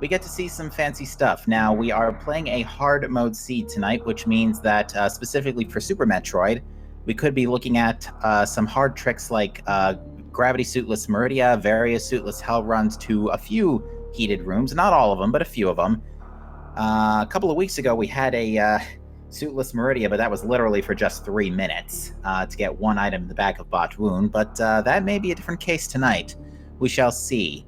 we get to see some fancy stuff. Now, we are playing a hard mode seed tonight, which means that specifically for Super Metroid, we could be looking at some hard tricks like gravity suitless Meridia, various suitless hell runs to a few heated rooms, not all of them, but a few of them. A couple of weeks ago, we had a suitless Meridia, but that was literally for just 3 minutes to get one item in the back of Botch Wound, but that may be a different case tonight. We shall see.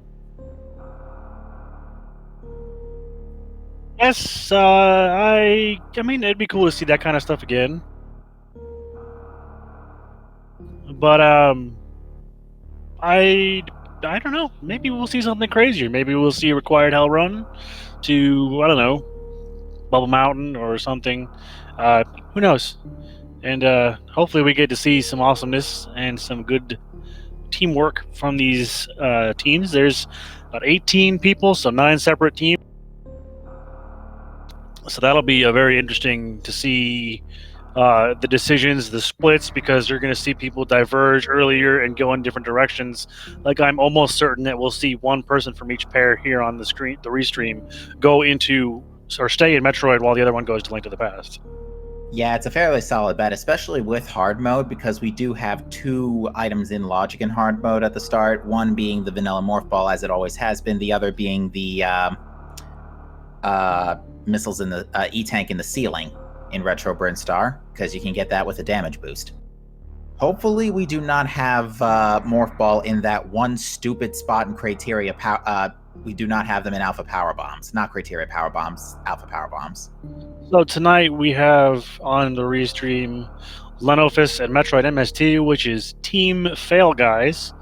Yes, I mean, it'd be cool to see that kind of stuff again. But, I don't know. Maybe we'll see something crazier. Maybe we'll see a required hell run to, I don't know, Bubble Mountain or something. Who knows? And hopefully we get to see some awesomeness and some good teamwork from these teams. There's about 18 people, so 9 separate teams. So that'll be very interesting to see the decisions, the splits, because you're going to see people diverge earlier and go in different directions. Like, I'm almost certain that we'll see one person from each pair here on the screen, the restream, go into or stay in Metroid while the other one goes to Link to the Past. Yeah, it's a fairly solid bet, especially with hard mode, because we do have 2 items in logic in hard mode at the start. One being the vanilla morph ball, as it always has been. The other being the missiles in the E-tank in the ceiling in Retro Burn Star, because you can get that with a damage boost. Hopefully we do not have morph ball in that one stupid spot in criteria. We do not have them in alpha power bombs, not criteria power bombs, alpha power bombs. So tonight we have on the restream Lenofis and Metroid MST, which is Team Fail Guys,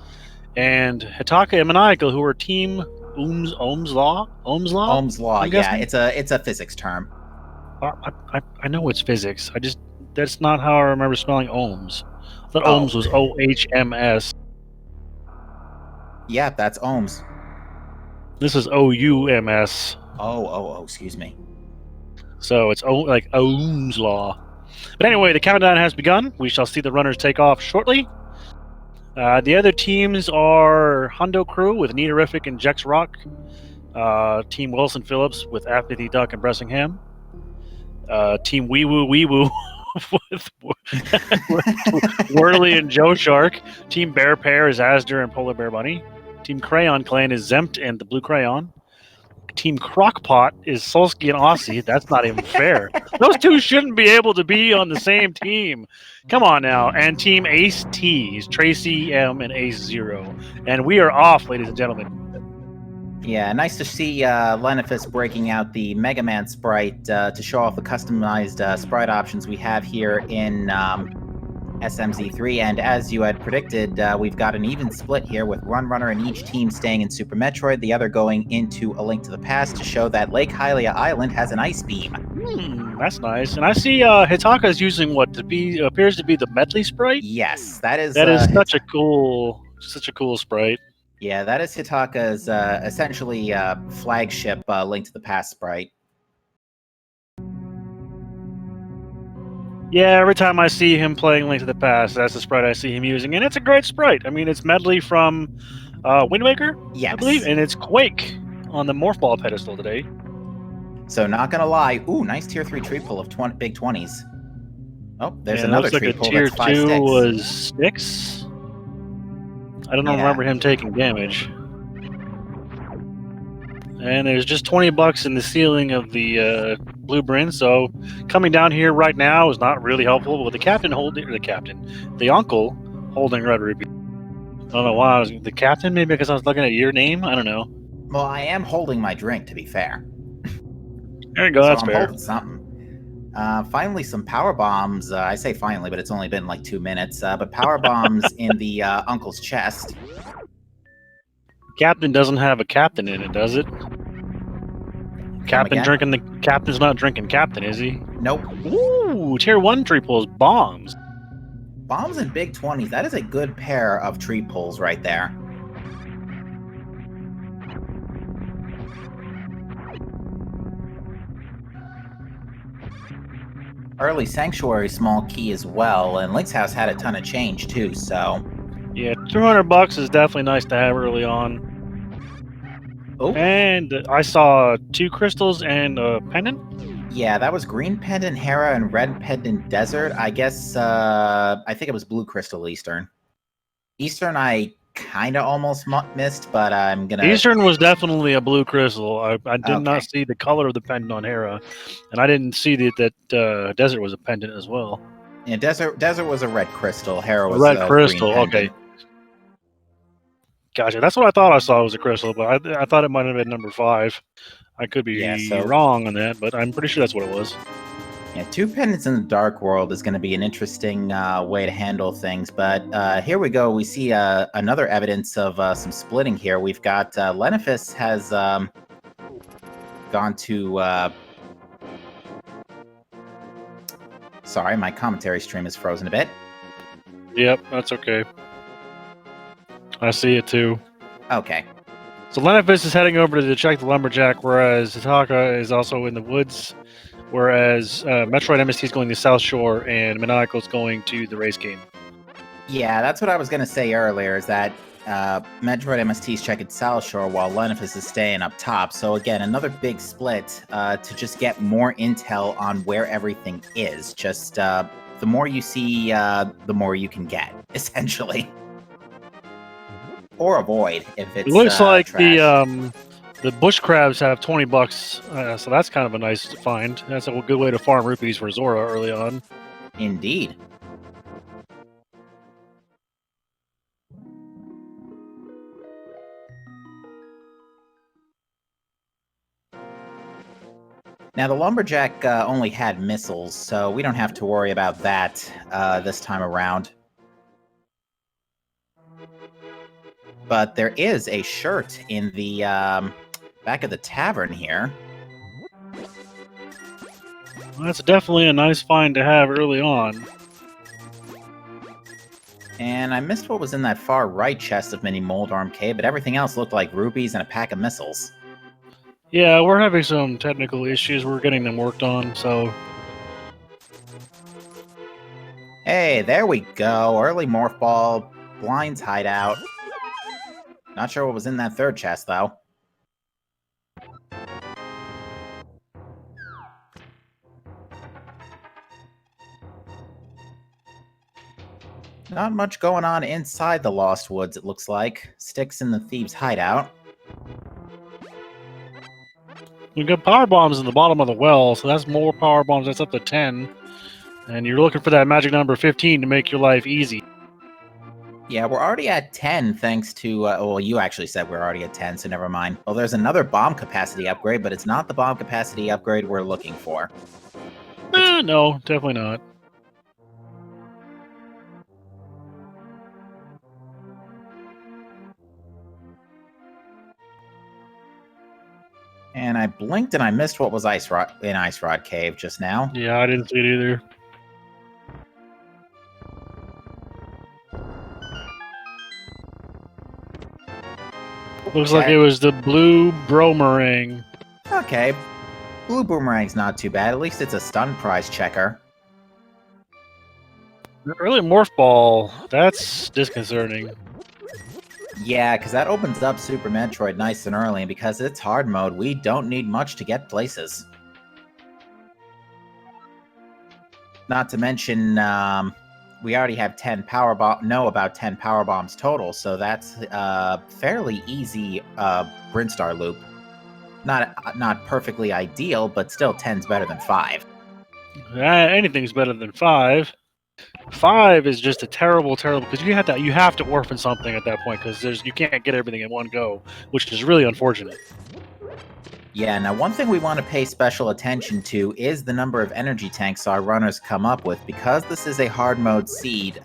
and Hitaka and Maniacal, who are Team Ohm's Law. Ohm's Law, yeah, it's a physics term. I know it's physics. That's not how I remember spelling ohms. I thought ohms was OHMS. Yeah, that's ohms. This is OUMS. Oh, excuse me. So it's like Ohm's Law. But anyway, the countdown has begun. We shall see the runners take off shortly. The other teams are Hundo Crew with Neaterific and Jex Rock. Team Wilson Phillips with Apathy Duck and Bressingham. Team Wee Woo with Whirly and Joe Shark. Team Bear Pair is Asder and Polar Bear Bunny. Team Crayon Clan is Zempt and the Blue Crayon. Team Crockpot is Solsky and Aussie. That's not even fair. Those two shouldn't be able to be on the same team. Come on now. And Team Ace T is Tracy M and Ace Zero. And we are off, ladies and gentlemen. Yeah, nice to see Lenofis breaking out the Mega Man sprite to show off the customized sprite options we have here in SMZ3. And as you had predicted, we've got an even split here with one runner in each team staying in Super Metroid, the other going into A Link to the Past to show that Lake Hylia Island has an ice beam. That's nice. And I see Hitaka is using what appears to be the Medley sprite. Yes, that is such a cool sprite. Yeah, that is Hitaka's essentially flagship Link to the Past sprite. Yeah, every time I see him playing Link to the Past, that's the sprite I see him using, and it's a great sprite. I mean, it's Medley from Wind Waker, yes, I believe, and it's Quake on the Morph Ball pedestal today. So not gonna lie, ooh, nice tier 3 tree pull of big 20s. Oh, there's another tree pull that's 5 tier 2 sticks. was 6. I don't remember him taking damage. And there's just $20 in the ceiling of the Blue Bryn, so coming down here right now is not really helpful. With the uncle holding Red Ruby. I don't know why I was the captain. Maybe because I was looking at your name. I don't know. Well, I am holding my drink, to be fair. There you go. So that's I'm fair. Holding something. Finally, some power bombs. I say finally, but it's only been like 2 minutes. But power bombs in the uncle's chest. Captain doesn't have a captain in it, does it? Captain's not drinking captain, is he? Nope. Ooh, tier 1 tree pulls bombs. Bombs and big 20s. That is a good pair of tree pulls right there. Early Sanctuary small key as well, and Link's House had a ton of change too, so... Yeah, $200 is definitely nice to have early on. Oh, And I saw 2 crystals and a pendant. yeah, that was green pendant Hera and red pendant desert. I guess I think it was blue crystal Eastern. Eastern I kind of almost missed, but I'm gonna. Eastern was definitely a blue crystal. I did Okay. not see the color of the pendant on Hera, and I didn't see that desert was a pendant as well. Yeah, desert was a red crystal. Hera A was red a green crystal. pendant. Okay, gotcha. That's what I thought I saw was a crystal, but I thought it might have been number 5. I could Yeah, be so wrong on that, but I'm pretty sure that's what it was. yeah, 2 pendants in the dark world is going to be an interesting way to handle things. But here we go. We see another evidence of some splitting here. We've got Lenifus has gone to. Sorry, my commentary stream is frozen a bit. Yep, that's okay. I see it too. Okay. So Lenifus is heading over to check the lumberjack, whereas Hitaka is also in the woods. Whereas Metroid MST is going to South Shore, and Maniacal is going to the race game. Yeah, that's what I was going to say earlier, is that Metroid MST is checking South Shore while Lenifus is staying up top. So again, another big split to just get more intel on where everything is. Just the more you see, the more you can get, essentially. Or avoid, if it's It looks like trash. the bush crabs have $20, so that's kind of a nice find. That's a good way to farm rupees for Zora early on. Indeed. Now, the Lumberjack only had missiles, so we don't have to worry about that this time around. But there is a shirt in the back of the tavern here. Well, that's definitely a nice find to have early on. And I missed what was in that far right chest of Mini Moldarm Cave, but everything else looked like rupees and a pack of missiles. Yeah, we're having some technical issues. We're getting them worked on, so... Hey, there we go. Early Morph Ball, Blind's hideout. Not sure what was in that third chest, though. Not much going on inside the Lost Woods, it looks like. Sticks in the Thieves' hideout. We've got power bombs in the bottom of the well, so that's more power bombs. That's up to 10. And you're looking for that magic number 15 to make your life easy. Yeah, we're already at 10 thanks to... well, you actually said we're already at 10, so never mind. Well, there's another bomb capacity upgrade, but it's not the bomb capacity upgrade we're looking for. No, definitely not. And I blinked and I missed what was in Ice Rod Cave just now. Yeah, I didn't see it either. Looks like it was the blue Bromerang. Okay. Blue Boomerang's not too bad. At least it's a stun prize checker. The early Morph Ball, that's disconcerting. Yeah, because that opens up Super Metroid nice and early, and because it's hard mode, we don't need much to get places. Not to mention, we already have 10 know about 10 power bombs total, so that's fairly easy Brinstar loop. Not perfectly ideal, but still 10's better than 5. Anything's better than 5. 5 is just a terrible, because you have to orphan something at that point because you can't get everything in one go, which is really unfortunate. Yeah, now one thing we want to pay special attention to is the number of energy tanks our runners come up with. Because this is a hard mode seed,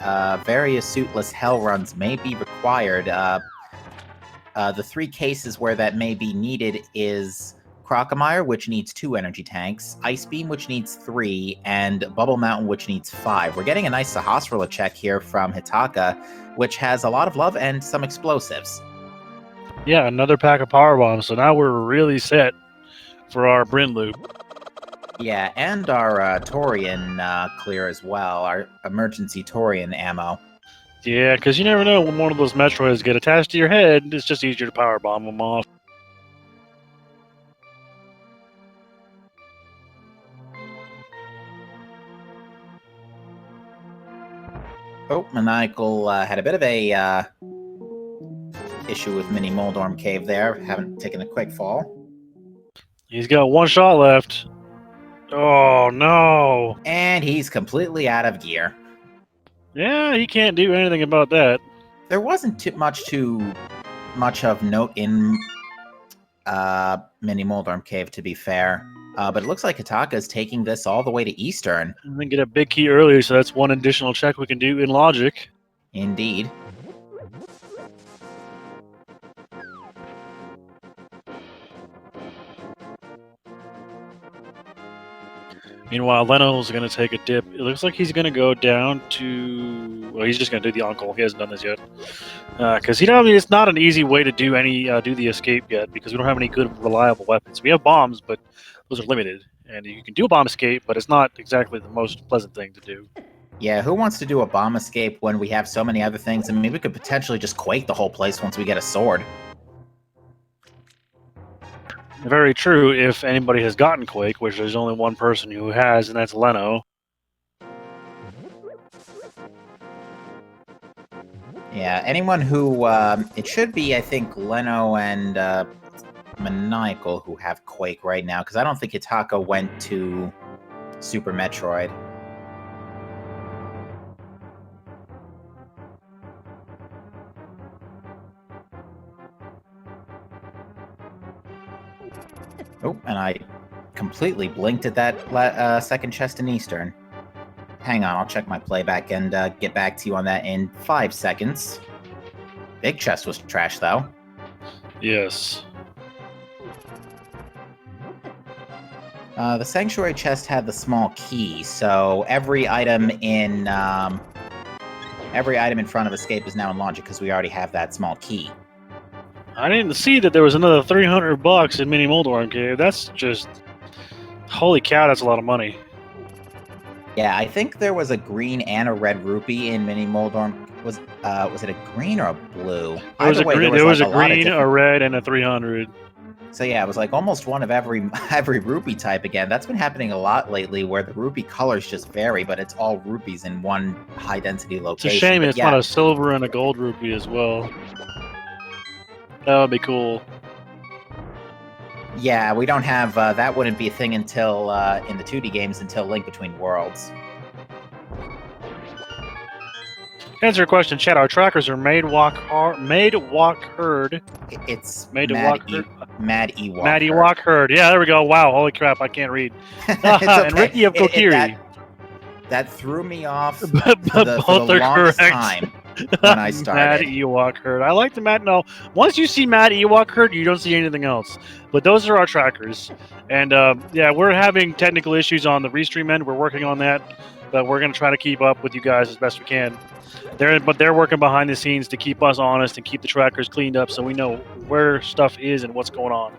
various suitless hell runs may be required. The 3 cases where that may be needed is Crocomire, which needs 2 energy tanks, Ice Beam, which needs 3, and Bubble Mountain, which needs 5. We're getting a nice Sahasrara check here from Hitaka, which has a lot of love and some explosives. Yeah, another pack of power bombs. So now we're really set for our Bryn loop. Yeah, and our Torian clear as well, our emergency Torian ammo. Yeah, because you never know when one of those Metroids get attached to your head. It's just easier to power bomb them off. Oh, Maniacal had a bit of a issue with Mini Moldorm Cave there, having taken a quick fall. He's got one shot left. Oh, no. And he's completely out of gear. Yeah, he can't do anything about that. There wasn't too much of note in Mini Moldorm Cave, to be fair. But it looks like Hitaka is taking this all the way to Eastern. And then get a big key earlier, so that's one additional check we can do in logic. Indeed. Meanwhile, Leno's going to take a dip. It looks like he's going to go down to... Well, he's just going to do the uncle. He hasn't done this yet. Because, it's not an easy way to do the escape yet, because we don't have any good, reliable weapons. We have bombs, but those are limited. And you can do a bomb escape, but it's not exactly the most pleasant thing to do. Yeah, who wants to do a bomb escape when we have so many other things? I mean, we could potentially just quake the whole place once we get a sword. Very true if anybody has gotten Quake, which there's only one person who has, and that's Leno. Yeah, anyone who... it should be, I think, Leno and Maniacal who have Quake right now, because I don't think Hitaka went to Super Metroid. Oh, and I completely blinked at that second chest in Eastern. Hang on, I'll check my playback and get back to you on that in 5 seconds. Big chest was trash, though. Yes. The Sanctuary chest had the small key, so every item in front of Escape is now in logic because we already have that small key. I didn't see that there was another $300 in Mini Moldorm Cave. That's just... Holy cow, that's a lot of money. Yeah, I think there was a green and a red rupee in Mini Moldorm. Was it a green or a blue? There was a green, a red, and a 300. So yeah, it was like almost one of every rupee type again. That's been happening a lot lately, where the rupee colors just vary, but it's all rupees in one high density location. It's a shame it's not a silver and a gold rupee as well. That would be cool. Yeah, we don't have that. Wouldn't be a thing until in the 2D games until Link Between Worlds. To answer your question, Chad, our trackers are Made Walk Herd. It's Mad Ewok. Mad Ewok Herd. Yeah, there we go. Wow, holy crap, I can't read. Okay. And Ricky of Kokiri. That threw me off for Both the are longest correct. time when I started. Mad Ewok Herd. I like the Mad. No, once you see Mad Ewok Herd, you don't see anything else. But those are our trackers. And yeah, we're having technical issues on the restream end. We're working on that. But we're going to try to keep up with you guys as best we can. They're working behind the scenes to keep us honest and keep the trackers cleaned up so we know where stuff is and what's going on.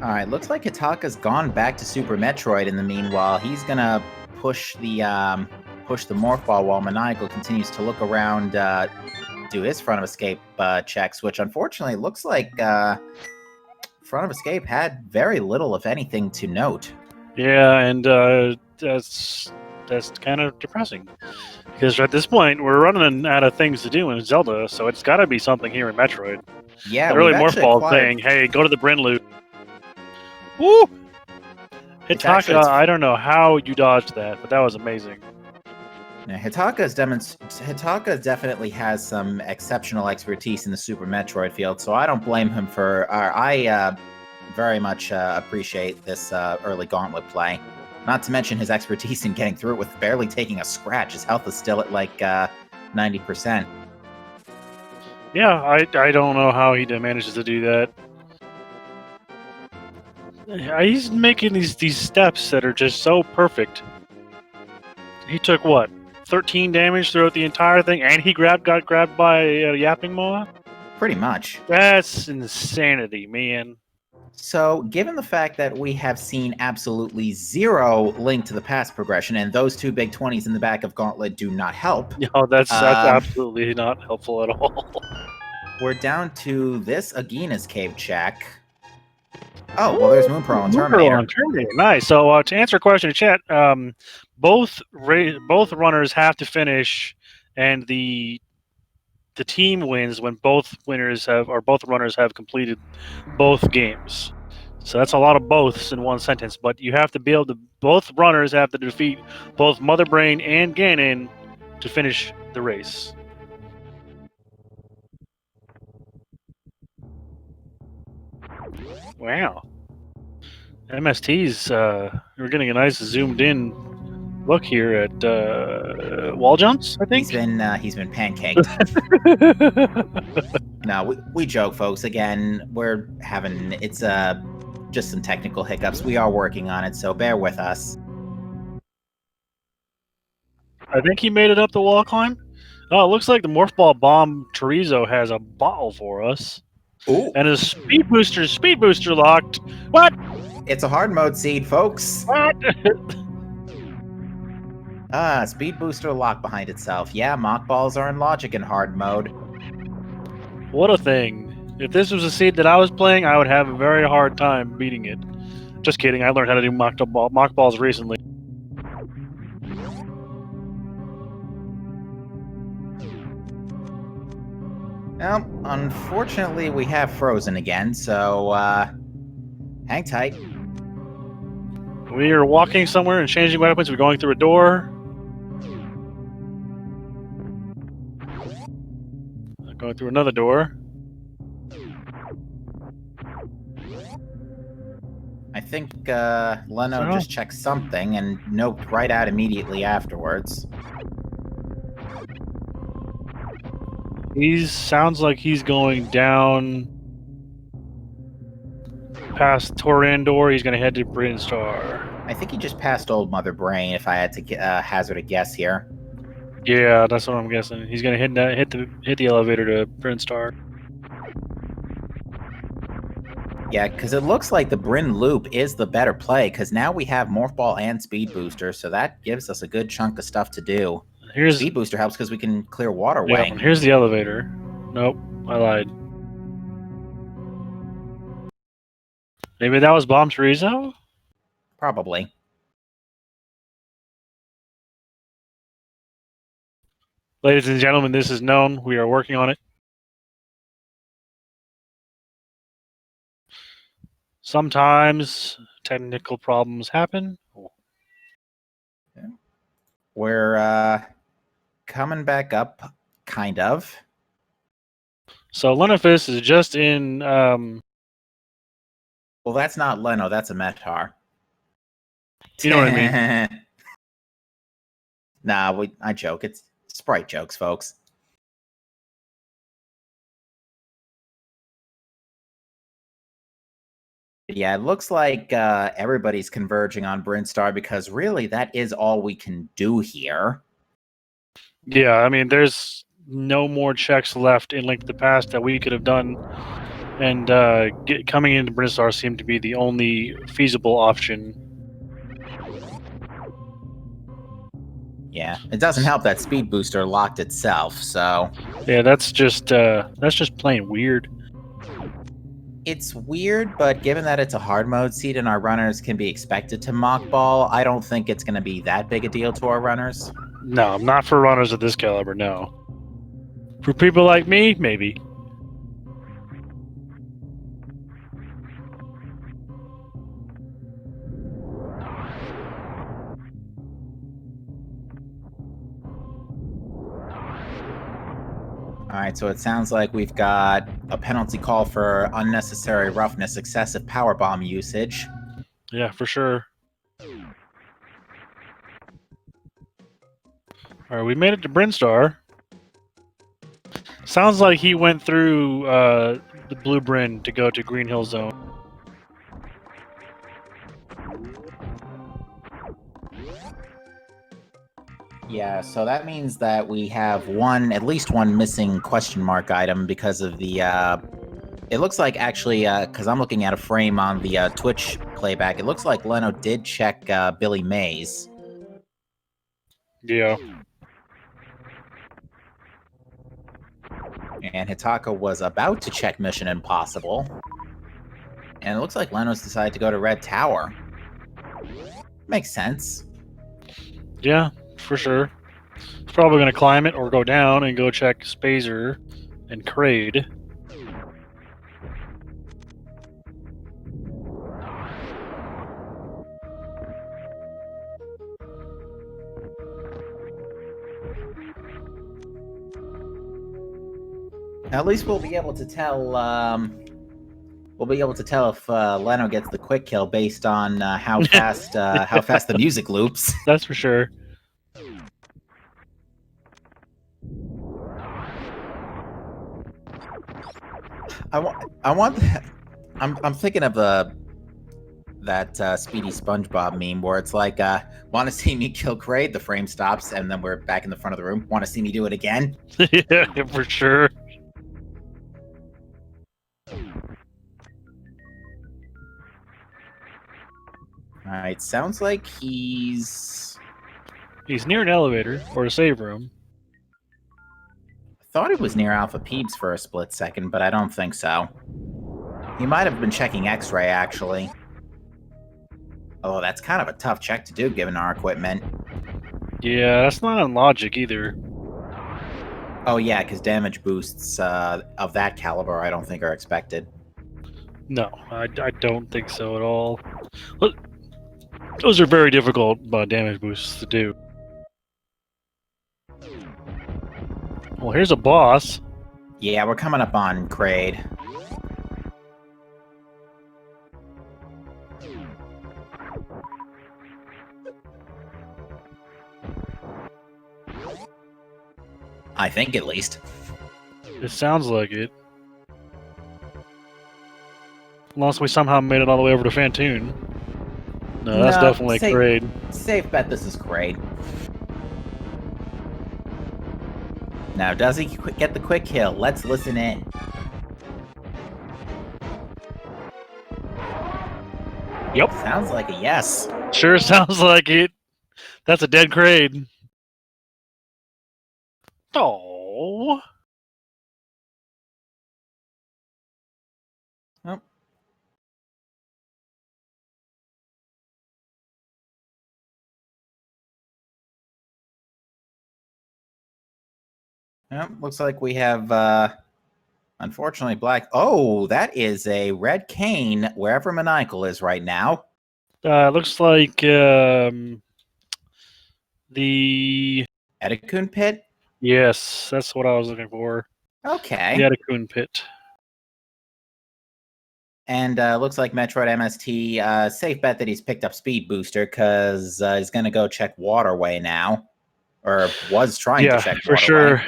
All right, looks like Hitaka's gone back to Super Metroid in the meanwhile. He's going to push the Morph Ball while Maniacal continues to look around, do his Front of Escape checks, which unfortunately looks like Front of Escape had very little, if anything, to note. Yeah, and that's kind of depressing. Because at this point, we're running out of things to do in Zelda, so it's got to be something here in Metroid. Yeah, the early Morph Ball saying, hey, go to the Bryn loot. Woo! Hitaka, I don't know how you dodged that, but that was amazing. Now, Hitaka definitely has some exceptional expertise in the Super Metroid field, so I don't blame him for... I very much appreciate this early Gauntlet play. Not to mention his expertise in getting through it with barely taking a scratch. His health is still at like 90%. Yeah, I don't know how he manages to do that. He's making these steps that are just so perfect. He took, what, 13 damage throughout the entire thing, and he got grabbed by a Yapping Moa? Pretty much. That's insanity, man. So, given the fact that we have seen absolutely zero Link to the Past progression, and those two big 20s in the back of Gauntlet do not help. No, that's absolutely not helpful at all. We're down to this Agina's Cave check. Oh, well, there's Moon Pearl and Terminator. Nice. So to answer a question in chat, both runners have to finish, and the team wins when both runners have completed both games. So that's a lot of boths in one sentence. But you have to be able to. Both runners have to defeat both Mother Brain and Ganon to finish the race. Wow. MST's we're getting a nice zoomed in look here at wall jumps, I think. He's been pancaked. No, we joke, folks. Again, we're having just some technical hiccups. We are working on it, so bear with us. I think he made it up the wall climb. Oh, it looks like the Morph Ball Bomb Chorizo has a bottle for us. Ooh. And his speed booster locked. What? It's a hard mode seed, folks. What? Speed booster locked behind itself. Yeah, mock balls are in logic in hard mode. What a thing. If this was a seed that I was playing, I would have a very hard time beating it. Just kidding, I learned how to do mock balls recently. Well, unfortunately, we have frozen again, so hang tight. We are walking somewhere and changing weapons. We're going through a door. Going through another door. I think Leno just checked something and noped right out immediately afterwards. He sounds like he's going down past Torandor. He's going to head to Brinstar. I think he just passed Old Mother Brain, if I had to hazard a guess here. Yeah, that's what I'm guessing. He's going to hit the elevator to Brinstar. Yeah, because it looks like the Bryn Loop is the better play, because now we have Morph Ball and Speed Booster, so that gives us a good chunk of stuff to do. Speed Booster helps because we can clear waterway. Yeah, here's the elevator. Nope, I lied. Maybe that was Bomb Chorizo? Probably. Ladies and gentlemen, this is known. We are working on it. Sometimes technical problems happen. We're coming back up, kind of. So Lenofis is just in... Well, that's not Leno, that's a Metar. You know what I mean? Nah, I joke. It's sprite jokes, folks. Yeah, it looks like everybody's converging on Brinstar because really that is all we can do here. Yeah, I mean, there's no more checks left in Link to the Past that we could have done, and coming into Brinstar seemed to be the only feasible option. Yeah, it doesn't help that Speed Booster locked itself, so... Yeah, that's just plain weird. It's weird, but given that it's a hard mode seed and our runners can be expected to mock ball, I don't think it's going to be that big a deal to our runners. No, not for runners of this caliber, no. For people like me, maybe. Alright, so it sounds like we've got a penalty call for unnecessary roughness, excessive power bomb usage. Yeah, for sure. Alright, we made it to Brinstar. Sounds like he went through the Blue Bryn to go to Green Hill Zone. Yeah, so that means that we have at least one missing question mark item because of the, it looks like actually, because I'm looking at a frame on the Twitch playback, it looks like Leno did check Billy Mays. Yeah. And Hitaka was about to check Mission Impossible. And it looks like Leno's decided to go to Red Tower. Makes sense. Yeah, for sure. He's probably going to climb it or go down and go check Spazer and Kraid. At least we'll be able to tell. We'll be able to tell if Leno gets the quick kill based on how fast the music loops. That's for sure. I'm thinking of that Speedy SpongeBob meme where it's like, want to see me kill Kraid? The frame stops, and then we're back in the front of the room. Want to see me do it again? Yeah, for sure. Alright, sounds like he's near an elevator or a save room. I thought he was near Alpha Peeps for a split second, but I don't think so. He might have been checking X-ray, actually. Oh, that's kind of a tough check to do, given our equipment. Yeah, that's not on logic either. Oh yeah, because damage boosts of that caliber I don't think are expected. No, I don't think so at all. Those are very difficult damage boosts to do. Well, here's a boss. Yeah, we're coming up on Kraid. I think, at least. It sounds like it. Unless we somehow made it all the way over to Fantoon. No, that's definitely Kraid. Safe bet this is Kraid. Now, does he get the quick kill? Let's listen in. Yep. Sounds like a yes. Sure sounds like it. That's a dead Kraid. Oh. Oh. Well, looks like we have, unfortunately, black. Oh, that is a red cane wherever Maniacal is right now. Looks like the Edikun pit? Yes, that's what I was looking for. Okay. The Edikun pit. And looks like Metroid MST, safe bet that he's picked up Speed Booster because he's going to go check Waterway now. Or was trying to check Waterway. For sure.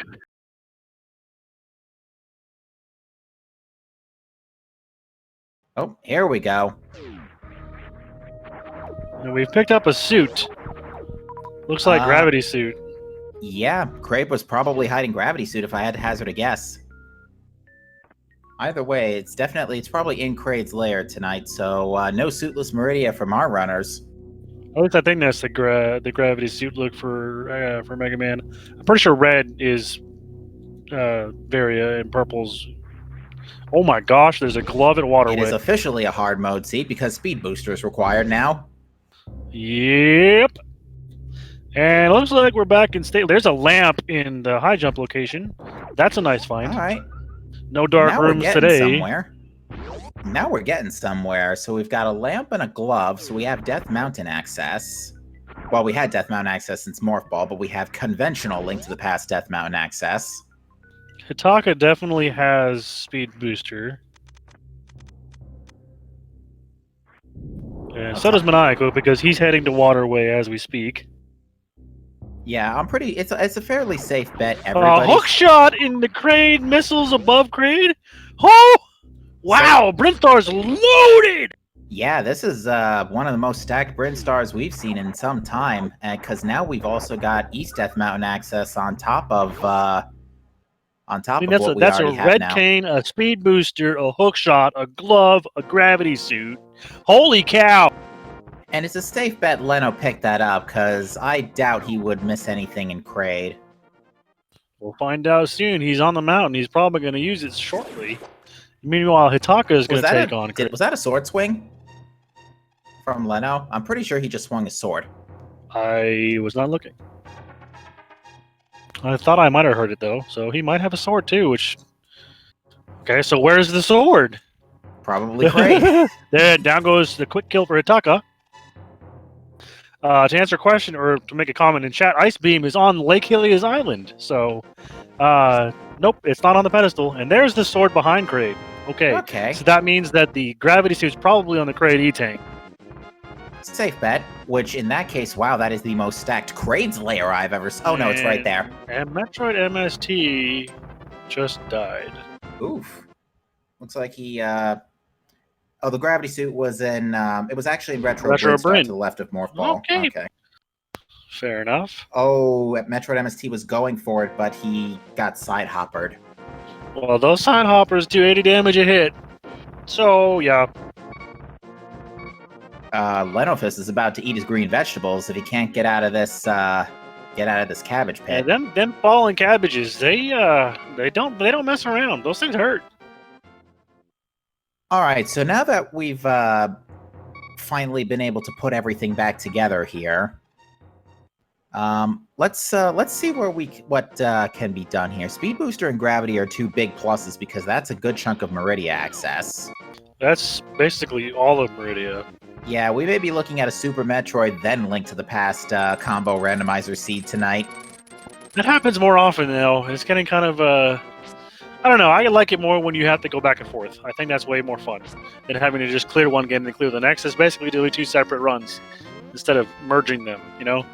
Oh, here we go. And we've picked up a suit. Looks like Gravity Suit. Yeah, Kraid was probably hiding Gravity Suit if I had to hazard a guess. Either way, it's probably in Kraid's lair tonight, so no Suitless Meridia from our runners. At least I think that's the Gravity Suit look for Mega Man. I'm pretty sure red is Varia and purple's... Oh my gosh, there's a glove at Waterway. It is officially a hard mode seat because Speed Booster is required now. Yep. And it looks like we're back in state. There's a lamp in the high jump location. That's a nice find. All right. No dark rooms today. Somewhere. Now we're getting somewhere. So we've got a lamp and a glove. So we have Death Mountain access. Well, we had Death Mountain access since Morph Ball, but we have conventional Link to the Past Death Mountain access. Hitaka definitely has Speed Booster. And so does Maniacal, because he's heading to Waterway as we speak. Yeah, it's a fairly safe bet. Hook shot in the Kraid, missiles above Kraid. Oh! Wow, Brinstar's loaded! Yeah, this is one of the most stacked Brinstars we've seen in some time, because now we've also got East Death Mountain access on top of what we already have now. That's a red cane, a Speed Booster, a hook shot, a glove, a Gravity Suit. Holy cow! And it's a safe bet Leno picked that up, because I doubt he would miss anything in Kraid. We'll find out soon. He's on the mountain. He's probably going to use it shortly. Meanwhile, Hitaka is going Was to that take on. was that a sword swing from Leno? I'm pretty sure he just swung his sword. I was not looking. I thought I might have heard it though, so he might have a sword too. Which, okay, so where's the sword? Probably Cray. There, down goes the quick kill for Hitaka. To answer a question or to make a comment in chat, Ice Beam is on Lake Hylia's island. So, nope, it's not on the pedestal. And there's the sword behind Kraid. Okay. So that means that the gravity suit's probably on the Kraid E-Tank. Safe bet. Which, in that case, wow, that is the most stacked Kraid's layer I've ever seen. Oh, no, it's right there. And Metroid MST just died. Oof. Looks like he, Oh, the gravity suit was in, it was actually in Retro Brin to the left of Morph Ball. Okay. Fair enough. Oh, Metroid MST was going for it, but he got side hoppered. Well, those side hoppers do 80 damage a hit. So, yeah. Lenofist is about to eat his green vegetables if he can't get out of this cabbage pit. Yeah, them falling cabbages, they don't mess around. Those things hurt. All right, so now that we've finally been able to put everything back together here, let's see what can be done here. Speed Booster and Gravity are two big pluses because that's a good chunk of Meridia access. That's basically all of Meridia. Yeah, we may be looking at a Super Metroid, then Link to the Past combo randomizer seed tonight. That happens more often, though. It's getting kind of, I don't know. I like it more when you have to go back and forth. I think that's way more fun than having to just clear one game and clear the next. It's basically doing two separate runs instead of merging them, you know?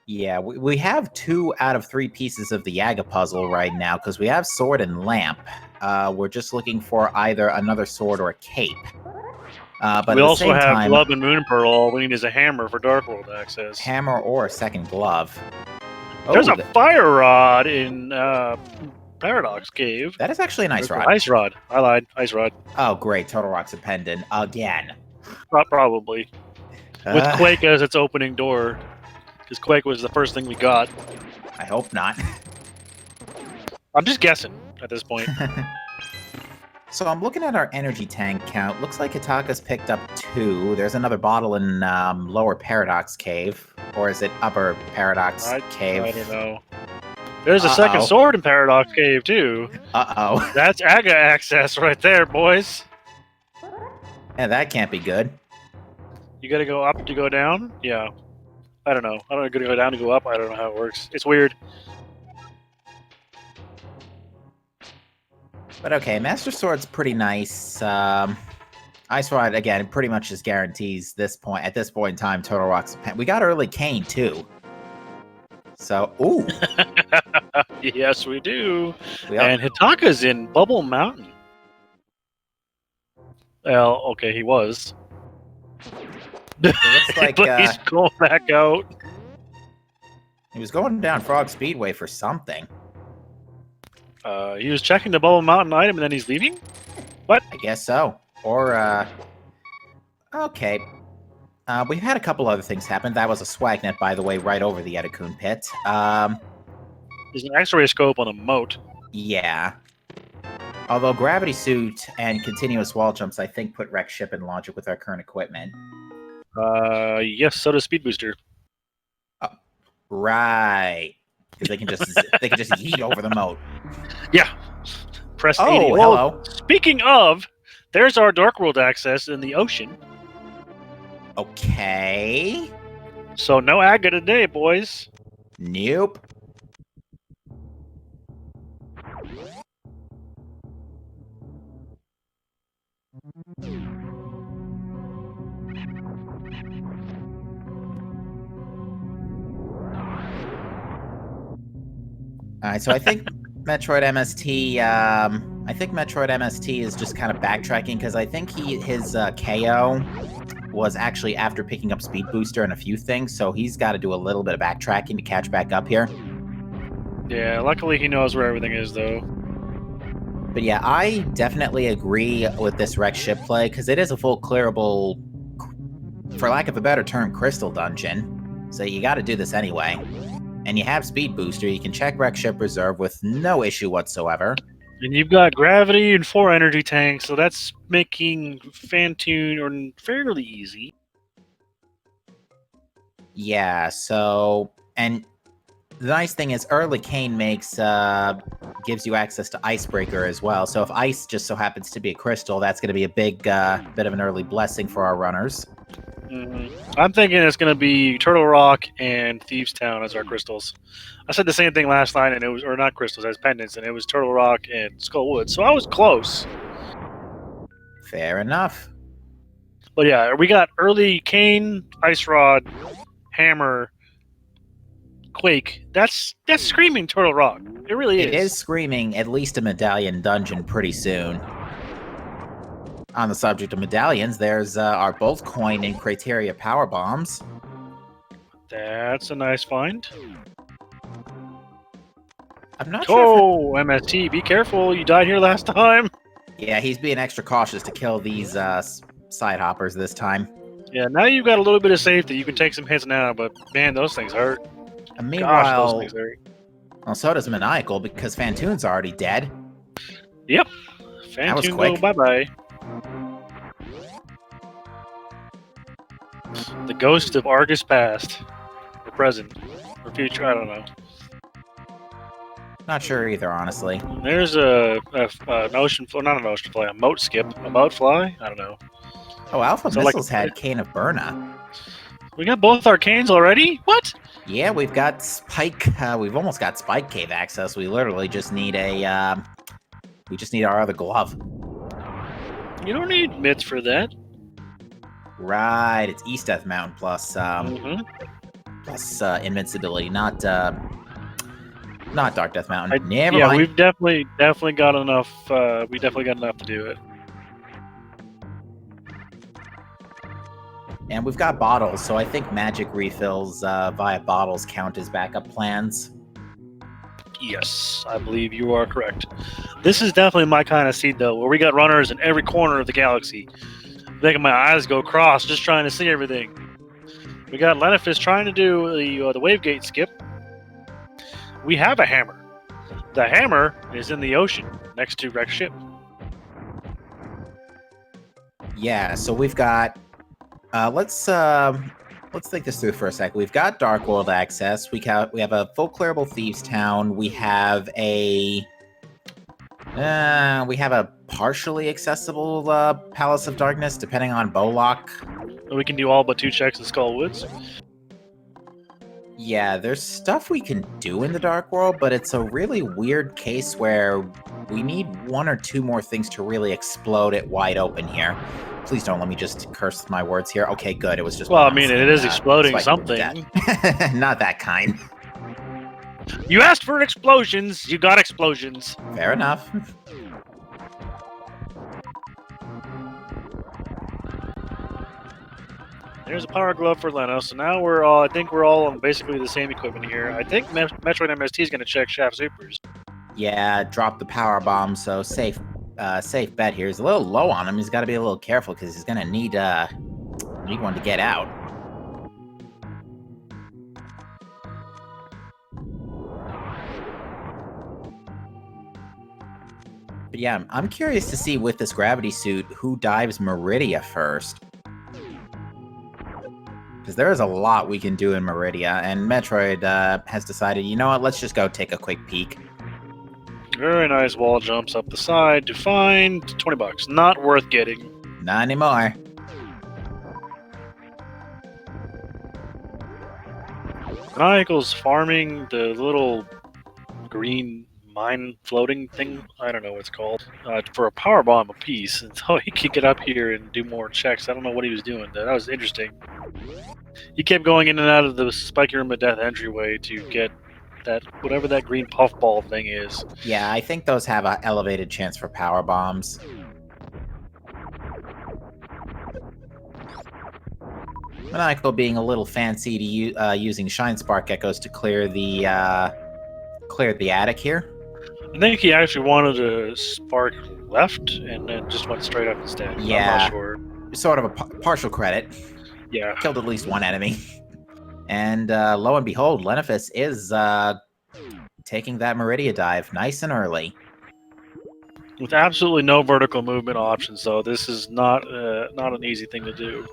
Yeah, we have 2 out of 3 pieces of the Yaga puzzle right now because we have Sword and Lamp. We're just looking for either another sword or a cape. But we also have Glove and Moon Pearl. All we need is a hammer for Dark World access. Hammer or a second glove. There's a fire rod in Paradox Cave. That is actually an ice rod. Ice rod. I lied. Ice rod. Oh, great. Total Rock's a pendant. Again. Probably. With Quake as its opening door. Because Quake was the first thing we got. I hope not. I'm just guessing at this point. So I'm looking at our energy tank count. Looks like Hitaka's picked up 2. There's another bottle in Lower Paradox Cave. Or is it Upper Paradox Cave? I don't know. There's a second sword in Paradox Cave, too. Uh-oh. That's Aga access right there, boys. Yeah, that can't be good. You gotta go up to go down? Yeah. I don't know. I don't know. Gotta go down to go up? I don't know how it works. It's weird. But okay, Master Sword's pretty nice. Ice Rod, again, pretty much just guarantees at this point in time, Total Rock's pen. We got early Kane, too. So, ooh. Yes, we do. And Hitaka's in Bubble Mountain. Well, okay, he was. It looks like, but he's going back out. He was going down Frog Speedway for something. He was checking the Bubble Mountain item and then he's leaving? What? I guess so. Or, okay. We've had a couple other things happen. That was a Swagnet, by the way, right over the Etakun pit. There's an X-ray scope on a moat. Yeah. Although Gravity Suit and Continuous Wall Jumps, I think, put Wreck Ship in logic with our current equipment. Yes, so does Speed Booster. Right. Because they can just yeet over the moat. Yeah. Press 80. Oh, hello. Speaking of, there's our Dark World access in the ocean. Okay. So no Aga today, boys. Nope. All right, so I think Metroid MST. I think Metroid MST is just kind of backtracking because I think his KO was actually after picking up Speed Booster and a few things, so he's got to do a little bit of backtracking to catch back up here. Yeah, luckily he knows where everything is, though. But yeah, I definitely agree with this Wreck Ship play because it is a full clearable, for lack of a better term, crystal dungeon. So you got to do this anyway. And you have Speed Booster, you can check Wreck Ship Reserve with no issue whatsoever. And you've got gravity and 4 energy tanks, so that's making Phantoon fairly easy. Yeah, so and the nice thing is early cane makes gives you access to Icebreaker as well. So if ice just so happens to be a crystal, that's going to be a big bit of an early blessing for our runners. I'm thinking it's going to be Turtle Rock and Thieves Town as our crystals. I said the same thing last night, and it was, or not crystals, as pendants, and it was Turtle Rock and Skullwood. So I was close. Fair enough. But yeah, we got early cane, Ice Rod, Hammer, Quake. That's screaming Turtle Rock. It really is. It is screaming at least a medallion dungeon pretty soon. On the subject of medallions, there's our Bolt Coin and Criteria Power Bombs. That's a nice find. I'm not sure. Oh, MST, be careful. You died here last time. Yeah, he's being extra cautious to kill these side hoppers this time. Yeah, now you've got a little bit of safety. You can take some hits now, but man, those things hurt. And meanwhile, gosh, those things hurt. Well, so does Maniacal because Phantoon's already dead. Yep. That was Phantoon, quick. Bye-bye. The ghost of Argus past. Or present. Or future, I don't know. Not sure either, honestly. There's an ocean fly, not an ocean fly, a moat skip. A moat fly? I don't know. Oh, Alpha So Missiles had Cane of Burna. We got both arcanes already? What? Yeah, we've got Spike. We've almost got Spike Cave access. We literally just need a. We just need our other glove. You don't need mitts for that. Right, it's East Death Mountain plus plus invincibility, not Dark Death Mountain. Never mind. We've definitely got enough. We definitely got enough to do it. And we've got bottles, so I think magic refills via bottles count as backup plans. Yes, I believe you are correct. This is definitely my kind of seed, though, where we got runners in every corner of the galaxy. Making my eyes go cross, just trying to see everything. We got Lenifis trying to do the Wavegate skip. We have a hammer. The hammer is in the ocean, next to Rex ship. Yeah, so we've got... let's think this through for a sec. We've got Dark World access. We have a full clearable Thieves Town. We have a partially accessible Palace of Darkness, depending on Bowlock. We can do all but 2 checks in Skullwoods. Yeah, there's stuff we can do in the Dark World, but it's a really weird case where we need 1 or 2 more things to really explode it wide open here. Please don't let me just curse my words here. Okay, good. It was just... Well, I mean, it is exploding something. Not that kind. You asked for explosions. You got explosions. Fair enough. There's a power glove for Leno. So now we're all... I think we're all on basically the same equipment here. I think Metroid MST is going to check Shaft Supers. Yeah, drop the power bomb, so safe bet here. He's a little low on him. He's got to be a little careful because he's gonna need one to get out. But yeah, I'm curious to see with this gravity suit who dives Meridia first. Because there is a lot we can do in Meridia, and Metroid has decided, you know what, let's just go take a quick peek. Very nice wall jumps up the side to find $20. Not worth getting. Not anymore. Maniacal's farming the little green mine floating thing. I don't know what it's called. For a power bomb apiece. And so he could get up here and do more checks. I don't know what he was doing. That was interesting. He kept going in and out of the Spiky Room of Death entryway to get that, whatever that green puffball thing is. Yeah, I think those have an elevated chance for power bombs. Maniacal being a little fancy to using Shine Spark Echoes to clear the attic here. I think he actually wanted to spark left and then just went straight up instead. Yeah, I'm not sure. Sort of a partial credit. Yeah. Killed at least 1 enemy. And lo and behold, Lenifis is taking that Meridia dive nice and early. With absolutely no vertical movement options, though, this is not an easy thing to do.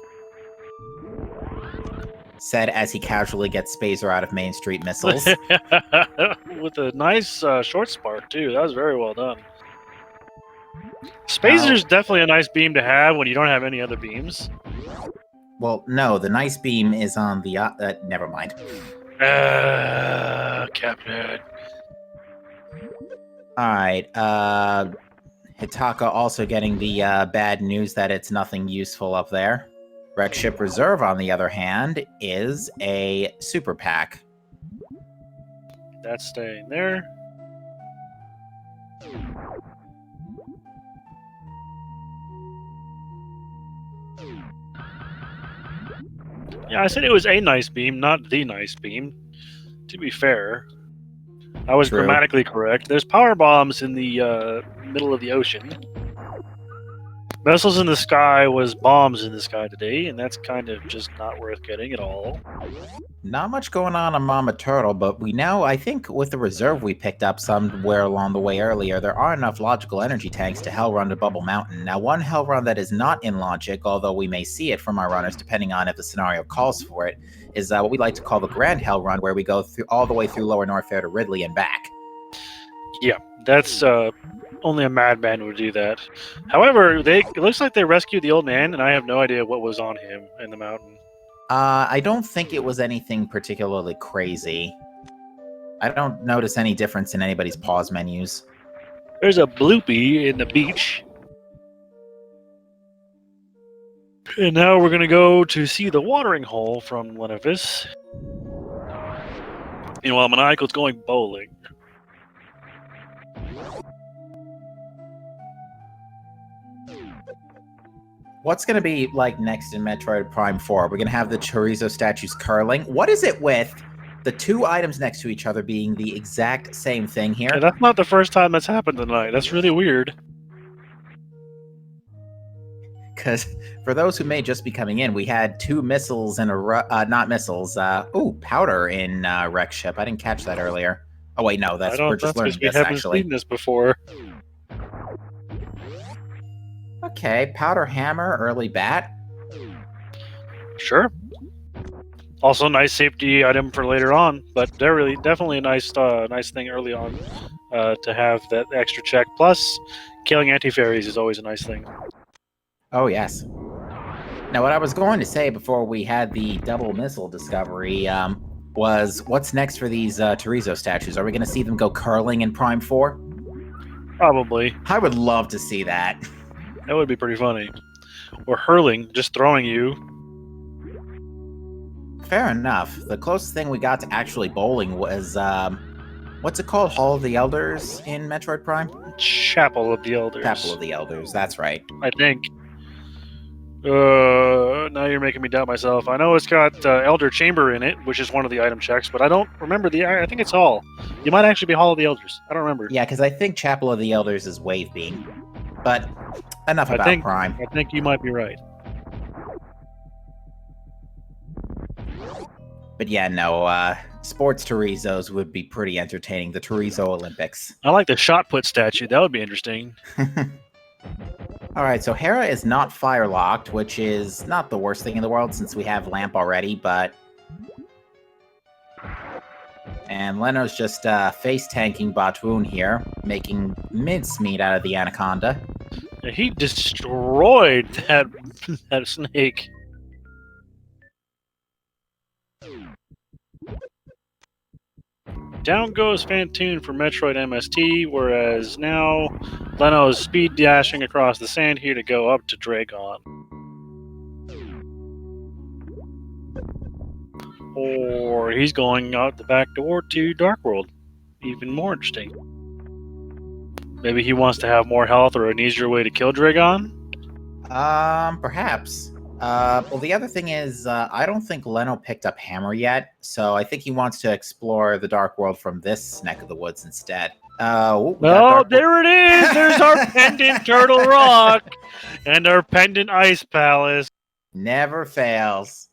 Said as he casually gets Spazer out of Main Street missiles. With a nice short spark, too. That was very well done. Spazer's definitely a nice beam to have when you don't have any other beams. Well, no, the nice beam is on the... never mind. Captain. Alright, Hitaka also getting the bad news that it's nothing useful up there. Wreck Ship Reserve, on the other hand, is a super pack. That's staying there. Yeah, I said it was a nice beam, not the nice beam. To be fair, I was True. grammatically correct. There's power bombs in the middle of the ocean. Missiles in the sky was bombs in the sky today, and that's kind of just not worth getting at all. Not much going on Mama Turtle, but we know, I think, with the reserve we picked up somewhere along the way earlier, there are enough logical energy tanks to hell run to Bubble Mountain. Now, one hell run that is not in logic, although we may see it from our runners depending on if the scenario calls for it, is what we like to call the Grand Hell Run, where we go through all the way through Lower Norfair to Ridley and back. Yeah, that's only a madman would do that. However, it looks like they rescued the old man, and I have no idea what was on him in the mountain. I don't think it was anything particularly crazy. I don't notice any difference in anybody's pause menus. There's a bloopy in the beach. And now we're going to go to see the watering hole from Lenovis. Meanwhile, Maniacal's going bowling. What's going to be like next in Metroid Prime 4? We're going to have the chorizo statues curling. What is it with the two items next to each other being the exact same thing here? Yeah, that's not the first time that's happened tonight. That's really weird. Because for those who may just be coming in, we had two missiles in a not missiles. Powder in Wreck Ship. I didn't catch that earlier. Oh wait, no, we're just learning this actually. We haven't actually. seen this before. Okay, Powder Hammer, early bat. Sure. Also, nice safety item for later on, but they're really definitely a nice thing early on to have that extra check. Plus, killing anti-fairies is always a nice thing. Oh yes. Now, what I was going to say before we had the double missile discovery was, what's next for these Chorizo statues? Are we going to see them go curling in Prime 4? Probably. I would love to see that. That would be pretty funny. Or hurling, just throwing you. Fair enough. The closest thing we got to actually bowling was, what's it called? Hall of the Elders in Metroid Prime? Chapel of the Elders. Chapel of the Elders, that's right. I think. Now you're making me doubt myself. I know it's got Elder Chamber in it, which is one of the item checks, but I don't remember I think it's Hall. You might actually be Hall of the Elders. I don't remember. Yeah, because I think Chapel of the Elders is Wave Beam. But enough about Prime. I think you might be right. But yeah, no, sports Chorizos would be pretty entertaining. The Chorizo Olympics. I like the shot put statue. That would be interesting. Alright, so Hera is not fire-locked, which is not the worst thing in the world since we have Lamp already, but... And Leno's just face-tanking Batwoon here, making mincemeat out of the Anaconda. He destroyed that snake. Down goes Fantoon for Metroid MST, whereas now Leno is speed dashing across the sand here to go up to Dragon. Or he's going out the back door to Dark World. Even more interesting. Maybe he wants to have more health or an easier way to kill Dragon? Perhaps. Well, the other thing is, I don't think Leno picked up Hammer yet, so I think he wants to explore the Dark World from this neck of the woods instead. Oh, there it is! There's our pendant Turtle Rock! And our pendant Ice Palace. Never fails.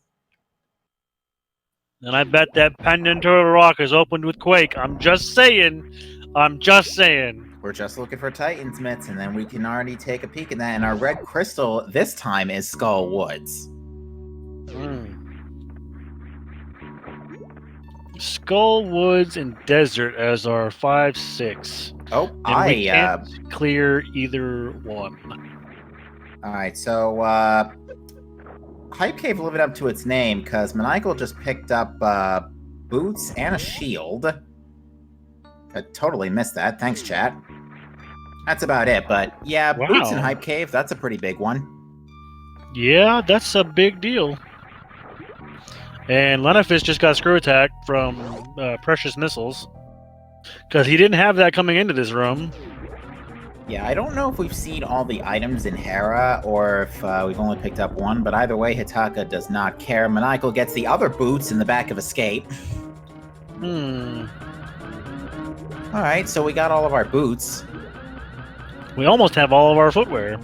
And I bet that pendant Turtle Rock is opened with Quake. I'm just saying. We're We're just looking for Titans mitts, and then we can already take a peek at that. And our red crystal this time is Skull Woods. Skull Woods and Desert as our 5, 6. Oh, and we can't clear either one. All right, so Hype Cave living up to its name because Maniacal just picked up boots and a shield. I totally missed that. Thanks, chat. That's about it, but yeah, Wow. boots and Hype Cave, that's a pretty big one. Yeah, that's a big deal. And Lenafis just got screw attacked from precious missiles because he didn't have that coming into this room. Yeah, I don't know if we've seen all the items in Hera or if we've only picked up one, but either way, Hitaka does not care. Maniacal gets the other boots in the back of Escape. Alright, so we got all of our boots. We almost have all of our footwear.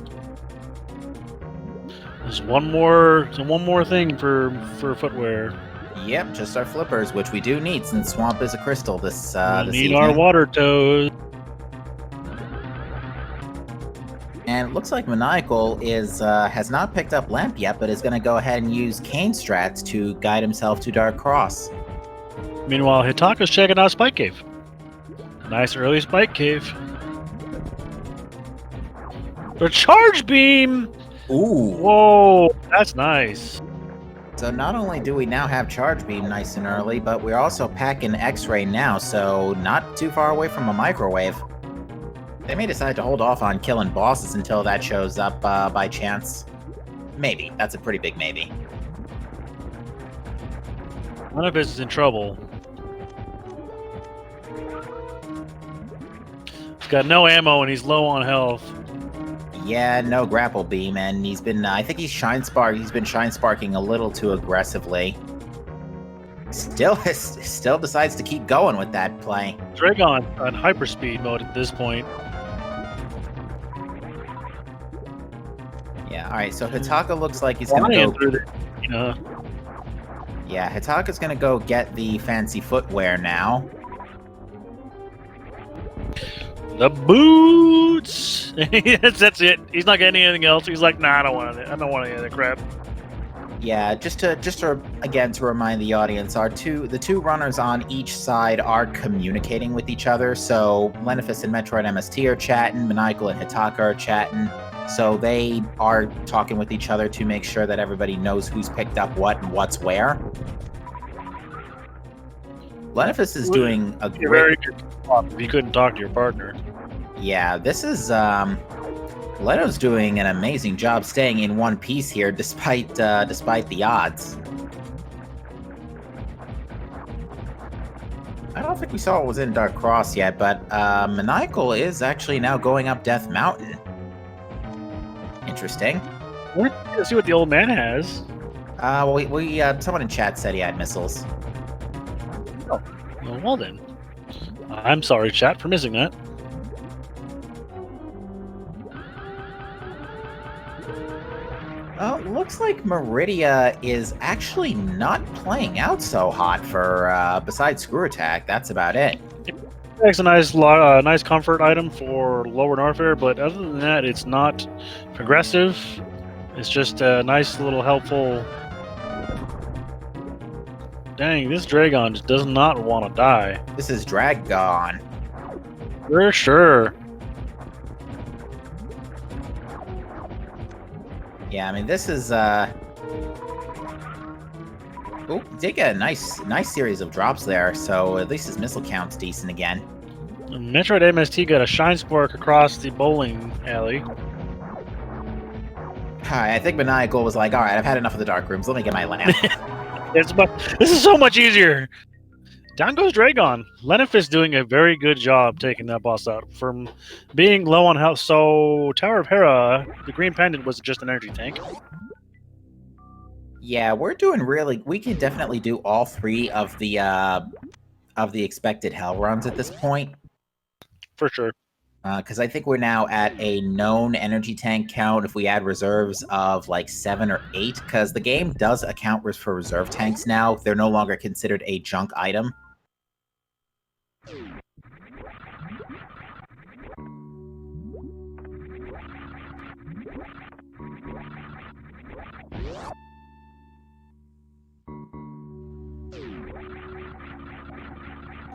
There's one more thing for footwear. Yep, just our flippers, which we do need since Swamp is a crystal this we need evening. our water toes. And it looks like Maniacal has not picked up Lamp yet, but is going to go ahead and use Cane strats to guide himself to Dark Cross. Meanwhile, Hitaka's checking out Spike Cave. Nice early Spike Cave. The Charge Beam! Ooh! Whoa, that's nice. So not only do we now have Charge Beam nice and early, but we're also packing X-Ray now, so not too far away from a microwave. They may decide to hold off on killing bosses until that shows up by chance. Maybe. That's a pretty big maybe. One of us is in trouble. He's got no ammo and he's low on health. Yeah, no grapple beam, and he's been, I think he's been shine sparking a little too aggressively. Still decides to keep going with that play. Dragon on hyperspeed mode at this point. Yeah, alright, so Hitaka looks like he's gonna go... Yeah, Hitaka's gonna go get the fancy footwear now. The boots! That's it. He's not getting anything else. He's like, nah, I don't want any of that crap. Yeah, just to again to remind the audience, the two runners on each side are communicating with each other. So Lenafis and Metroid MST are chatting, Maniacal and Hitaka are chatting. So they are talking with each other to make sure that everybody knows who's picked up what and what's where. Lenafis is doing a great... Very good if you couldn't talk to your partner. Yeah, this is Leto's doing an amazing job staying in one piece here, despite the odds. I don't think we saw what was in Dark Cross yet, but Maniacal is actually now going up Death Mountain. Interesting. Let's see what the old man has. Someone in chat said he had missiles. Oh, well then. I'm sorry, chat, for missing that. Oh, looks like Meridia is actually not playing out so hot for, besides Screw Attack, that's about it. It's a nice comfort item for lower Norfair, but other than that, it's not progressive. It's just a nice little helpful... Dang, this Dragon just does not want to die. This is Dragon. For sure. Yeah, I mean, this is, Oh, did get a nice series of drops there, so at least his missile count's decent again. Metroid MST got a Shine Spark across the bowling alley. I think Maniacal was like, alright, I've had enough of the dark rooms, let me get my lamp. This is so much easier! Down goes Dragon. Lenafis doing a very good job taking that boss out. From being low on health, so Tower of Hera, the Green Pendant was just an energy tank. Yeah, we're doing we can definitely do all three of the expected hell runs at this point. For sure. Because I think we're now at a known energy tank count if we add reserves of like 7 or 8, because the game does account for reserve tanks now. They're no longer considered a junk item.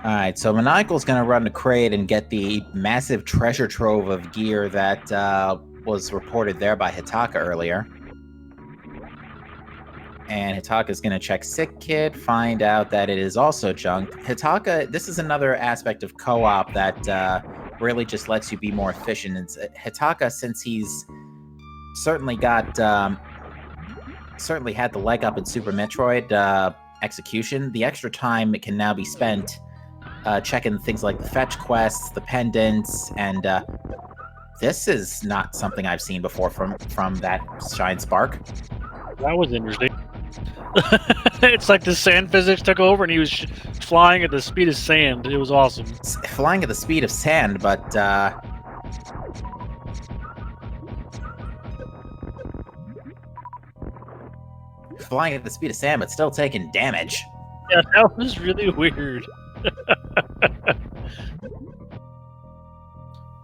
All right, so Maniacal's going to run the crate and get the massive treasure trove of gear that was reported there by Hitaka earlier. And Hitaka's going to check Sick Kid, find out that it is also junk. Hitaka, this is another aspect of co-op that really just lets you be more efficient. It's, Hitaka, since he's certainly certainly had the leg up in Super Metroid execution, the extra time it can now be spent checking things like the fetch quests, the pendants, and this is not something I've seen before from that Shine Spark. That was interesting. It's like the sand physics took over and he was flying at the speed of sand. It was awesome. Flying at the speed of sand, but flying at the speed of sand, but still taking damage. Yeah, that was really weird.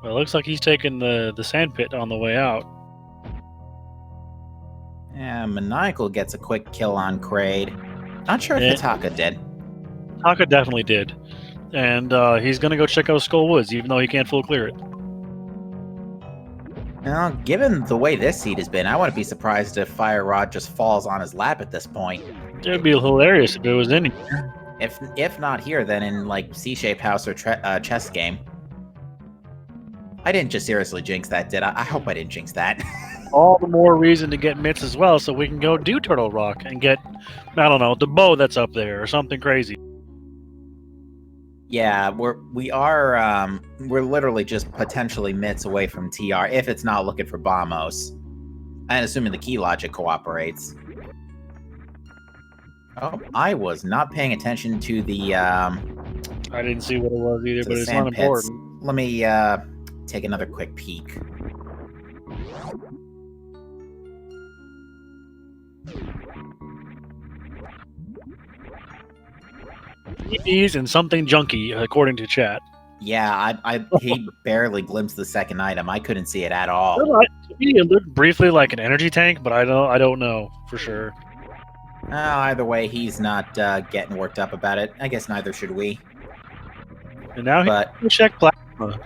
Well, it looks like he's taking the sand pit on the way out. Yeah, Maniacal gets a quick kill on Kraid. Not sure if Hitaka did. Hitaka definitely did. And he's going to go check out Skull Woods, even though he can't full clear it. Now, given the way this seed has been, I wouldn't be surprised if Fire Rod just falls on his lap at this point. It would be hilarious if it was in here. If not here, then in, like, C-Shape House or Chess Game. I didn't just seriously jinx that, did I? I hope I didn't jinx that. All the more reason to get mitts as well, so we can go do Turtle Rock and get, I don't know, the bow that's up there or something crazy. Yeah, we're literally just potentially mitts away from TR if it's not looking for Bombos. And assuming the key logic cooperates. Oh, I was not paying attention to the I didn't see what it was either, but it's not important. Let me take another quick peek. EPs and something junky, according to chat. Yeah, he barely glimpsed the second item. I couldn't see it at all. It looked briefly like an energy tank, but I don't know for sure. Either way, he's not getting worked up about it. I guess neither should we. And now he check plasma.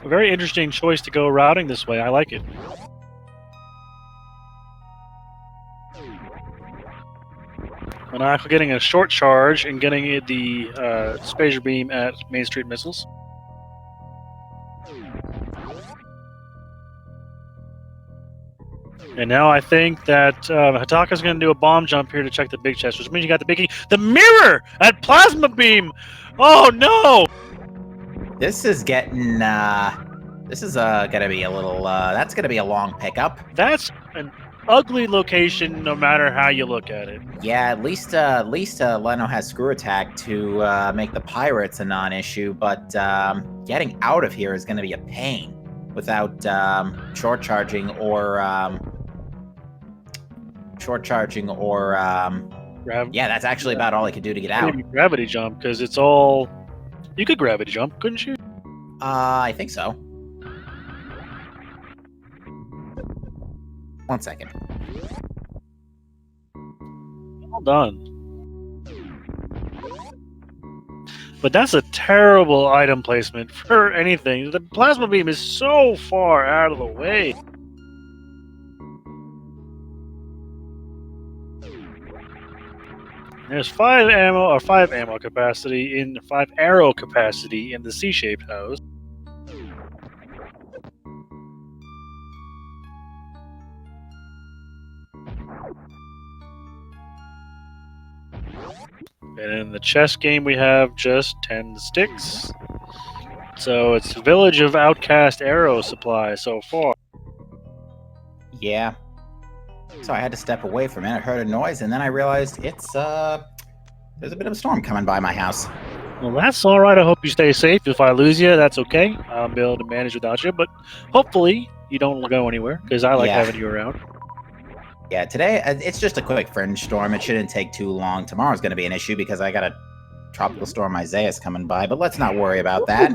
A very interesting choice to go routing this way. I like it. Maniacal getting a short charge and getting the Spacer Beam at Main Street Missiles. And now I think that Hitaka's going to do a bomb jump here to check the big chest, which means you got the biggie. The mirror at Plasma Beam! Oh no! This is getting, this is gonna be a little, that's gonna be a long pickup. That's an ugly location no matter how you look at it. Yeah, at least Leno has screw attack to make the pirates a non-issue, but getting out of here is gonna be a pain without short charging or yeah, that's actually about all I could do to get out. Maybe gravity jump, because it's all... You could gravity jump, couldn't you? I think so. 1 second. Well done. But that's a terrible item placement for anything. The plasma beam is so far out of the way. There's 5 ammo capacity in 5 arrow capacity in the C-shaped house. And in the chess game, we have just 10 sticks. So it's Village of Outcast arrow supply so far. Yeah. So I had to step away from it. I heard a noise, and then I realized it's, there's a bit of a storm coming by my house. Well, that's all right. I hope you stay safe. If I lose you, that's okay. I'll be able to manage without you. But hopefully you don't go anywhere, because I like having you around. Yeah, today, it's just a quick fringe storm. It shouldn't take too long. Tomorrow's going to be an issue because I got a tropical storm Isaiah's coming by, but let's not worry about that.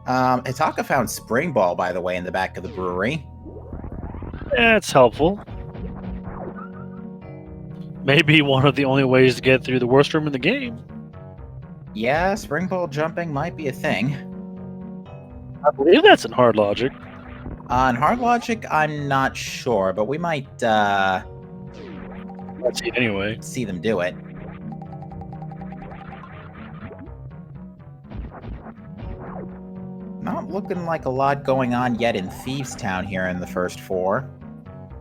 Hitaka found Spring Ball, by the way, in the back of the brewery. Yeah, it's helpful. Maybe one of the only ways to get through the worst room in the game. Yeah, springboard jumping might be a thing. I believe that's in hard logic. On hard logic, I'm not sure, but we might Let's see it anyway. see them do it. Not looking like a lot going on yet in Thieves Town here in the first 4.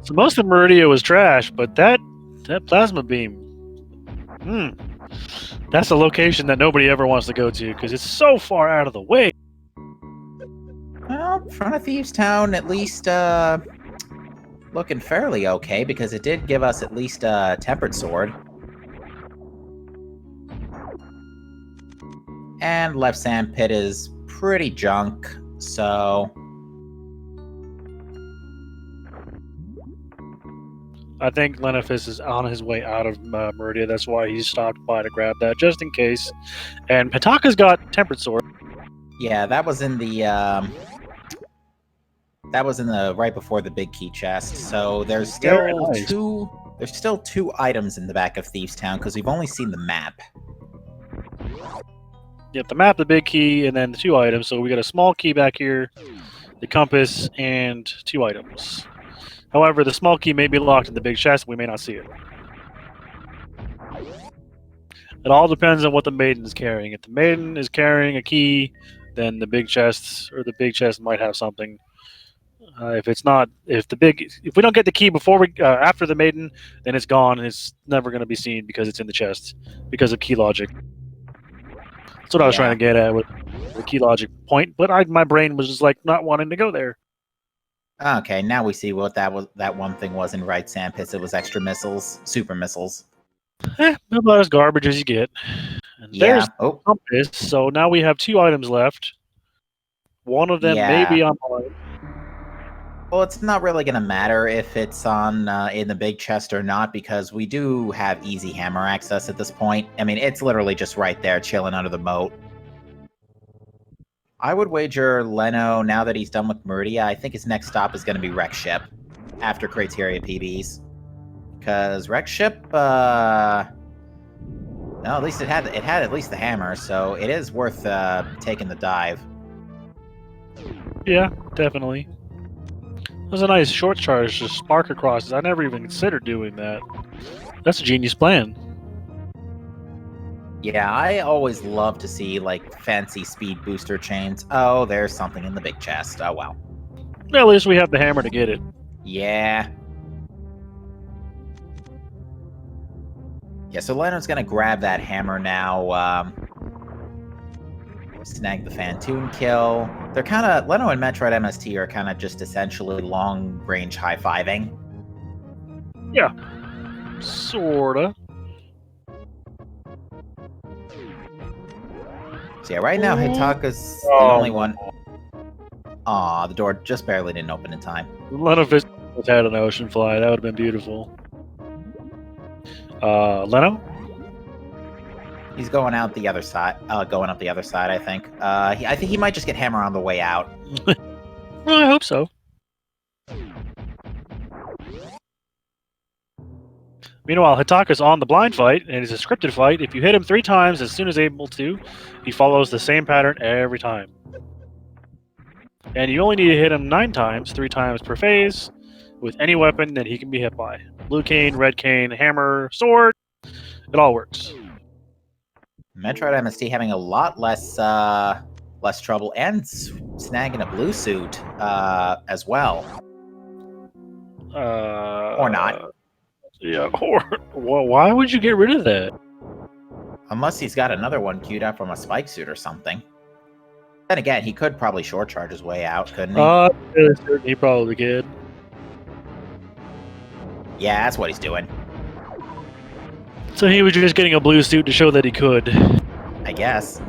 So most of Meridia was trash, but that plasma beam, that's a location that nobody ever wants to go to because it's so far out of the way. Well, front of Thieves Town, at least looking fairly okay because it did give us at least a tempered sword. And left sand pit is pretty junk, so I think Lenifis is on his way out of Meridia. That's why he stopped by to grab that, just in case. And Pitaka's got tempered sword. yeah, that was in the right before the big key chest. So there's still Nice. there's still 2 items in the back of Thieves Town because we've only seen the map. Yep, the map, the big key, and then the 2 items. So we got a small key back here, the compass, and 2 items. However, the small key may be locked in the big chest. We may not see it. It all depends on what the maiden is carrying. If the maiden is carrying a key, then the big chest might have something. If we don't get the key before after the maiden, then it's gone and it's never going to be seen because it's in the chest because of key logic. That's what I was trying to get at with the key logic point, but my brain was just like not wanting to go there. Okay, now we see what that one thing was in right sand pits. It was extra missiles, super missiles. About as garbage as you get. And Yeah. there's compass, so now we have 2 items left. One of them may be on mine. Well, it's not really going to matter if it's on in the big chest or not because we do have easy hammer access at this point. I mean, it's literally just right there, chilling under the moat. I would wager Leno, now that he's done with Meridia, I think his next stop is going to be Wreck Ship after Criteria PBs. Because Wreck Ship, well, at least it had at least the hammer, so it is worth taking the dive. Yeah, definitely. It was a nice short charge to spark across. I never even considered doing that. That's a genius plan. Yeah, I always love to see, like, fancy speed booster chains. Oh, there's something in the big chest. Oh, well. At least we have the hammer to get it. Yeah. Yeah, so Leonard's gonna grab that hammer now. Snag the Fantoon kill. They're kind of... Leno and Metroid MST are kind of just essentially long-range high-fiving. Yeah. Sorta. So yeah, right now Hitaka's the only one. Aw, the door just barely didn't open in time. Lenofist had an ocean fly. That would have been beautiful. Leno? He's going out the other side. Going up the other side, I think. I think he might just get hammer on the way out. Well, I hope so. Meanwhile, Hitaka's on the blind fight, and it's a scripted fight. If you hit him 3 times as soon as able to, he follows the same pattern every time. And you only need to hit him 9 times, 3 times per phase, with any weapon that he can be hit by. Blue cane, red cane, hammer, sword. It all works. Metroid MST having a lot less trouble and snagging a blue suit as well. Or not. Yeah, or why would you get rid of that? Unless he's got another one queued up from a spike suit or something. Then again, he could probably short charge his way out, couldn't he? He probably could. Yeah, that's what he's doing. So he was just getting a blue suit to show that he could. I guess.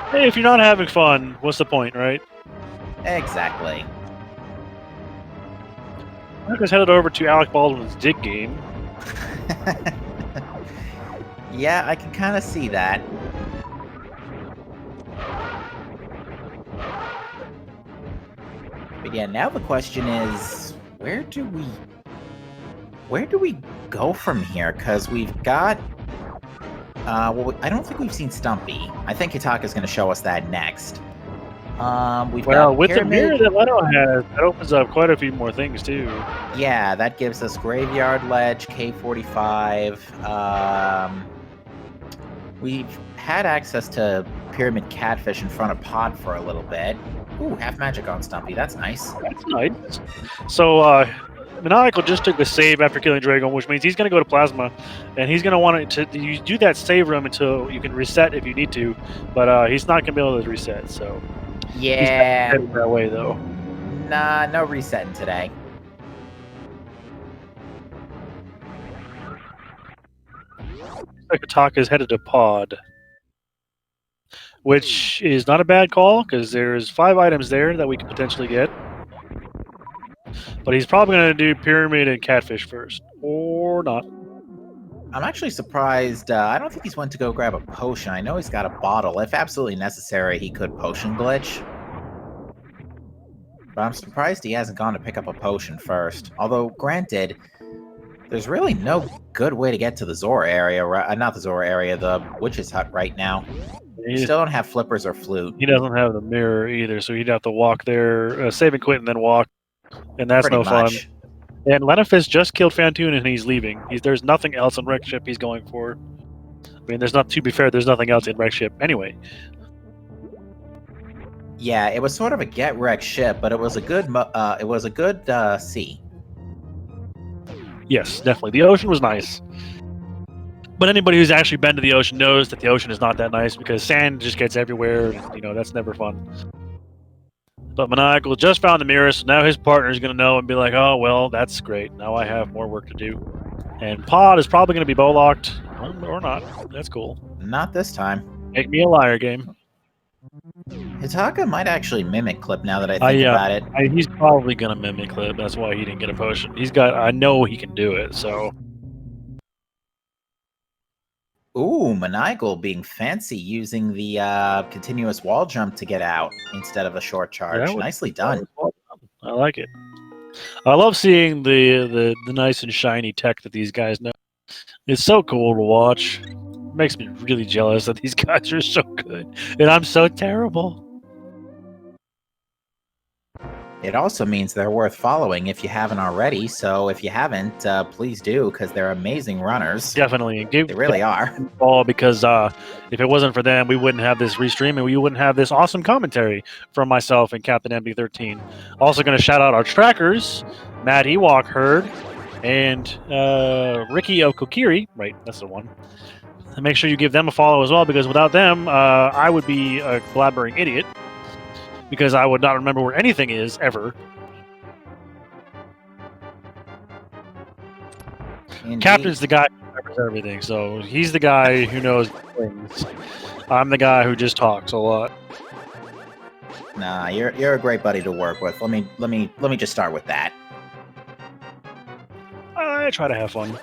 Hey, if you're not having fun, what's the point, right? Exactly. I just headed over to Alec Baldwin's Dig game. Yeah, I can kind of see that. But yeah, now the question is, where do we go from here? Because we've got... well, I don't think we've seen Stumpy. I think Hitaka's going to show us that next. We've got with the mirror Pyramid. that Leto has, that opens up quite a few more things too. Yeah, that gives us Graveyard Ledge, K45. We've had access to Pyramid Catfish in front of Pod for a little bit. Ooh, half magic on Stumpy. That's nice. That's nice. So, Maniacal just took the save after killing Dragon, which means he's going to go to Plasma, and he's going to want to you do that save room until you can reset if you need to, but he's not going to be able to reset, so... Yeah. He's that way, though. Nah, no resetting today. Hitaka's headed to Pod, which is not a bad call because there's 5 items there that we could potentially get. But he's probably going to do Pyramid and Catfish first, or not. I'm actually surprised. I don't think he's went to go grab a potion. I know he's got a bottle. If absolutely necessary, he could potion glitch. But I'm surprised he hasn't gone to pick up a potion first. Although, granted, there's really no good way to get to the Zora area. Not the Zora area, the Witch's Hut right now. We still don't have flippers or flute. He doesn't have the mirror either, so he'd have to walk there, save and quit, and then walk. And that's Pretty no much. fun. And Lenifis just killed Fantoon and he's leaving. There's nothing else in Wreck Ship he's going for. I mean, to be fair, there's nothing else in Wreck Ship anyway. Yeah, it was sort of a get wrecked ship, but it was a good sea. Yes, definitely. The ocean was nice. But anybody who's actually been to the ocean knows that the ocean is not that nice because sand just gets everywhere. And, that's never fun. But Maniacal just found the mirror, so now his partner's going to know and be like, oh, well, that's great. Now I have more work to do. And Pod is probably going to be bow-locked. Or not. That's cool. Not this time. Make me a liar game. Hitaka might actually mimic Clip now that I think about it. He's probably going to mimic Clip. That's why he didn't get a potion. I know he can do it, so... Ooh, Maniacal being fancy using the continuous wall jump to get out instead of a short charge. Nicely done. I like it. I love seeing the nice and shiny tech that these guys know. It's so cool to watch. It makes me really jealous that these guys are so good. And I'm so terrible. It also means they're worth following if you haven't already. So if you haven't, please do, because they're amazing runners. Definitely. They really are. Because if it wasn't for them, we wouldn't have this restream and we wouldn't have this awesome commentary from myself and Captain MB13. Also going to shout out our trackers, Matt Ewok Herd, and Ricky Okokiri. Right, that's the one. And make sure you give them a follow as well, because without them, I would be a blabbering idiot. Because I would not remember where anything is, ever. Indeed. Captain's the guy who remembers everything, so he's the guy who knows things. I'm the guy who just talks a lot. Nah, you're a great buddy to work with. Let me just start with that. I try to have fun.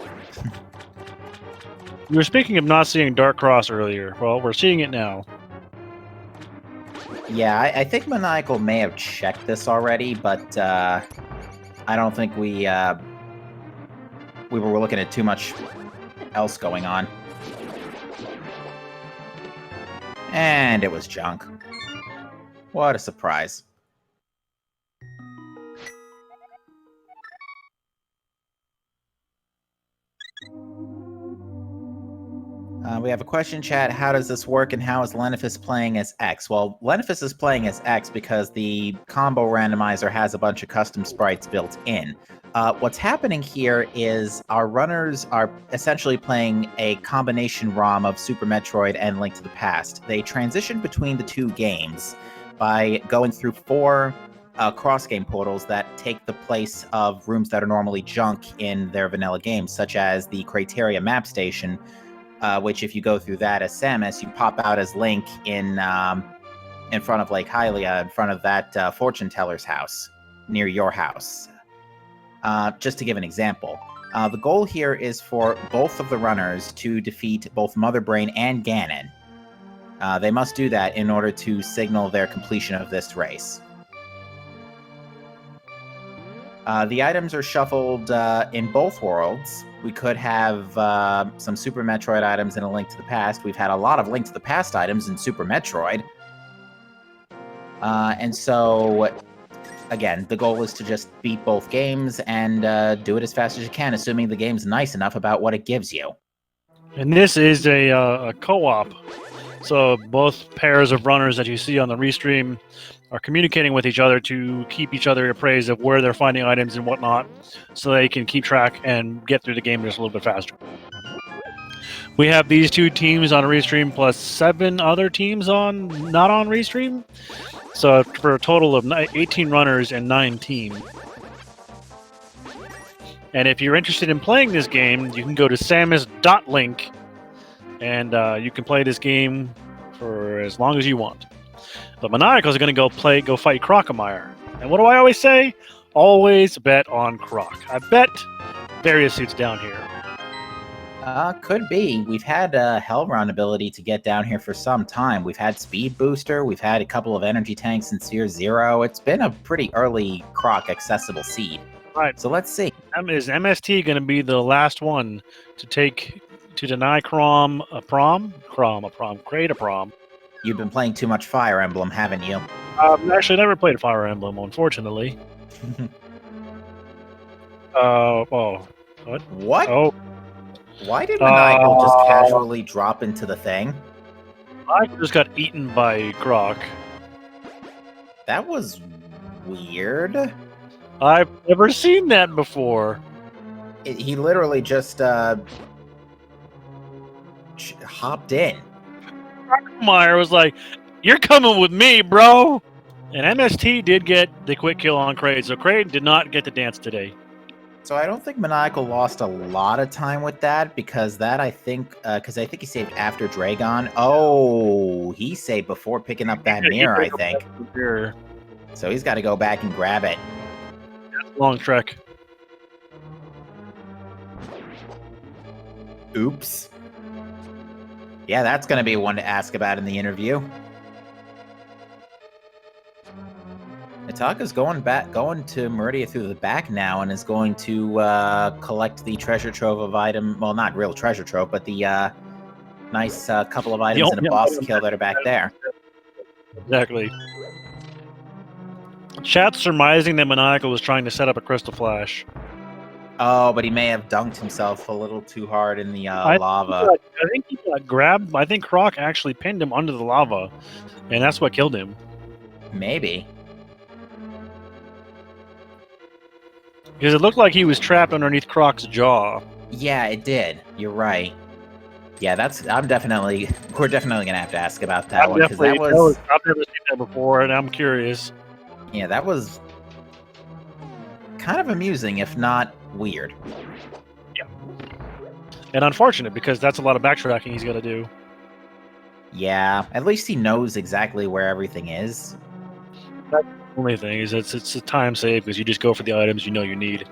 You were speaking of not seeing Dark Cross earlier. Well, we're seeing it now. Yeah, I think Maniacal may have checked this already, but I don't think we were looking at too much else going on. And it was junk. What a surprise. We have a question, chat. How does this work, and how is Lenifis playing as X? Well, Lenifis is playing as X because the combo randomizer has a bunch of custom sprites built in. What's happening here is our runners are essentially playing a combination ROM of Super Metroid and Link to the Past. They transition between the two games by going through 4 cross-game portals that take the place of rooms that are normally junk in their vanilla games, such as the Crateria map station, which if you go through that as Samus, you pop out as Link in front of Lake Hylia, in front of that fortune teller's house, near your house. Just to give an example. The goal here is for both of the runners to defeat both Mother Brain and Ganon. They must do that in order to signal their completion of this race. The items are shuffled in both worlds. We could have some Super Metroid items and a Link to the Past. We've had a lot of Link to the Past items in Super Metroid. And so, again, the goal is to just beat both games and do it as fast as you can, assuming the game's nice enough about what it gives you. And this is a co-op. So both pairs of runners that you see on the restream are communicating with each other to keep each other appraised of where they're finding items and whatnot, so they can keep track and get through the game just a little bit faster. We have these 2 teams on a restream plus 7 other teams not on restream. So for a total of 18 runners and 9 teams. And if you're interested in playing this game, you can go to samus.link and you can play this game for as long as you want. But Maniacal is going to go fight Crocomire. And what do I always say? Always bet on Croc. I bet various suits down here. Could be. We've had Hellround ability to get down here for some time. We've had Speed Booster. We've had a couple of energy tanks in Sphere Zero. It's been a pretty early Croc accessible seed. Right. So let's see. Is MST going to be the last one to deny Crom a prom? Create a prom. You've been playing too much Fire Emblem, haven't you? Actually, never played Fire Emblem, unfortunately. What? What? Oh. Why did Maniacal just casually drop into the thing? I just got eaten by Croc. That was weird. I've never seen that before. He literally just hopped in. Meyer was like, "You're coming with me, bro." And MST did get the quick kill on Kraid, so Kraid did not get to dance today. So I don't think Maniacal lost a lot of time with that, because I think he saved after Dragon. Oh, he saved before picking up that mirror, I think. So he's got to go back and grab it. Long trek. Oops. Yeah, that's going to be one to ask about in the interview. Itaka's going to Meridia through the back now, and is going to collect the treasure trove of item. Well, not real treasure trove, but the nice couple of items and a boss kill that are back there. Exactly. Chat's surmising that Maniacal was trying to set up a crystal flash. Oh, but he may have dunked himself a little too hard in the lava. I think he got grabbed. I think Croc actually pinned him under the lava, and that's what killed him. Maybe. Because it looked like he was trapped underneath Croc's jaw. Yeah, it did. You're right. Yeah, we're definitely gonna have to ask about that one, because I've never seen that before, and I'm curious. Yeah, that was kind of amusing, if not weird. Yeah. And unfortunate, because that's a lot of backtracking he's got to do. Yeah, at least he knows exactly where everything is. That's the only thing, is it's a time save, because you just go for the items you know you need.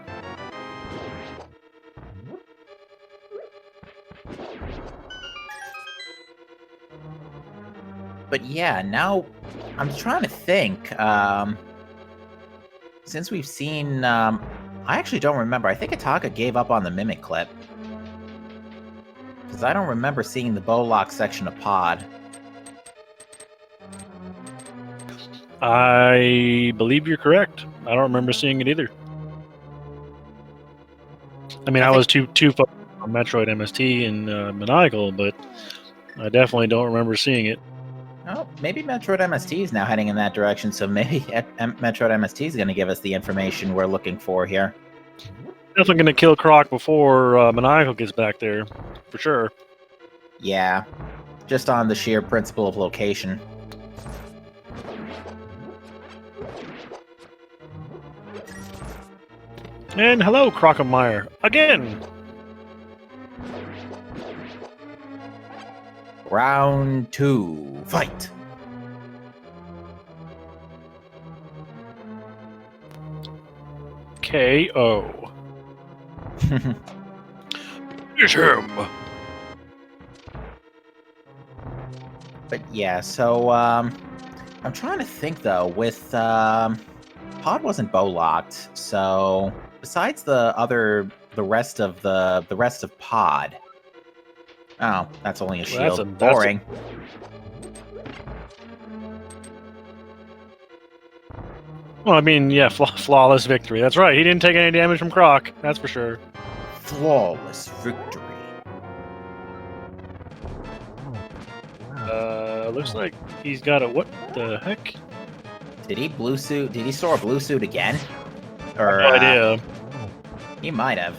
But yeah, now I'm trying to think. Since we've seen, I actually don't remember. I think Itaka gave up on the Mimic clip, because I don't remember seeing the bow lock section of Pod. I believe you're correct. I don't remember seeing it either. I mean, I was too focused on Metroid MST and Maniacal, but I definitely don't remember seeing it. Oh, maybe Metroid MST is now heading in that direction, so maybe Metroid MST is going to give us the information we're looking for here. Definitely going to kill Croc before Maniacal gets back there, for sure. Yeah, just on the sheer principle of location. And hello, Crocomire, again! Round 2, fight! KO. Finish him! But yeah, so, I'm trying to think, though, with, Pod pod wasn't bow locked, so besides the rest of pod. Oh, that's only a shield. Boring. Well, I mean, yeah, flawless victory. That's right. He didn't take any damage from Croc. That's for sure. Flawless victory. Looks like he's got a what the heck? Did he blue suit? Did he store a blue suit again? Or no idea. He might have.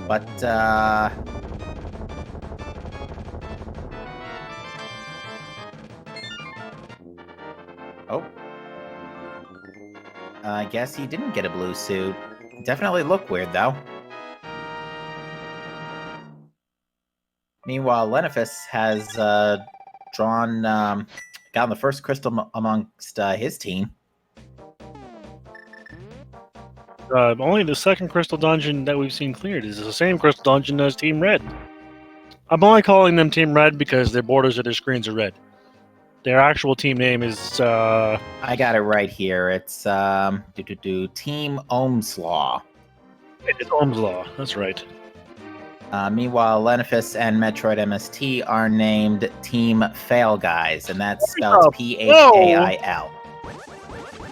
But oh. I guess he didn't get a blue suit. Definitely looked weird, though. Meanwhile, Lenifus has gotten the first crystal amongst his team. Only the second crystal dungeon that we've seen cleared is the same crystal dungeon as Team Red. I'm only calling them Team Red because their borders of their screens are red. Their actual team name is... I got it right here. It's Team Ohmslaw. It's Ohmslaw, that's right. Meanwhile, Lenifus and Metroid MST are named Team Fail Guys, and that's spelled P-H-A-I-L.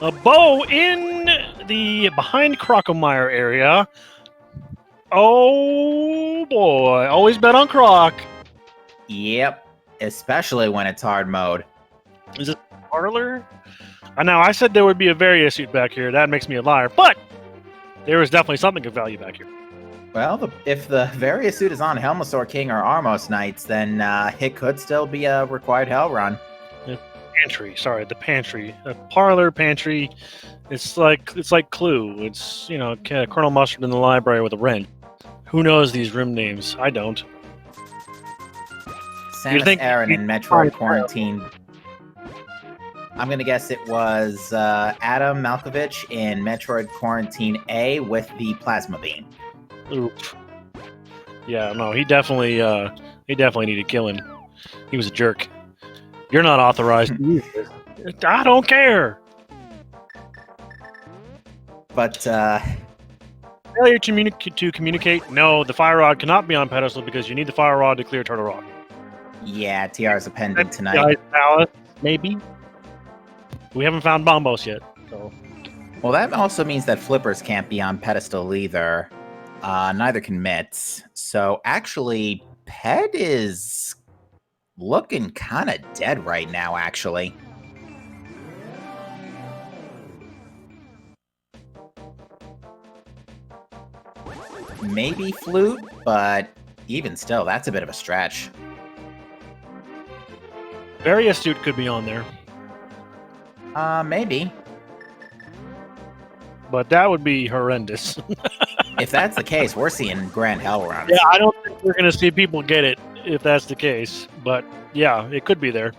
A bow in the behind Crocomire area. Oh boy, always bet on Croc. Yep, especially when it's hard mode. Is it parlor? Now I said there would be a Varia suit back here. That makes me a liar, but there is definitely something of value back here. Well, if the Varia suit is on Helmasaur King or Armos Knights, then it could still be a required Hell run. The pantry. A parlor pantry. It's like Clue. It's, you know, Colonel Mustard in the library with a wrench. Who knows these room names? I don't. Samus Aran in Metroid Quarantine. I'm going to guess it was Adam Malkovich in Metroid Quarantine A with the Plasma Beam. Oof. Yeah, no, he definitely needed killing. He was a jerk. You're not authorized to use this. I don't care. But failure to communicate. No, the fire rod cannot be on pedestal because you need the fire rod to clear Turtle Rock. Yeah, TR's a pendant tonight. Palace, maybe. We haven't found Bombos yet. So. Well, that also means that flippers can't be on pedestal either. Neither can mitts. So actually, Ped is looking kind of dead right now, actually. Maybe Flute, but even still, that's a bit of a stretch. Very astute could be on there. Maybe. But that would be horrendous. If that's the case, we're seeing Grand Hell runs. Yeah, I don't think we're going to see people get it if that's the case. But yeah, it could be there.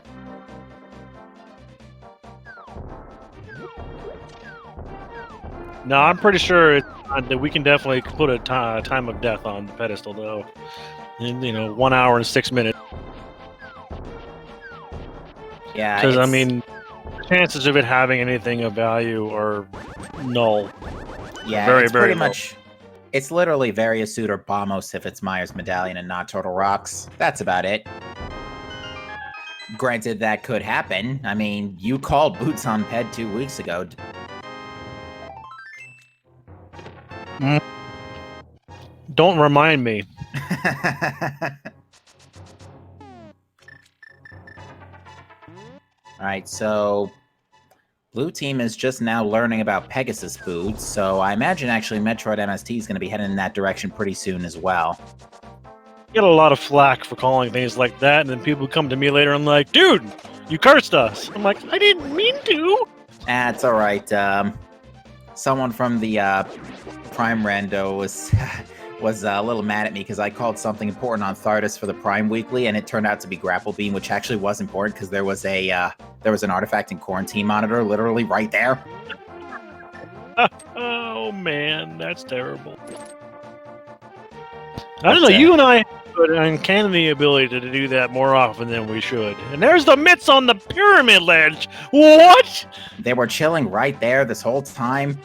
No, I'm pretty sure that we can definitely put a time of death on the pedestal, though. In, 1 hour and 6 minutes. Yeah, because I mean, the chances of it having anything of value are null. Yeah, very, it's very pretty much. It's literally Varia Suit or Bombos if it's Myers Medallion and not Turtle Rocks. That's about it. Granted, that could happen. I mean, you called Boots on Ped 2 weeks ago. Don't remind me. Alright, so Blue Team is just now learning about Pegasus boots, so I imagine actually Metroid MST is going to be heading in that direction pretty soon as well. Get a lot of flack for calling things like that, and then people come to me later and like, dude, you cursed us. I'm like, I didn't mean to. That's alright. Someone from the Prime Rando was a little mad at me because I called something important on Thardus for the Prime Weekly, and it turned out to be Grapple Beam, which actually was important because there was an artifact in Quarantine Monitor literally right there. Oh man, that's terrible. I don't know. You and I an uncanny ability to do that more often than we should. And there's the mitts on the pyramid ledge. What? They were chilling right there this whole time.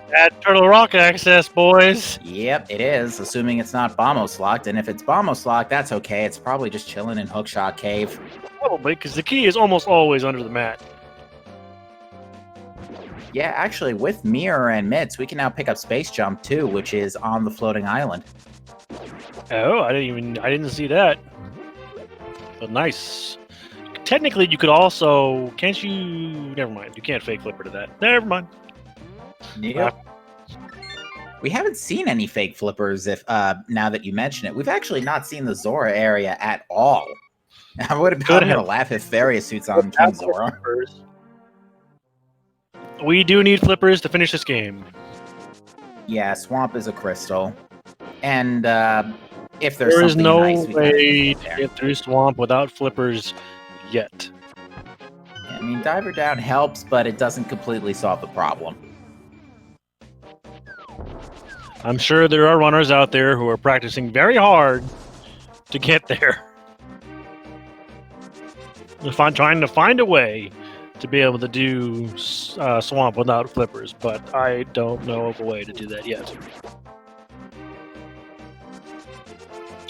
That Turtle Rock access, boys. Yep, it is, assuming it's not Bombos locked. And if it's Bombos locked, that's okay. It's probably just chilling in Hookshot Cave. Probably, because the key is almost always under the mat. Yeah, actually, with Mirror and Mitts, we can now pick up Space Jump too, which is on the floating island. Oh, I didn't see that. But nice. Technically, you could also, can't you? Never mind. You can't fake flipper to that. Never mind. Yep. We haven't seen any fake flippers. If now that you mention it, we've actually not seen the Zora area at all. I would have been able to laugh if various suits on King Zora. We do need flippers to finish this game. Yeah, Swamp is a crystal, and if there is no nice, way to get through Swamp without flippers yet. I mean, Diver Down helps, but it doesn't completely solve the problem. I'm sure there are runners out there who are practicing very hard to get there. If I'm trying to find a way to be able to do Swamp without flippers, but I don't know of a way to do that yet.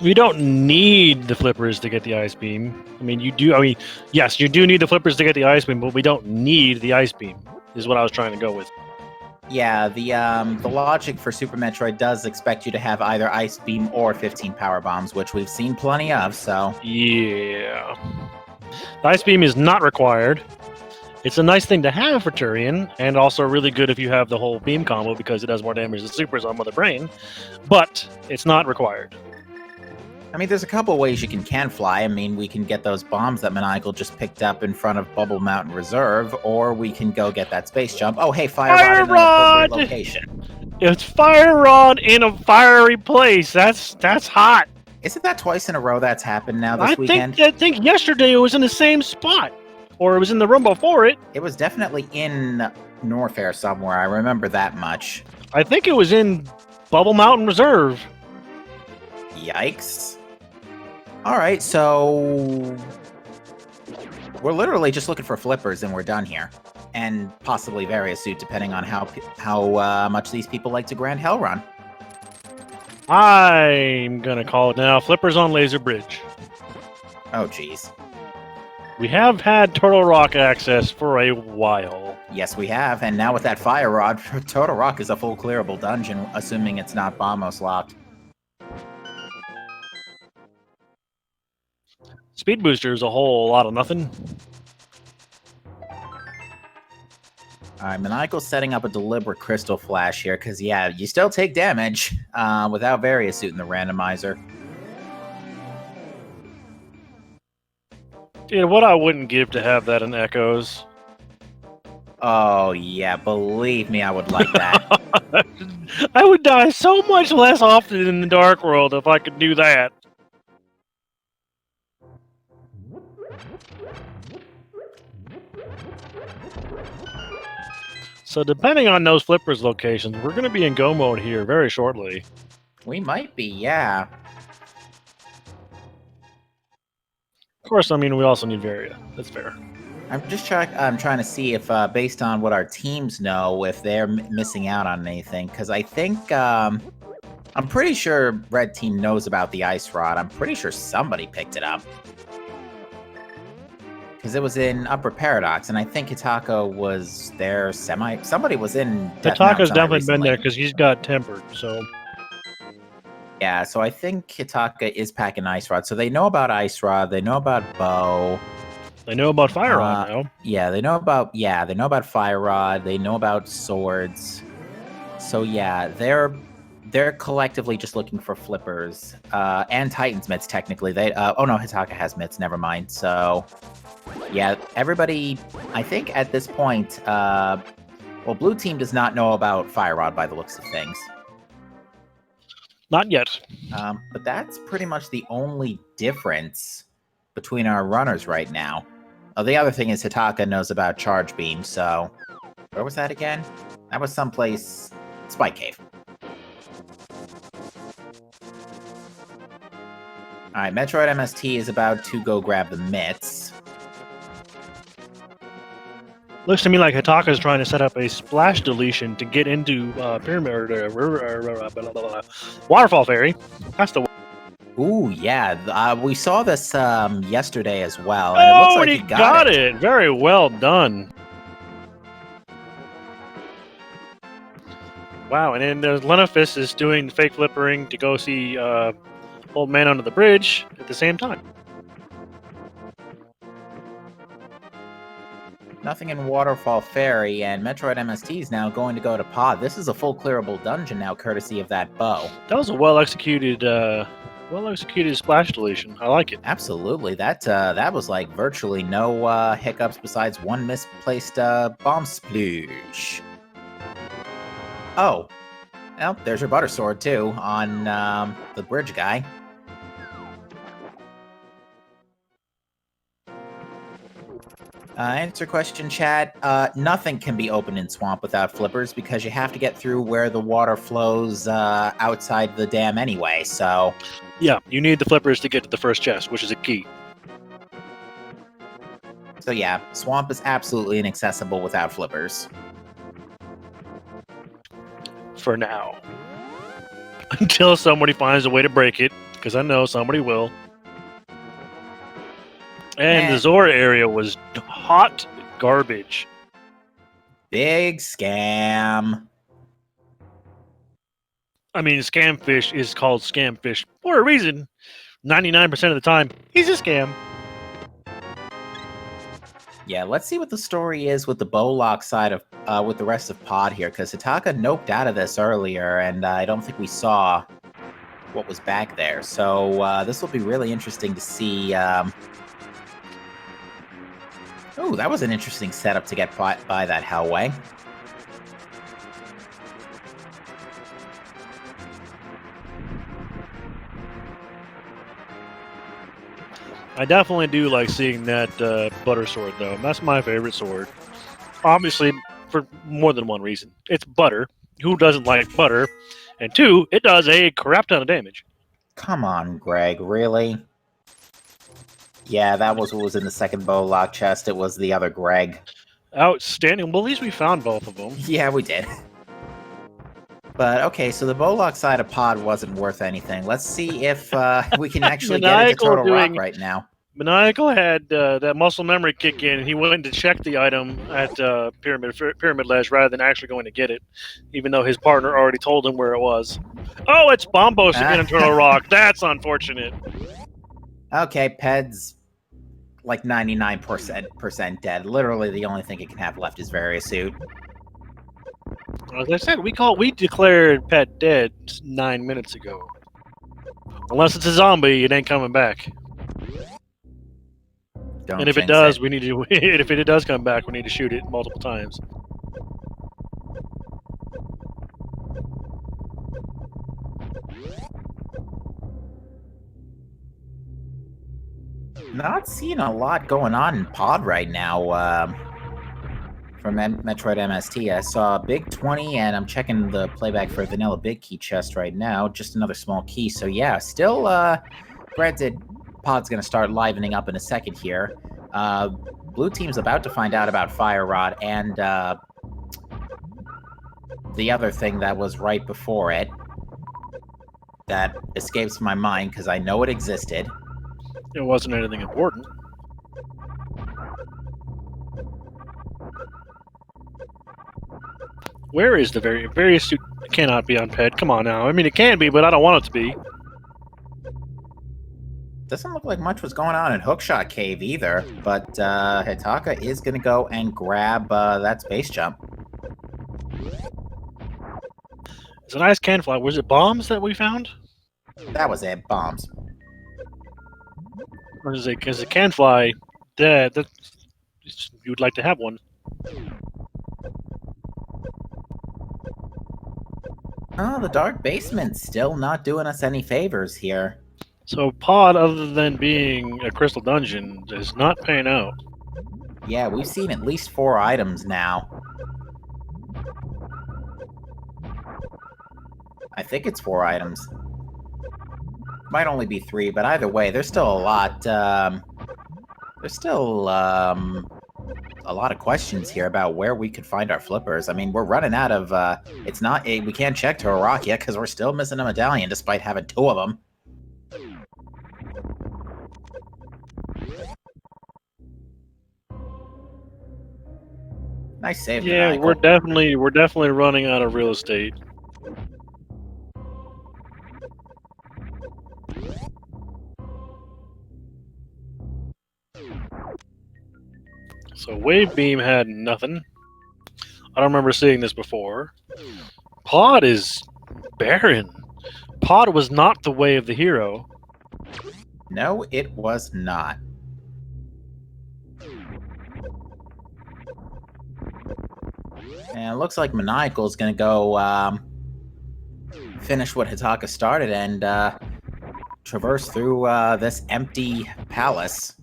We don't need the flippers to get the Ice Beam. I mean, you do. I mean, yes, you do need the flippers to get the Ice Beam, but we don't need the Ice Beam, is what I was trying to go with. Yeah, the logic for Super Metroid does expect you to have either Ice Beam or 15 Power Bombs, which we've seen plenty of, so... Yeah. The Ice Beam is not required. It's a nice thing to have for Turian, and also really good if you have the whole beam combo because it does more damage than Supers on Mother Brain, but it's not required. I mean, there's a couple ways you can fly. I mean, we can get those bombs that Maniacal just picked up in front of Bubble Mountain Reserve, or we can go get that space jump. Oh, hey, Fire Rod in an appropriate location. It's Fire Rod in a fiery place. That's hot. Isn't that twice in a row that's happened now this weekend? I think yesterday it was in the same spot, or it was in the room before it. It was definitely in Norfair somewhere. I remember that much. I think it was in Bubble Mountain Reserve. Yikes. All right, so we're literally just looking for flippers, and we're done here, and possibly various suit, depending on how much these people like to Grand Hell Run. I'm gonna call it now. Flippers on Laser Bridge. Oh, jeez. We have had Turtle Rock access for a while. Yes, we have, and now with that Fire Rod, Turtle Rock is a full clearable dungeon, assuming it's not Bombos locked. Speed Booster is a whole lot of nothing. Alright, Maniacal's setting up a deliberate Crystal Flash here, because, yeah, you still take damage without Various Suit in the randomizer. Yeah, what I wouldn't give to have that in Echoes. Oh, yeah, believe me, I would like that. I would die so much less often in the Dark World if I could do that. So depending on those flippers locations, we're going to be in go mode here very shortly. We might be, yeah. Of course, I mean, we also need Varia. That's fair. I'm trying to see if, based on what our teams know, if they're missing out on anything. Because I think, I'm pretty sure Red Team knows about the Ice Rod. I'm pretty sure somebody picked it up. Because it was in Upper Paradox, and I think Hitaka was there somebody was in Death Hitaka's Mountain definitely recently. been there because he's got tempered, so... Yeah, so I think Hitaka is packing Ice Rod. So they know about Ice Rod, they know about Bow. They know about Fire Rod now. Yeah, they know about Fire Rod, they know about swords. So yeah, they're collectively just looking for flippers. And Titan's mitts, technically. Oh no, Hitaka has mitts, never mind. So yeah, everybody, I think at this point, well, Blue Team does not know about Fire Rod by the looks of things. Not yet. But that's pretty much the only difference between our runners right now. Oh, the other thing is Hitaka knows about Charge Beam, so... Where was that again? That was someplace... Spike Cave. All right, Metroid MST is about to go grab the mitts. Looks to me like Hataka's trying to set up a splash deletion to get into Pyramid Waterfall Fairy. That's the. Ooh, yeah. We saw this yesterday as well, and it looks Oh, like and he he got it. Very well done. Wow, and then there's Lenofist is doing fake flippering to go see Old Man under the bridge at the same time. Nothing in Waterfall Fairy, and Metroid MST is now going to go to Pod. This is a full clearable dungeon now, courtesy of that bow. That was a well executed splash deletion. I like it. Absolutely, that was like virtually no hiccups besides one misplaced bomb sploosh. Oh, well, there's your butter sword too on the bridge guy. Answer question, chat. Nothing can be opened in Swamp without flippers because you have to get through where the water flows outside the dam anyway, so... Yeah, you need the flippers to get to the first chest, which is a key. So yeah, Swamp is absolutely inaccessible without flippers. For now. Until somebody finds a way to break it, because I know somebody will. And the Zora area was hot garbage. Big scam. I mean, Scamfish is called Scamfish for a reason. 99% of the time, he's a scam. Yeah, let's see what the story is with the Bowlock side of with the rest of Pod here, because Hataka noped out of this earlier, and I don't think we saw what was back there. So this will be really interesting to see. Oh, that was an interesting setup to get by that Hellway. I definitely do like seeing that butter sword, though. That's my favorite sword. Obviously, for more than one reason. It's butter. Who doesn't like butter? And two, it does a crap ton of damage. Come on, Greg, really? Yeah, that was what was in the second Bowlock chest. It was the other Greg. Outstanding. Well, at least we found both of them. Yeah, we did. But, okay, so the Bowlock side of Pod wasn't worth anything. Let's see if we can actually get into Total Rock right now. Maniacal had that muscle memory kick in, and he went to check the item at Pyramid Ledge rather than actually going to get it, even though his partner already told him where it was. Oh, it's Bombos again in Turtle Rock. That's unfortunate. Okay, Ped's like 99% dead. Literally, the only thing it can have left is Variasuit. As I said, we declared Pet dead 9 minutes ago. Unless it's a zombie, it ain't coming back. And if it does, we need to. If it does come back, we need to shoot it multiple times. Not seeing a lot going on in Pod right now. From Metroid MST, I saw a big 20, and I'm checking the playback for Vanilla Big Key chest right now. Just another small key. So yeah, still. Granted, Pod's gonna start livening up in a second here. Blue team's about to find out about Fire Rod and the other thing that was right before it. That escapes my mind because I know it existed. It wasn't anything important. Where is the Variasuit? Cannot be on Ped. Come on now. I mean, it can be, but I don't want it to be. Doesn't look like much was going on in Hookshot Cave either, but Hataka is going to go and grab that space jump. It's a nice can fly. Was it bombs that we found? That was it, bombs. Or is it because it can fly? That you would like to have one. Oh, the dark basement's still not doing us any favors here. So Pod, other than being a crystal dungeon, is not paying out. Yeah, we've seen at least 4 items now. I think it's 4 items. might only be 3, but either way, there's still a lot. There's still a lot of questions here about where we could find our flippers. I mean, we're running out of. It's not. We can't check to a rock yet because we're still missing a medallion, despite having 2 of them. Nice save. Yeah, we're definitely running out of real estate. So Wave Beam had nothing. I don't remember seeing this before. Pod is barren. Pod was not the way of the hero. No, it was not. And it looks like Maniacal is going to go finish what Hitaka started and traverse through this empty palace.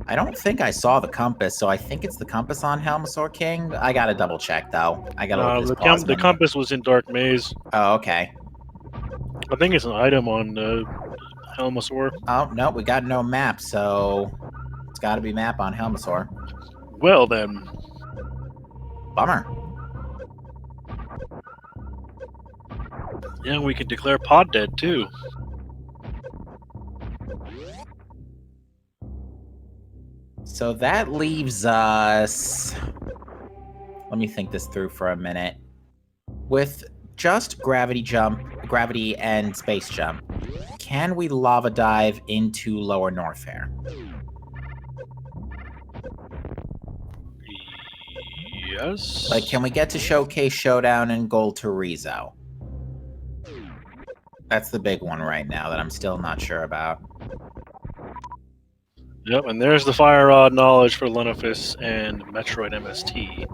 I don't think I saw the compass, so I think it's the compass on Helmasaur King. I gotta double check though. I gotta look at this pause the compass was in Dark Maze. Oh, okay. I think it's an item on Helmasaur. Oh no, we got no map, so it's got to be map on Helmasaur. Well then, bummer. Yeah, we can declare Pod dead too. So that leaves us. Let me think this through for a minute. With just gravity and space jump, can we lava dive into Lower Norfair? Yes. Like, can we get to Showcase Showdown and Gold to Rizzo? That's the big one right now that I'm still not sure about. Yep, and there's the Fire Rod knowledge for Lenofis and Metroid MST.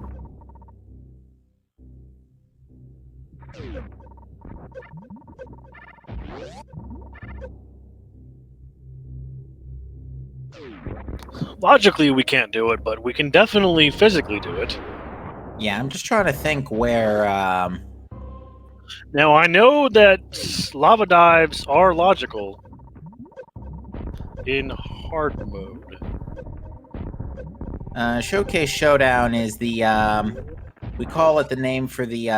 Logically, we can't do it, but we can definitely physically do it. Yeah, I'm just trying to think where... Now, I know that lava dives are logical in hard mode. Showcase Showdown is the... we call it the name for the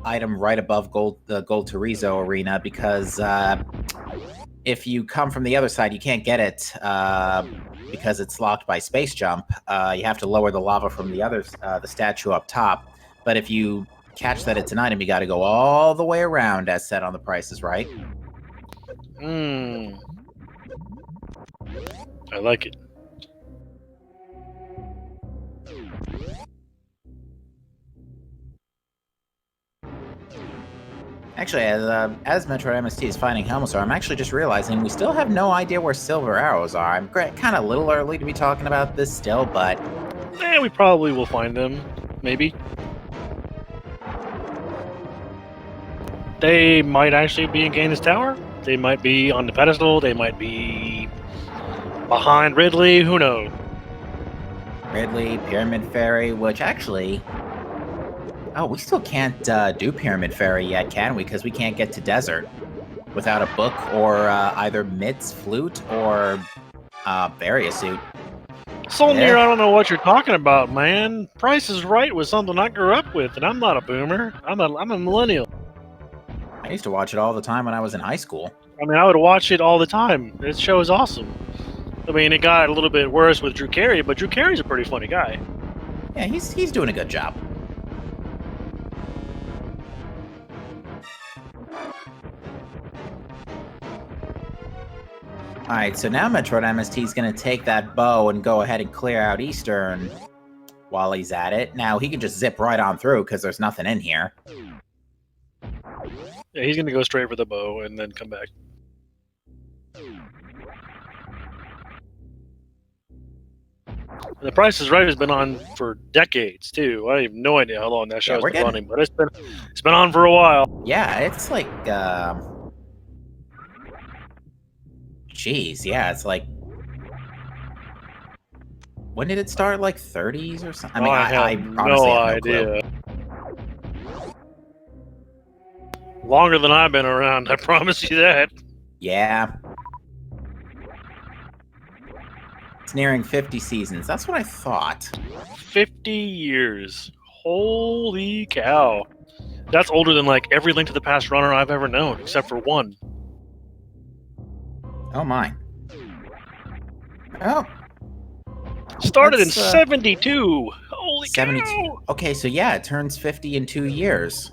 item right above the Gold to Rizzo arena because if you come from the other side, you can't get it because it's locked by space jump. You have to lower the lava from the statue up top. But if you catch that it's an item, you got to go all the way around, as said on The Price is Right. I like it. Actually, as Metroid MST is finding Helmasaur, I'm actually just realizing we still have no idea where Silver Arrows are. I'm kind of a little early to be talking about this still, but... Yeah, we probably will find them. Maybe. They might actually be in Gaines Tower. They might be on the pedestal. They might be behind Ridley. Who knows? Ridley, Pyramid Fairy, which actually... Oh, we still can't do Pyramid Fairy yet, can we? Because we can't get to Desert without a book or either Mit's flute or Variasuit. Solnir, I don't know what you're talking about, man. Price is Right was something I grew up with, and I'm not a boomer. I'm a millennial. I used to watch it all the time when I was in high school. I mean, I would watch it all the time. This show is awesome. I mean, it got a little bit worse with Drew Carey, but Drew Carey's a pretty funny guy. Yeah, he's doing a good job. Alright, so now Metroid MST is going to take that bow and go ahead and clear out Eastern while he's at it. Now, he can just zip right on through because there's nothing in here. Yeah, he's going to go straight for the bow and then come back. And The Price is Right has been on for decades, too. I have no idea how long that show's been running, but it's been on for a while. Yeah, it's like... Jeez, yeah, it's like... When did it start? Like 30s or something? I mean, I honestly have no idea. Clue. Longer than I've been around, I promise you that. Yeah. It's nearing 50 seasons. That's what I thought. 50 years. Holy cow. That's older than like every Link to the Past runner I've ever known, except for one. Oh my. Oh. Started in 72. Holy 72. cow. Okay, so yeah, it turns 50 in 2 years.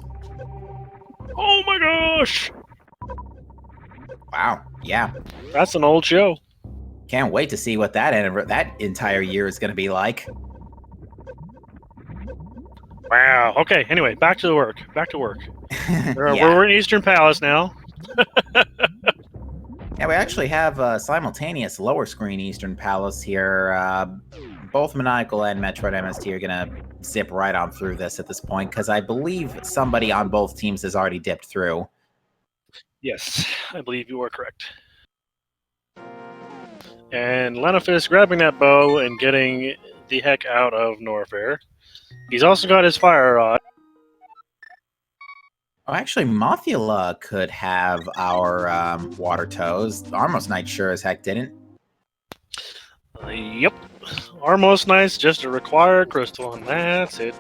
Oh my gosh. Wow. Yeah. That's an old show. Can't wait to see what that entire year is going to be like. Wow. Okay, anyway, back to work. Yeah. We're in Eastern Palace now. Yeah, we actually have a simultaneous lower screen Eastern Palace here. Both Maniacal and Metroid MST are going to zip right on through this at this point, because I believe somebody on both teams has already dipped through. Yes, I believe you are correct. And Lenofist grabbing that bow and getting the heck out of Norfair. He's also got his fire rod. Oh, actually, Mothula could have our water toes. Armos Knight sure as heck didn't. Yep. Armos Knight's just a required crystal, and that's it.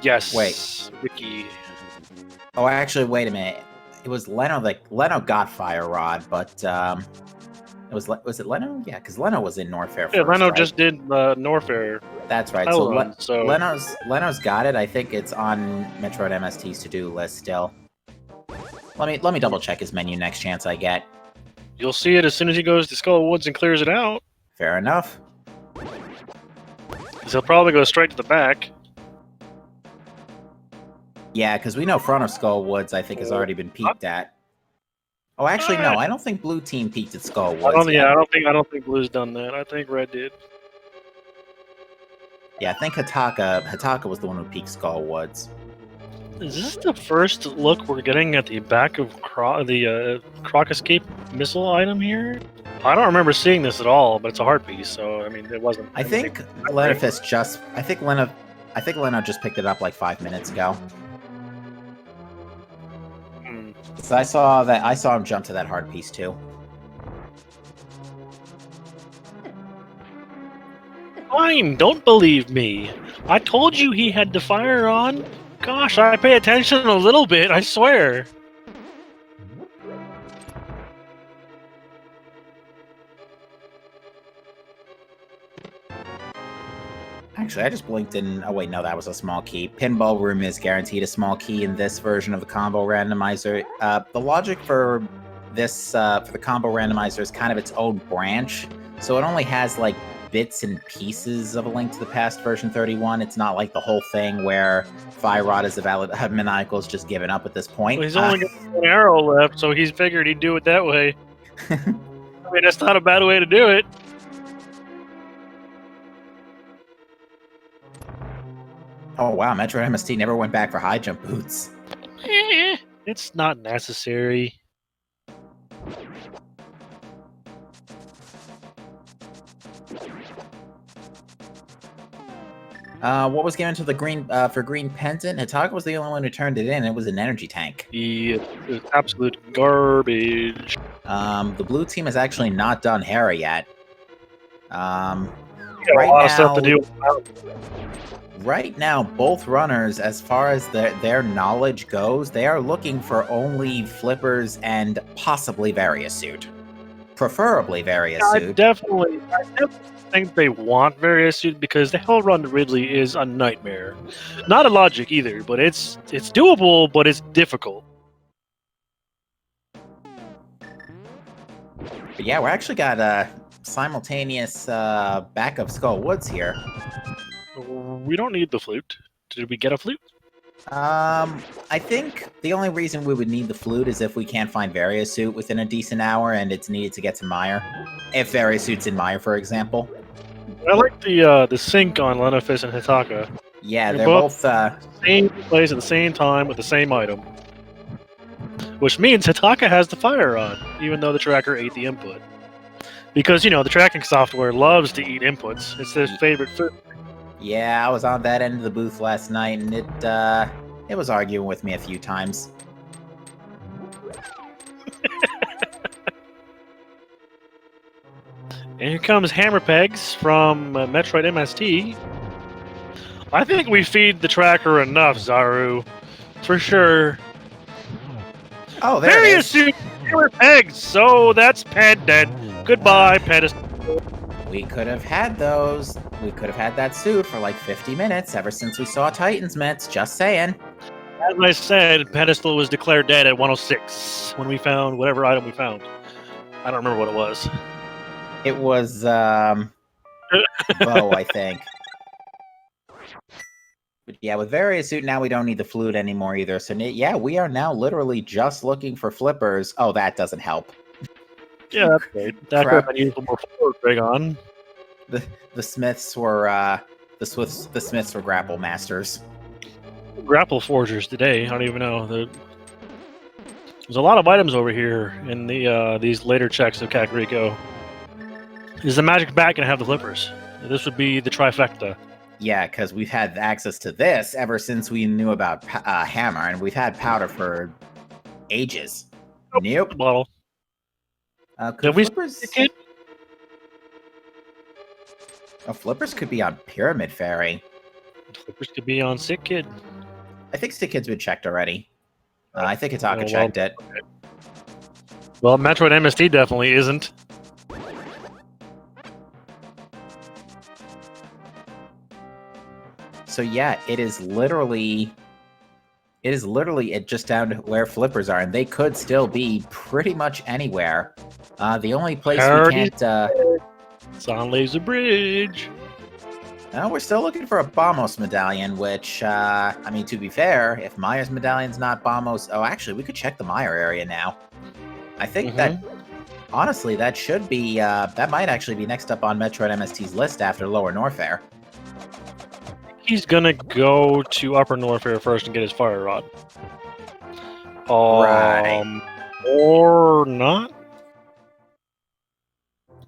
Yes. Wait. Ricky. Oh, actually, wait a minute. It was Leno. Leno got Fire Rod, but was it Leno? Yeah, because Leno was in Norfair first. Yeah, Leno right? just did Norfair. That's right. So Leno's got it. I think it's on Metroid MST's to-do list still. Let me double check his menu next chance I get. You'll see it as soon as he goes to Skull Woods and clears it out. Fair enough. He'll probably go straight to the back. Yeah, because we know front of Skull Woods, I think, has already been peaked at. Oh, actually, no. I don't think Blue Team peaked at Skull Woods. I don't think Blue's done that. I think Red did. Yeah, I think Hataka was the one who peaked Skull Woods. Is this the first look we're getting at the back of the Croc Escape missile item here? I don't remember seeing this at all, but it's a heart piece, so I mean, it wasn't. I think Leno just picked it up like 5 minutes ago. So I saw him jump to that heart piece too. Fine, don't believe me. I told you he had the fire on. Gosh, I pay attention a little bit, I swear. Actually, I just blinked in. Oh wait, no, that was a small key. Pinball Room is guaranteed a small key in this version of the combo randomizer. The logic for this for the combo randomizer is kind of its own branch, so it only has like bits and pieces of A Link to the Past version 31. It's not like the whole thing where Fire Rod is a valid Maniacal's just given up at this point. Well, he's only got one arrow left, so he's figured he'd do it that way. I mean, that's not a bad way to do it. Oh wow, Metroid MST never went back for high jump boots. It's not necessary. What was given to the green for green pendant? Hataka was the only one who turned it in. It was an energy tank. Yeah, it was absolute garbage. The blue team has actually not done Hera yet. Right a lot of stuff to do. Right now, both runners, as far as their knowledge goes, they are looking for only flippers and possibly Variasuit. Preferably Variasuit. I definitely think they want Variasuit because the Hell Run to Ridley is a nightmare. Not a logic either, but it's doable, but it's difficult. But yeah, we actually got a simultaneous back of Skull Woods here. We don't need the flute. Did we get a flute? I think the only reason we would need the flute is if we can't find Variasuit within a decent hour and it's needed to get to Mire. If Variasuit's in Mire, for example. I like the sync on Lenofist and Hataka. Yeah, they're both same place at the same time with the same item. Which means Hataka has the fire on, even though the tracker ate the input. Because, you know, the tracking software loves to eat inputs. It's their favorite food. Yeah, I was on that end of the booth last night, and it was arguing with me a few times. And here comes Hammer Pegs from Metroid MST. I think we feed the tracker enough, Zaru. For sure. Oh, there it is. Various Hammer Pegs, so that's Ped dead. Goodbye, Pedestal. We could have had those. We could have had that suit for like 50 minutes ever since we saw Titan's Mitts, just saying. As I said, Pedestal was declared dead at 106 when we found whatever item we found. I don't remember what it was. It was, Bow, I think. But yeah, with Various Suit, now we don't need the flute anymore either. So yeah, we are now literally just looking for flippers. Oh, that doesn't help. Yeah, that's great. That could have been useful more forward bring on. The Smiths were the Smiths were grapple masters. Grapple forgers today. I don't even know. There's a lot of items over here in the these later checks of Kakariko. Is the magic bat gonna have the flippers? This would be the trifecta. Yeah, because we've had access to this ever since we knew about Hammer, and we've had powder for ages. Oh, Nope. Bottle. Could flippers? Oh, flippers could be on Pyramid Fairy. Flippers could be on Sick Kid. I think Sick Kid's been checked already. I think Itaka checked it. Okay. Well, Metroid MST definitely isn't. So yeah, it is literally just down to where flippers are, and they could still be pretty much anywhere. The only place we can't it's on Laser Bridge. We're still looking for a Bombos medallion, which, I mean, to be fair, if Maya's medallion's not Bombos... Oh, actually, we could check the Maya area now. I think that, honestly, that should be, that might actually be next up on Metroid MST's list after Lower Norfair. He's gonna go to Upper Norfair first and get his Fire Rod. Right. Or not?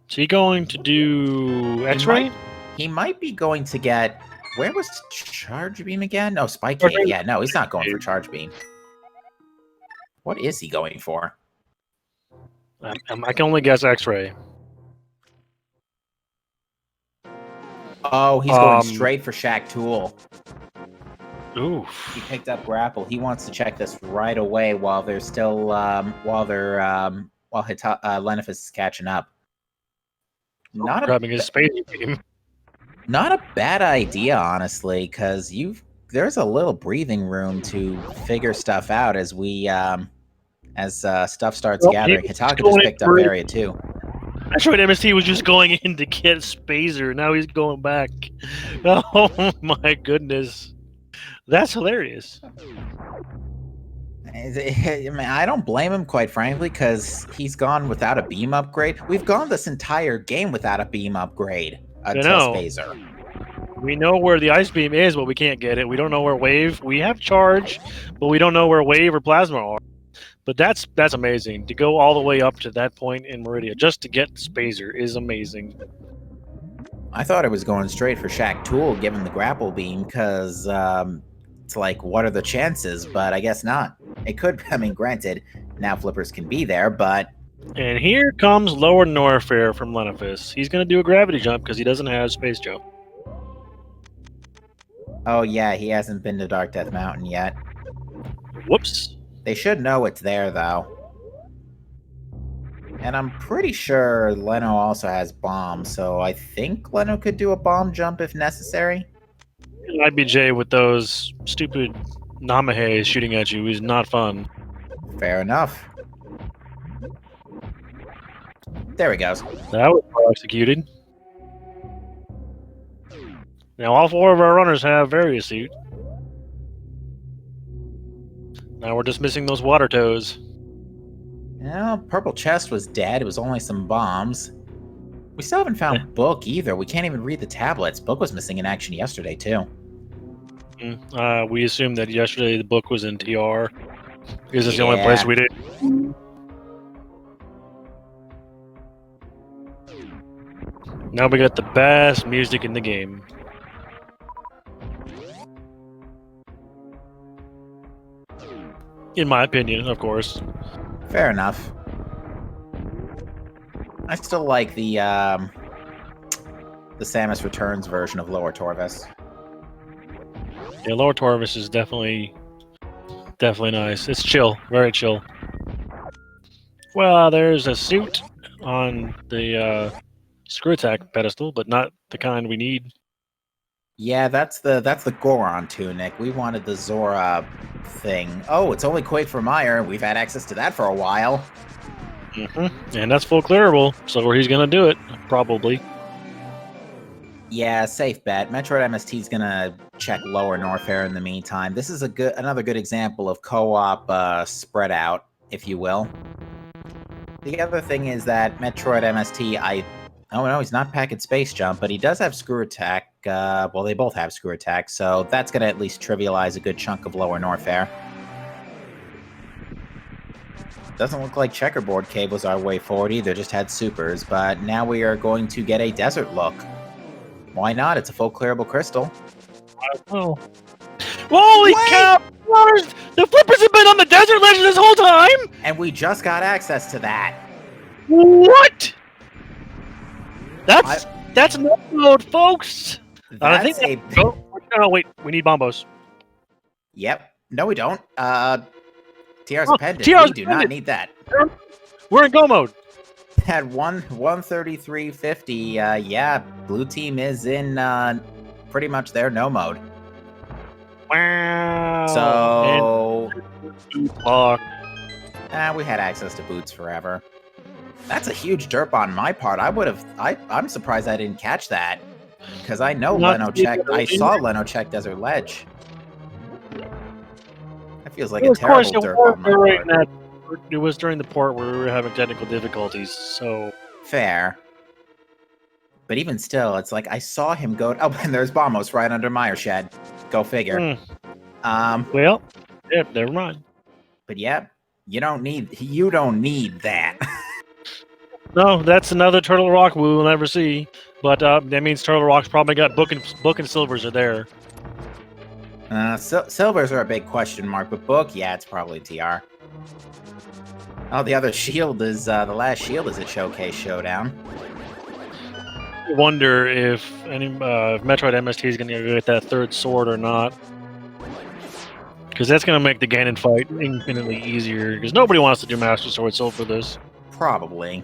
Is he going to do X-Ray? He might be going to get... Where was Charge Beam again? No, Spike Cave. Yeah, no, he's not going for Charge Beam. What is he going for? I can only guess X-Ray. Oh, he's going straight for Shaq Tool. Oof. He picked up Grapple. He wants to check this right away while they're still... while Lenifus is catching up. Grabbing his space beam. Not a bad idea, honestly, because there's a little breathing room to figure stuff out as we stuff starts gathering. Hitaka just picked up area 2. Metroid MST was just going in to get Spazer. Now he's going back. Oh my goodness, that's hilarious. I mean, I don't blame him, quite frankly, because he's gone without a beam upgrade. We've gone this entire game without a beam upgrade until Spazer. We know where the Ice Beam is, but we can't get it. We don't know where Wave... We have Charge, but we don't know where Wave or Plasma are. But that's amazing. To go all the way up to that point in Meridia just to get Spazer is amazing. I thought it was going straight for Shaq Tool, given the grapple beam, because it's like, what are the chances? But I guess not. It could, I mean, granted, now flippers can be there, but... And here comes Lower Norfair from Lenifus. He's going to do a gravity jump because he doesn't have space jump. Oh yeah, he hasn't been to Dark Death Mountain yet. Whoops. They should know it's there, though. And I'm pretty sure Leno also has bombs, so I think Leno could do a bomb jump if necessary. IBJ with those stupid Namahe shooting at you is not fun. Fair enough. There he goes. That was well executed. Now all 4 of our runners have Various Suit. Now we're just missing those water toes. Well, Purple Chest was dead. It was only some bombs. We still haven't found Book either. We can't even read the tablets. Book was missing in action yesterday, too. We assumed that yesterday the book was in TR. Because it's the only place we did. Now we got the best music in the game. In my opinion, of course. Fair enough. I still like the Samus Returns version of Lower Torvis. Yeah, Lower Torvis is definitely nice. It's chill, very chill. Well, there's a suit on the screw attack pedestal, but not the kind we need. Yeah, that's the Goron tunic. We wanted the Zora thing. Oh, it's only Quake for Meyer. We've had access to that for a while. And that's full clearable, so he's gonna do it, probably. Yeah, safe bet. Metroid MST is gonna check Lower Norfair in the meantime. This is another good example of co-op spread out, if you will. The other thing is that Metroid MST, oh no, he's not packing Space Jump, but he does have Screw Attack. Well, they both have Screw Attack, so that's gonna at least trivialize a good chunk of Lower Norfair. Doesn't look like Checkerboard Cave was our way forward either, just had supers, but now we are going to get a desert look. Why not? It's a full clearable crystal. Oh. Holy cow! The flippers have been on the desert ledge this whole time! And we just got access to that. What? That's no mode, folks! I think oh, wait, we need bombos. Yep. No, we don't. TR's pendant. We do not need that. We're in go mode. At 133.50, yeah, blue team is in pretty much their no mode. Wow. So we had access to boots forever. That's a huge derp on my part. I'm surprised I didn't catch that. Because I know I saw Leno check Desert Ledge. That feels like a terrible derp on my part. It was during the port where we were having technical difficulties, so... Fair. But even still, it's like I saw him go... Oh, and there's Bombos right under Meyer Shed. Go figure. Well, yeah, never mind. But yeah, you don't need that. No, that's another Turtle Rock we will never see. But that means Turtle Rock's probably got book and silvers are there. Silvers are a big question mark, but book, yeah, it's probably TR. Oh, the other shield is, the last shield is at Showcase Showdown. I wonder if any Metroid MST is going to get that third sword or not. Because that's going to make the Ganon fight infinitely easier. Because nobody wants to do Master Sword Soul for this. Probably.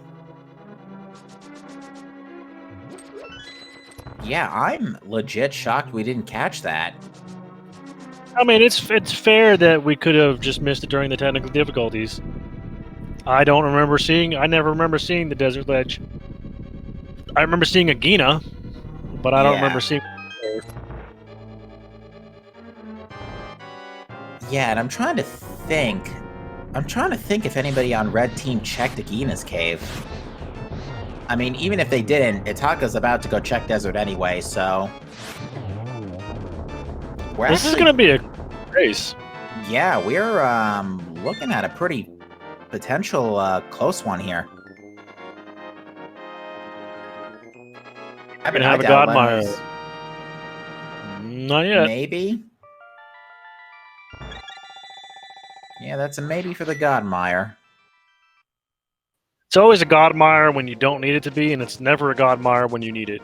Yeah, I'm legit shocked we didn't catch that. I mean, it's fair that we could have just missed it during the technical difficulties. I never remember seeing the Desert Ledge. I remember seeing a Gina, but I don't remember seeing... Yeah, and I'm trying to think if anybody on Red Team checked Agina's cave. I mean, even if they didn't, Itaka's about to go check Desert anyway, so... This is going to be a race. Yeah, we're looking at a pretty potential close one here. I mean, have a Godmire. Not yet. Maybe. Yeah, that's a maybe for the Godmire. It's always a Godmire when you don't need it to be, and it's never a Godmire when you need it.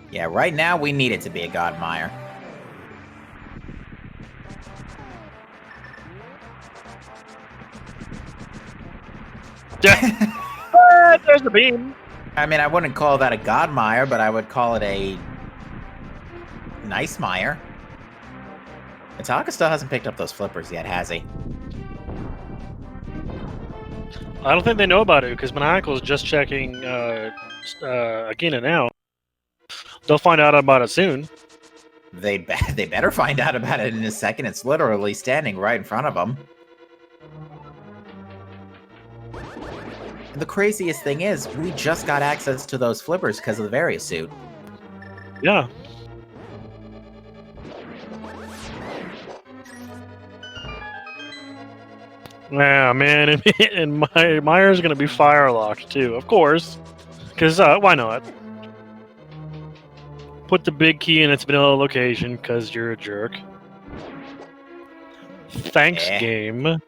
Yeah, right now we need it to be a Godmire. There's the beam. I mean, I wouldn't call that a Godmire, but I would call it a nice Mire. Itaka still hasn't picked up those flippers yet, has he? I don't think they know about it, because Maniacal's just checking Agina now. They'll find out about it soon. They better find out about it in a second. It's literally standing right in front of them. The craziest thing is, we just got access to those flippers because of the Various suit. Yeah. Yeah, man, and Meyer's gonna be fire locked too, of course. Because why not? Put the big key in its vanilla location, because you're a jerk. Thanks, game.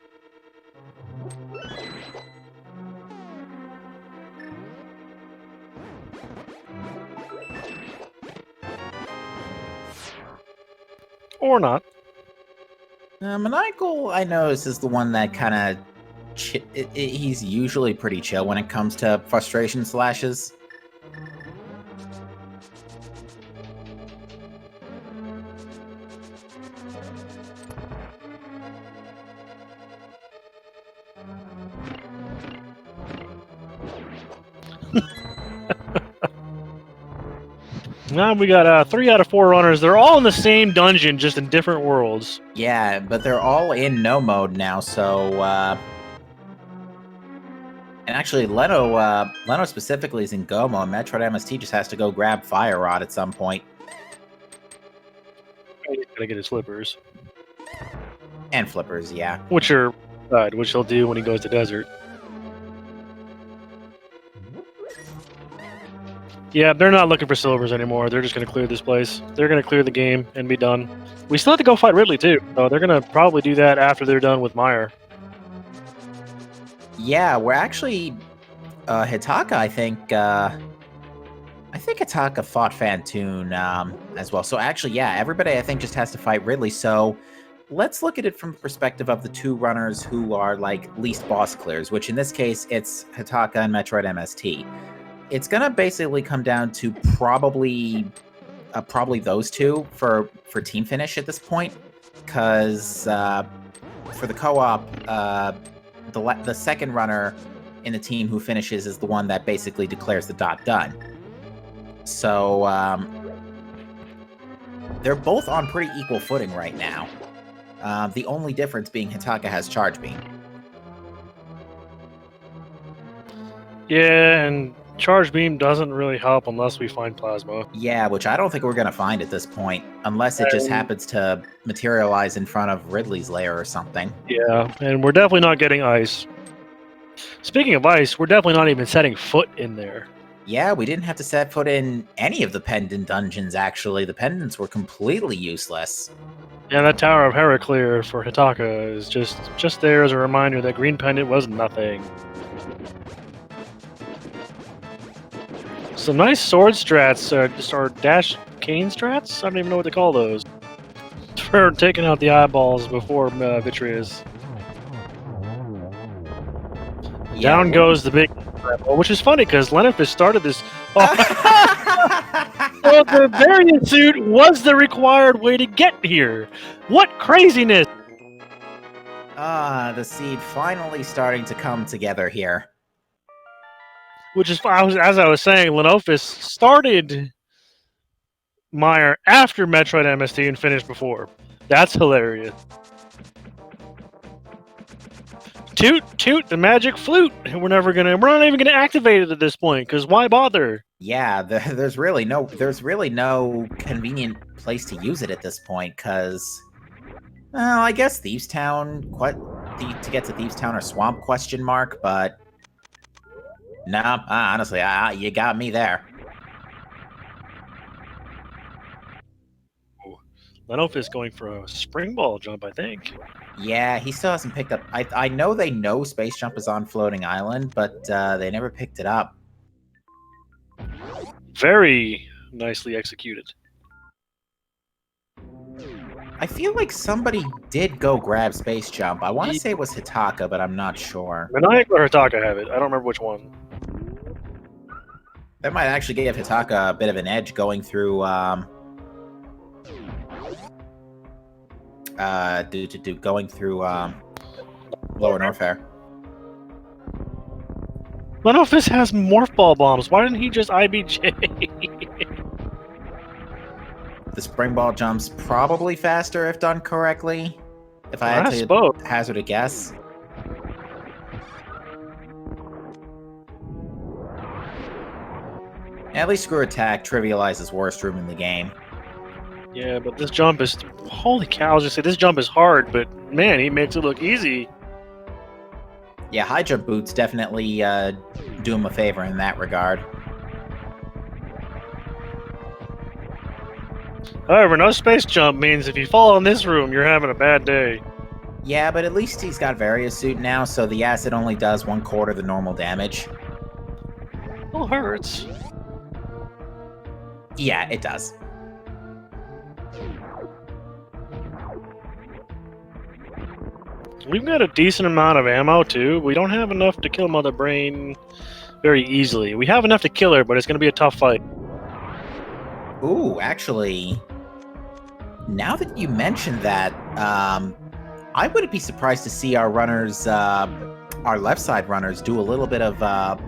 Or not. Maniacal, I notice, is the one that kind of... he's usually pretty chill when it comes to frustration slashes. Now we got 3 out of 4 runners. They're all in the same dungeon, just in different worlds. Yeah, but they're all in no mode now, so... And actually, Leno specifically is in Go mode. Metroid MST just has to go grab Fire Rod at some point. He's gotta get his flippers. And flippers, yeah. Which he'll do when he goes to desert. Yeah, they're not looking for silvers anymore. They're just going to clear this place. They're going to clear the game and be done. We still have to go fight Ridley, too. So they're going to probably do that after they're done with Meyer. Yeah, we're actually... Hitaka, I think Hitaka fought Fantoon as well. So actually, yeah, everybody, I think, just has to fight Ridley. So let's look at it from the perspective of the 2 runners who are, like, least boss clears, which in this case, it's Hitaka and Metroid MST. It's gonna basically come down to probably those 2 for team finish at this point, because for the co-op, the second runner in the team who finishes is the one that basically declares the dot done. So they're both on pretty equal footing right now. The only difference being Hitaka has Charge Beam. Yeah, and Charge Beam doesn't really help unless we find Plasma. Yeah, which I don't think we're going to find at this point, unless it just happens to materialize in front of Ridley's lair or something. Yeah, and we're definitely not getting ice. Speaking of ice, we're definitely not even setting foot in there. Yeah, we didn't have to set foot in any of the pendant dungeons, actually. The pendants were completely useless. Yeah, that Tower of Heraclear for Hitaka is just there as a reminder that green pendant was nothing. Some nice sword strats, or dash cane strats? I don't even know what to call those. For taking out the eyeballs before Vitreous. Yeah, down goes the big... Which is funny, because Lennox started this... Oh. So the variant suit was the required way to get here. What craziness! The seed finally starting to come together here. Which is, as I was saying, Lenofis started Meyer after Metroid MST and finished before. That's hilarious. Toot, toot, the magic flute. We're not even gonna activate it at this point, because why bother? Yeah, there's really no convenient place to use it at this point, because, well, I guess Thieves Town, to get to Thieves Town or Swamp, question mark, but no, honestly, you got me there. Lenolf is going for a spring ball jump, I think. Yeah, he still hasn't picked up... I know they know Space Jump is on Floating Island, but they never picked it up. Very nicely executed. I feel like somebody did go grab Space Jump. I want to say it was Hitaka, but I'm not sure. Maniac or Hitaka have it. I don't remember which one. That might actually give Hitaka a bit of an edge going through... going through Lower Norfair. Lenofis has Morph Ball bombs. Why didn't he just IBJ? The spring ball jump's probably faster if done correctly. If I had to hazard a guess. At least Screw Attack trivializes worst room in the game. Yeah, but this jump is... Holy cow, I was just say this jump is hard, but man, he makes it look easy. Yeah, high jump boots definitely do him a favor in that regard. However, no space jump means if you fall in this room, you're having a bad day. Yeah, but at least he's got various suit now, so the acid only does 1/4 the normal damage. Still hurts. Yeah, it does. We've got a decent amount of ammo, too. We don't have enough to kill Mother Brain very easily. We have enough to kill her, but it's going to be a tough fight. Ooh, actually, now that you mentioned that, I wouldn't be surprised to see our runners, our left side runners, do a little bit of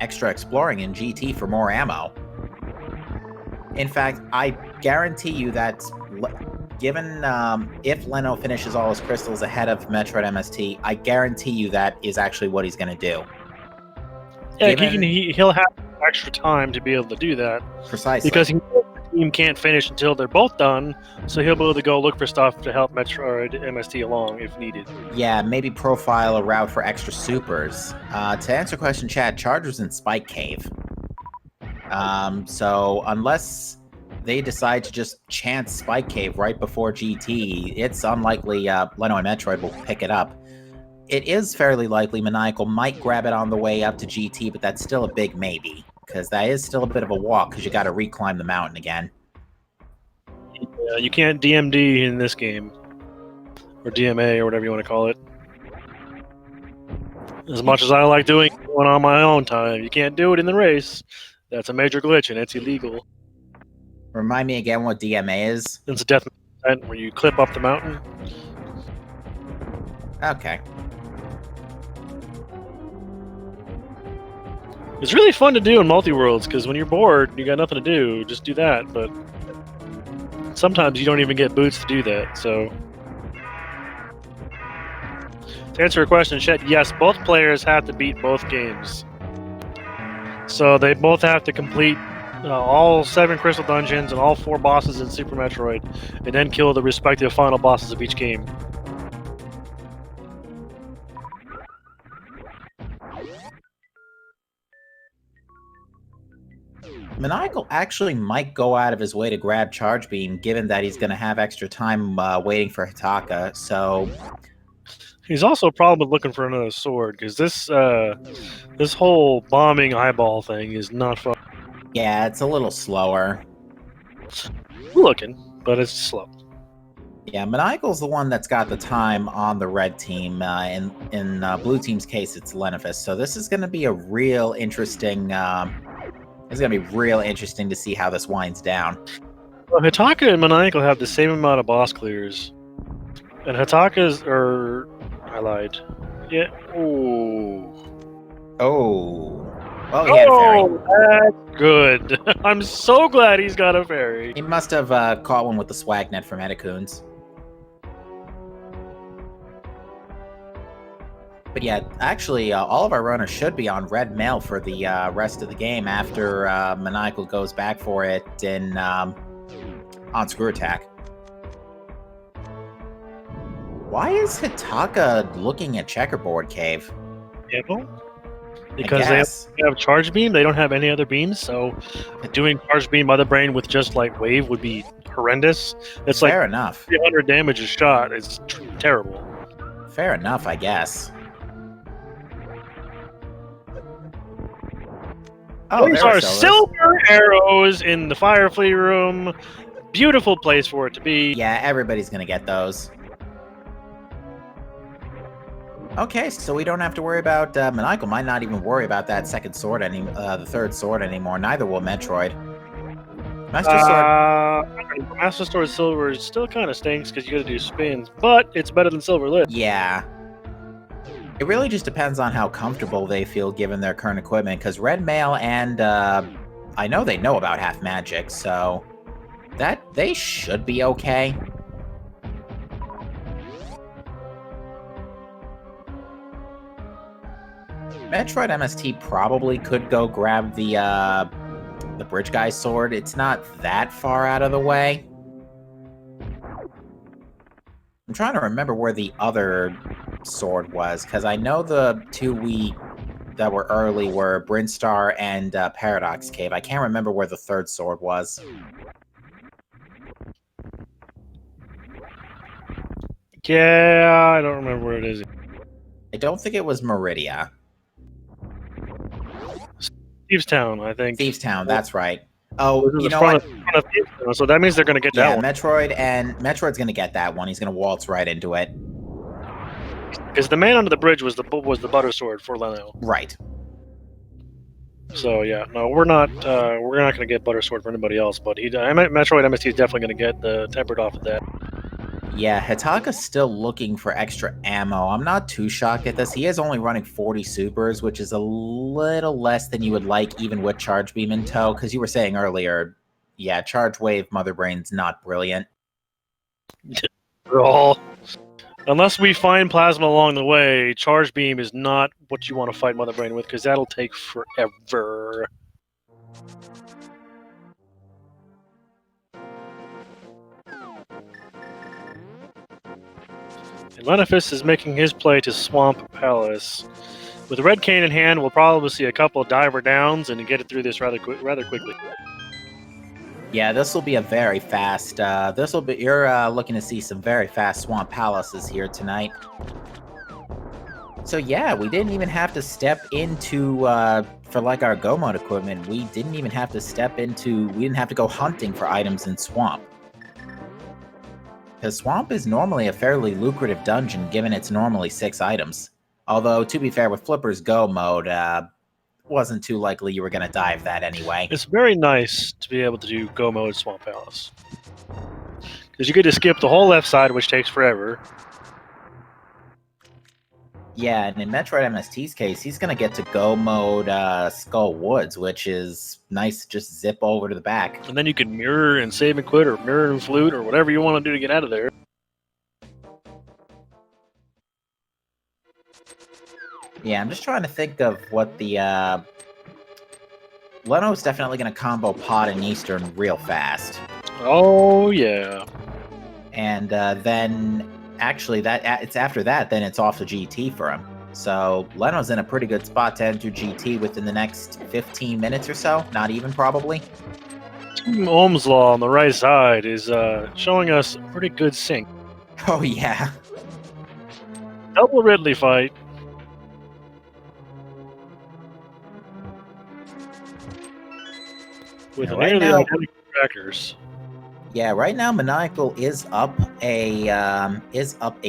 extra exploring in GT for more ammo. In fact, I guarantee you that, given if Leno finishes all his crystals ahead of Metroid MST, I guarantee you that is actually what he's going to do. Yeah, he'll have extra time to be able to do that. Precisely. Because he knows the team can't finish until they're both done, so he'll be able to go look for stuff to help Metroid MST along if needed. Yeah, maybe profile a route for extra supers. To answer question, Chad, Charger's in Spike Cave. So unless they decide to just chance Spike Cave right before GT, it's unlikely Leno and Metroid will pick it up. It is fairly likely Maniacal might grab it on the way up to GT, but that's still a big maybe, because that is still a bit of a walk, because you got to reclimb the mountain again. Yeah, you can't DMD in this game. Or DMA, or whatever you want to call it. As much as I like doing it on my own time, you can't do it in the race. That's a major glitch, and it's illegal. Remind me again what DMA is? It's a death event where you clip up the mountain. Okay. It's really fun to do in multi-worlds, because when you're bored, you got nothing to do, just do that, but sometimes you don't even get boots to do that, so... To answer your question, Chet, yes, both players have to beat both games. So they both have to complete all 7 crystal dungeons and all 4 bosses in Super Metroid, and then kill the respective final bosses of each game. Maniacal actually might go out of his way to grab Charge Beam, given that he's going to have extra time waiting for Hitaka, so... He's also probably looking for another sword, because this whole bombing eyeball thing is not fun. Yeah, it's a little slower. Looking, but it's slow. Yeah, Maniacal's the one that's got the time on the red team. In blue team's case, it's Lenifus. So this is going to be a real interesting... it's going to be real interesting to see how this winds down. Well, Hitaka and Maniacal have the same amount of boss clears. And Hitaka's... I lied. Yeah. Ooh. Oh. Well, he had a fairy. That's good. I'm so glad he's got a fairy. He must have caught one with the swag net from Edacoons. But yeah, actually, all of our runners should be on red mail for the rest of the game after Maniacal goes back for it in on Screw Attack. Why is Hitaka looking at Checkerboard Cave? Because they have Charge Beam, they don't have any other beams, so doing Charge Beam Mother Brain with just like Wave would be horrendous. It's Fair enough. 300 damage a shot. It's terrible. Fair enough, I guess. Oh, these are silver arrows in the Fire Flea room. Beautiful place for it to be. Yeah, everybody's gonna get those. Okay, so we don't have to worry about Maniacal. Might not even worry about that second sword the third sword anymore. Neither will Metroid. Master Sword Silver still kind of stinks because you got to do spins, but it's better than Silver Lip. Yeah. It really just depends on how comfortable they feel given their current equipment, because Red Mail and I know they know about Half Magic, so that they should be okay. Metroid MST probably could go grab the Bridge Guy's sword. It's not that far out of the way. I'm trying to remember where the other sword was, because I know the two that were early were Brinstar and Paradox Cave. I can't remember where the third sword was. Yeah, I don't remember where it is. I don't think it was Meridia. Thieves Town, I think. Thieves Town, that's right. Oh, This is you the know front what? of Thieves Town, so that means they're going to get Yeah, that one. Metroid's gonna get that one. He's gonna waltz right into it. Because the man under the bridge was the butter sword for Leno. Right. So yeah, no, we're not going to get butter sword for anybody else. But Metroid MST is definitely going to get the tempered off of that. Yeah, Hitaka's still looking for extra ammo. I'm not too shocked at this. He is only running 40 supers, which is a little less than you would like, even with Charge Beam in tow. Because you were saying earlier, yeah, Charge Wave Mother Brain's not brilliant. Oh. Unless we find plasma along the way, Charge Beam is not what you want to fight Mother Brain with, because that'll take forever. And Lenifis is making his play to Swamp Palace. With Red Cane in hand, we'll probably see a couple of diver downs and get it through this rather quickly. Yeah, this will be a very fast. You're looking to see some very fast Swamp Palaces here tonight. So yeah, we didn't even have to step into for like our Go mode equipment. We didn't even have to we didn't have to go hunting for items in Swamp. Because Swamp is normally a fairly lucrative dungeon, given it's normally 6 items. Although, to be fair, with Flipper's Go mode, wasn't too likely you were going to dive that anyway. It's very nice to be able to do Go mode Swamp Palace. Because you get to skip the whole left side, which takes forever. Yeah, and in Metroid MST's case, he's going to get to Go mode Skull Woods, which is nice, just zip over to the back. And then you can mirror and save and quit, or mirror and flute, or whatever you want to do to get out of there. Yeah, I'm just trying to think of what the... Leno's definitely going to combo Pod and Eastern real fast. Oh, yeah. And then... Actually, it's after that, then it's off to GT for him. So Leno's in a pretty good spot to enter GT within the next 15 minutes or so. Not even, probably. Ohm's Law on the right side is showing us a pretty good sync. Oh, yeah. Double Ridley fight. With right nearly now, identical trackers. Yeah, right now Maniacal is up a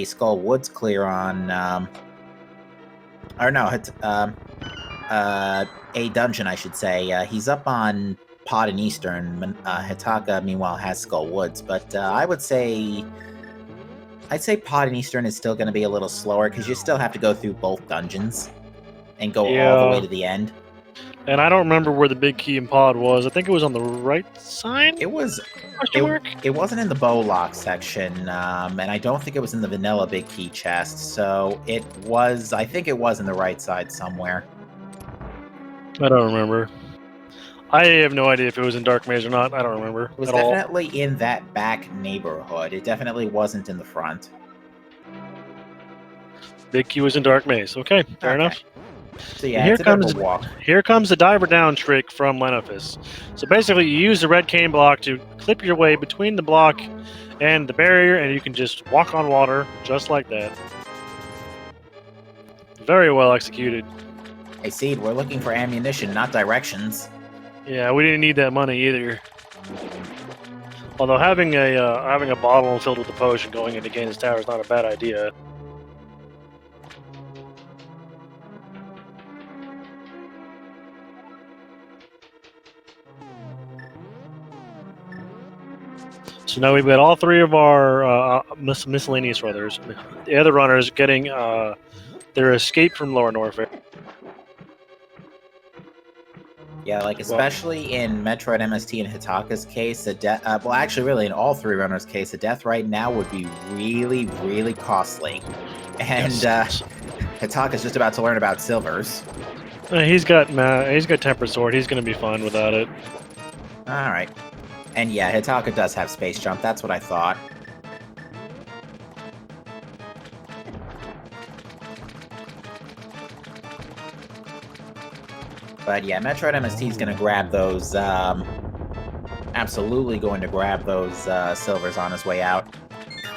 Skull Woods clear on a dungeon, I should say. He's up on Pod and Eastern. Hitaka meanwhile has Skull Woods, but I'd say Pod and Eastern is still going to be a little slower because you still have to go through both dungeons and go all the way to the end. And I don't remember where the big key in Pod was. I think it was on the right side. It wasn't in the bow lock section, and I don't think it was in the vanilla big key chest. So I think it was in the right side somewhere. I don't remember. I have no idea if it was in Dark Maze or not. I don't remember. It was definitely in that back neighborhood. It definitely wasn't in the front. Big key was in Dark Maze. Okay, fair enough. So yeah, here comes the diver down trick from Lenifis. So basically, you use the red cane block to clip your way between the block and the barrier, and you can just walk on water just like that. Very well executed. Hey, Seed, we're looking for ammunition, not directions. Yeah, we didn't need that money either. Although having a bottle filled with the potion going into Gaines Tower is not a bad idea. So now we've got all 3 of our miscellaneous runners. The other runners getting their escape from Lower Norfair. Yeah, like especially in Metroid MST and Hitaka's case, well, actually, really in all 3 runners' case, a death right now would be really, really costly. And Hitaka's just about to learn about silvers. He's got Tempered Sword. He's going to be fine without it. All right. And yeah, Hitaka does have Space Jump. That's what I thought. But yeah, Metroid MST is going to grab those, absolutely going to grab those silvers on his way out.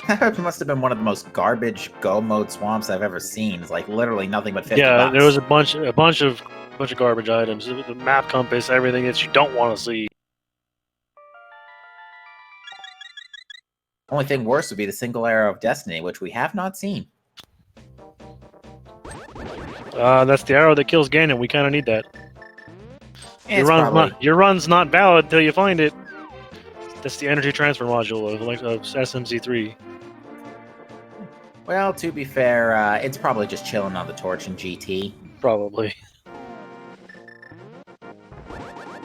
That must have been one of the most garbage go mode swamps I've ever seen. It's like literally nothing but 50 Yeah, bucks. there was a bunch of garbage items. The map compass, everything that you don't want to see. Only thing worse would be the single arrow of destiny, which we have not seen. That's the arrow that kills Ganon. We kind of need that. It's Your run's not valid until you find it. That's the energy transfer module of SMZ3. Well, to be fair, it's probably just chilling on the torch in GT. Probably.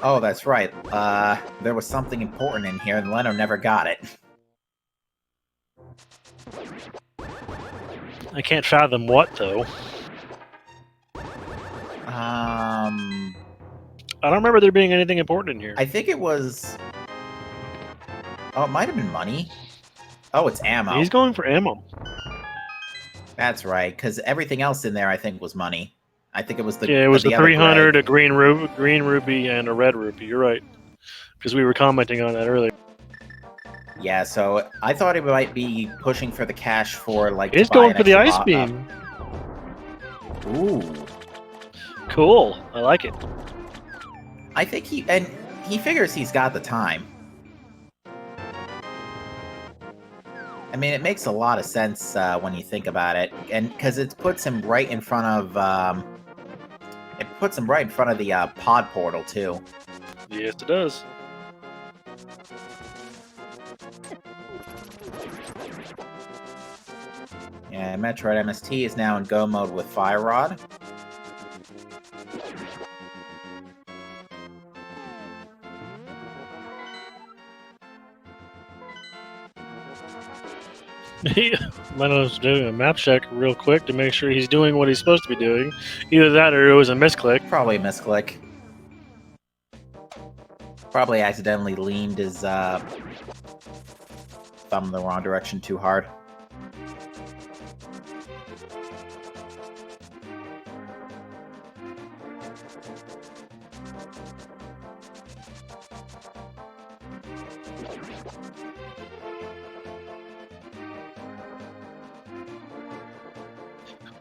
Oh, that's right. There was something important in here, and Leno never got it. I can't fathom what, though. I don't remember there being anything important in here. I think it was... Oh, it might have been money. Oh, it's ammo. He's going for ammo. That's right, because everything else in there, I think, was money. I think it was the... Yeah, it was the 300, gray. a green ruby, and a red rupee. You're right. Because we were commenting on that earlier. Yeah, so I thought he might be pushing for the cash for, like... He's going for the ice beam. Ooh. Cool. I like it. I think he figures he's got the time. I mean, it makes a lot of sense when you think about it, and because it puts him right in front of the pod portal too. Yes, it does. Yeah, Metroid MST is now in go mode with Fire Rod. Leno's doing a map check real quick to make sure he's doing what he's supposed to be doing. Either that or it was a misclick. Probably a misclick. Probably accidentally leaned his thumb in the wrong direction too hard.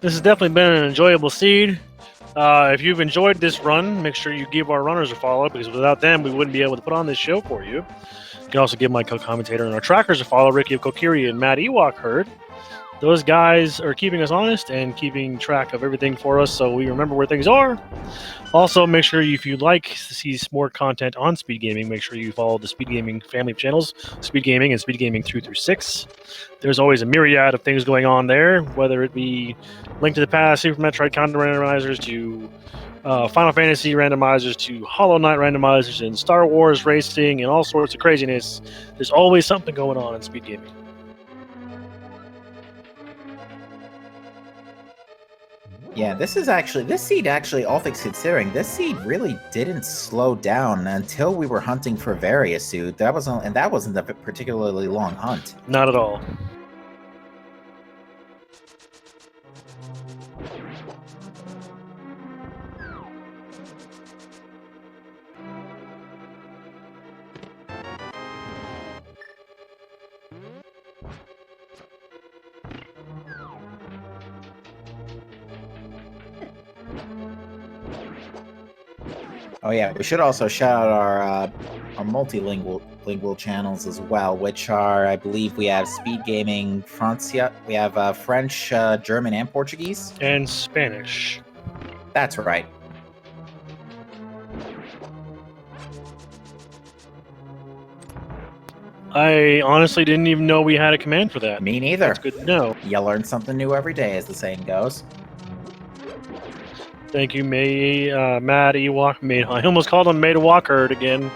This has definitely been an enjoyable seed. If you've enjoyed this run, make sure you give our runners a follow, because without them, we wouldn't be able to put on this show for you. You can also give my co-commentator and our trackers a follow, Ricky of Kokiri and Matt Ewok Herd. Those guys are keeping us honest and keeping track of everything for us, so we remember where things are. Also, make sure if you'd like to see more content on Speed Gaming, make sure you follow the Speed Gaming family of channels, Speed Gaming and Speed Gaming 2 through 6. There's always a myriad of things going on there, whether it be Link to the Past, Super Metroid counter randomizers, to Final Fantasy randomizers, to Hollow Knight randomizers, and Star Wars racing, and all sorts of craziness. There's always something going on in Speed Gaming. Yeah, this seed actually, all things considering, this seed really didn't slow down until we were hunting for Variasuit. That wasn't a particularly long hunt. Not at all. Oh yeah, we should also shout out our multilingual channels as well, which are, I believe, we have Speed Gaming Francia, we have French, German, and Portuguese. And Spanish. That's right. I honestly didn't even know we had a command for that. Me neither. That's good to know. You learn something new every day, as the saying goes. Thank you, Matt Ewok. I almost called him Made a Walker again.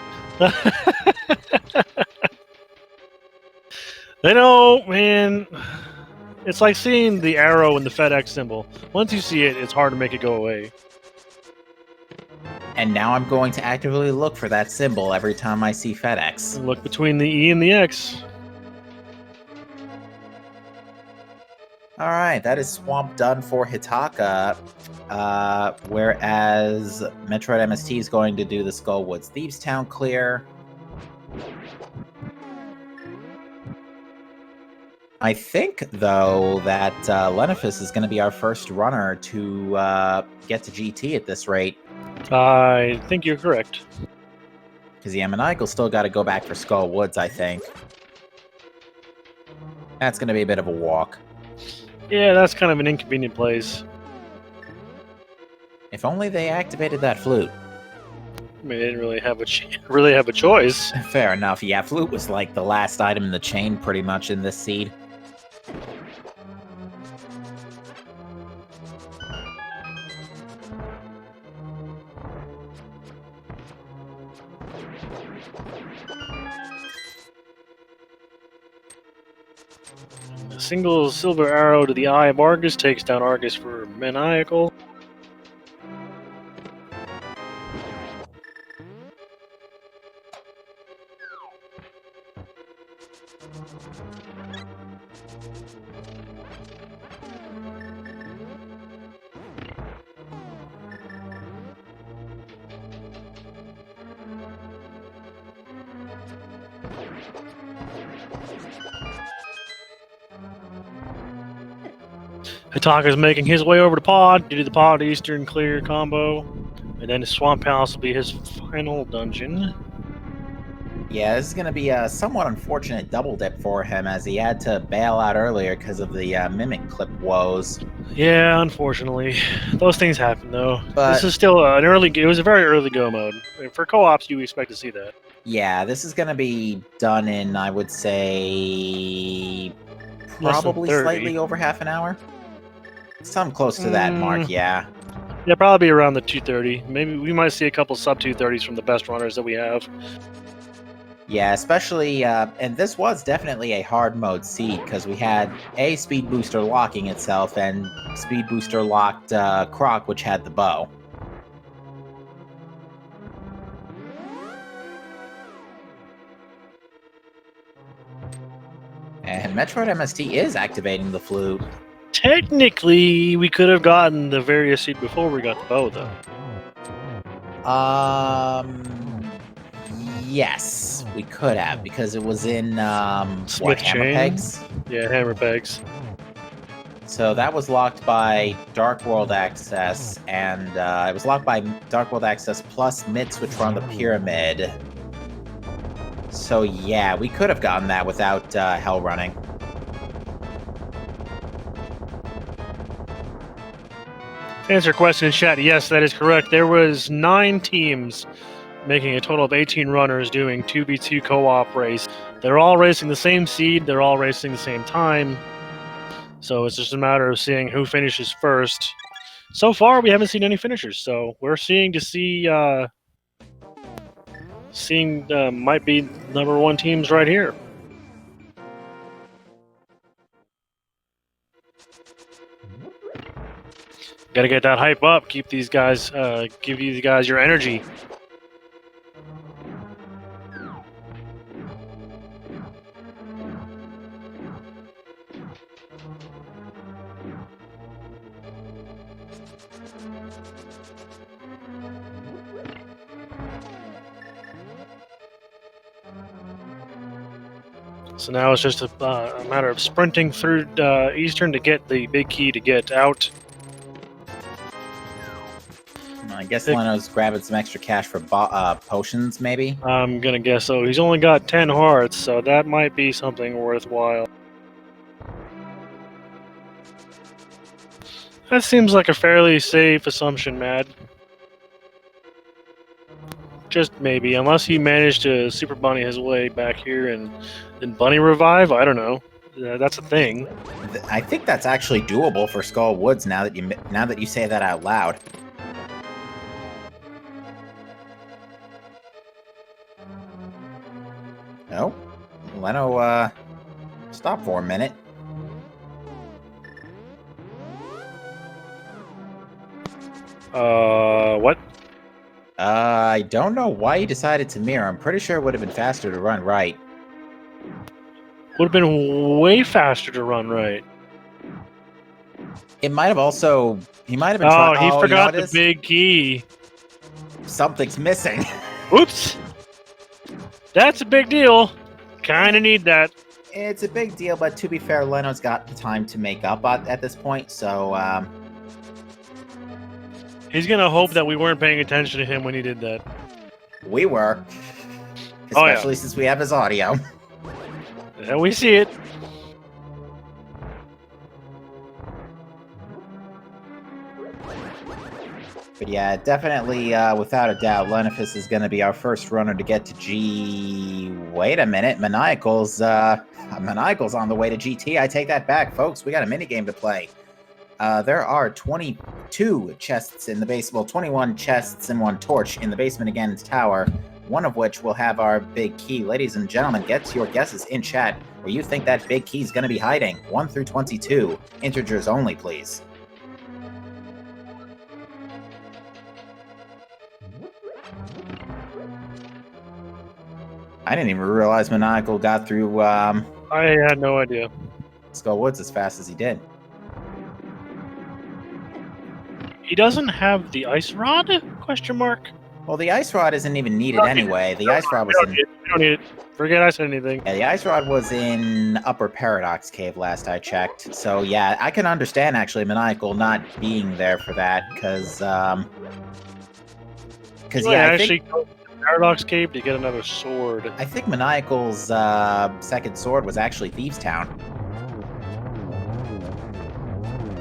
You know, man, it's like seeing the arrow and the FedEx symbol. Once you see it, it's hard to make it go away. And now I'm going to actively look for that symbol every time I see FedEx. And look between the E and the X. Alright, that is Swamp done for Hitaka. Whereas Metroid MST is going to do the Skullwoods Thieves Town clear. I think, though, that Lenifus is going to be our first runner to get to GT at this rate. I think you're correct. Because the Maniacal still got to go back for Skull Woods, I think. That's going to be a bit of a walk. Yeah, that's kind of an inconvenient place. If only they activated that flute. I mean, they didn't really have a choice. Fair enough. Yeah, flute was like the last item in the chain, pretty much, in this seed. A single silver arrow to the eye of Argus takes down Argus for Maniacal. Hitaka's making his way over to Pod due to the Pod Eastern Clear combo. And then the Swamp Palace will be his final dungeon. Yeah, this is going to be a somewhat unfortunate double dip for him, as he had to bail out earlier because of the Mimic Clip woes. Yeah, unfortunately. Those things happen, though. But this is still it was a very early go mode. For co-ops, you expect to see that. Yeah, this is going to be done in, I would say, probably slightly over half an hour. Some close to that mark, yeah. Yeah, probably around the 2:30. Maybe we might see a couple sub 2:30s from the best runners that we have. Yeah, especially, and this was definitely a hard mode seed, because we had a Speed Booster locking itself, and Speed Booster locked Croc, which had the bow. And Metroid MST is activating the flute. Technically, we could have gotten the various seed before we got the bow, though. Yes, we could have, because it was in, Smith Hammer Chain? Pegs? Yeah, Hammer Pegs. So that was locked by Dark World Access, and it was locked by Dark World Access plus Mitts, which were on the Pyramid. So yeah, we could have gotten that without Hell running. To answer your question in chat, yes, that is correct. There was 9 teams making a total of 18 runners doing 2v2 co-op race. They're all racing the same seed, they're all racing the same time. So it's just a matter of seeing who finishes first. So far, we haven't seen any finishers, so we're seeing might be #1 teams right here. Gotta get that hype up. Keep these guys, give you guys your energy. So now it's just a matter of sprinting through Eastern to get the big key to get out. I guess Leno's grabbing some extra cash for potions, maybe? I'm gonna guess so. He's only got 10 hearts, so that might be something worthwhile. That seems like a fairly safe assumption, Mad. Just maybe, unless he managed to Super Bunny his way back here and then Bunny Revive. I don't know. That's a thing. I think that's actually doable for Skull Woods now that you say that out loud. Oh, Leno, stop for a minute. What? I don't know why he decided to mirror. I'm pretty sure it would have been faster to run right. Would have been way faster to run right. It might have also... He might have been trying... he forgot you know the big key. Something's missing. Oops! That's a big deal. Kinda need that. It's a big deal, but to be fair, Leno's got the time to make up at this point, so He's gonna hope that we weren't paying attention to him when he did that. we were. Oh, yeah. Especially since we have his audio. And we see it. But yeah, definitely, without a doubt, Lenifus is going to be our first runner to get to G... Wait a minute, Maniacal's on the way to GT. I take that back, folks. We got a minigame to play. There are 22 chests in the basement, well, 21 chests and 1 torch in the basement again's tower, one of which will have our big key. Ladies and gentlemen, get your guesses in chat where you think that big key is going to be hiding. 1 through 22. Integers only, please. I didn't even realize Maniacal got through, I had no idea. Skull Woods as fast as he did. He doesn't have the ice rod? Question mark. Well, the ice rod isn't even needed anyway. The ice rod was in... We don't need it. Forget I said anything. Yeah, the ice rod was in Upper Paradox Cave last I checked. So yeah, I can understand actually Maniacal not being there for that, because yeah, I think go to Paradox Cave to get another sword. I think Maniacal's second sword was actually Thieves Town.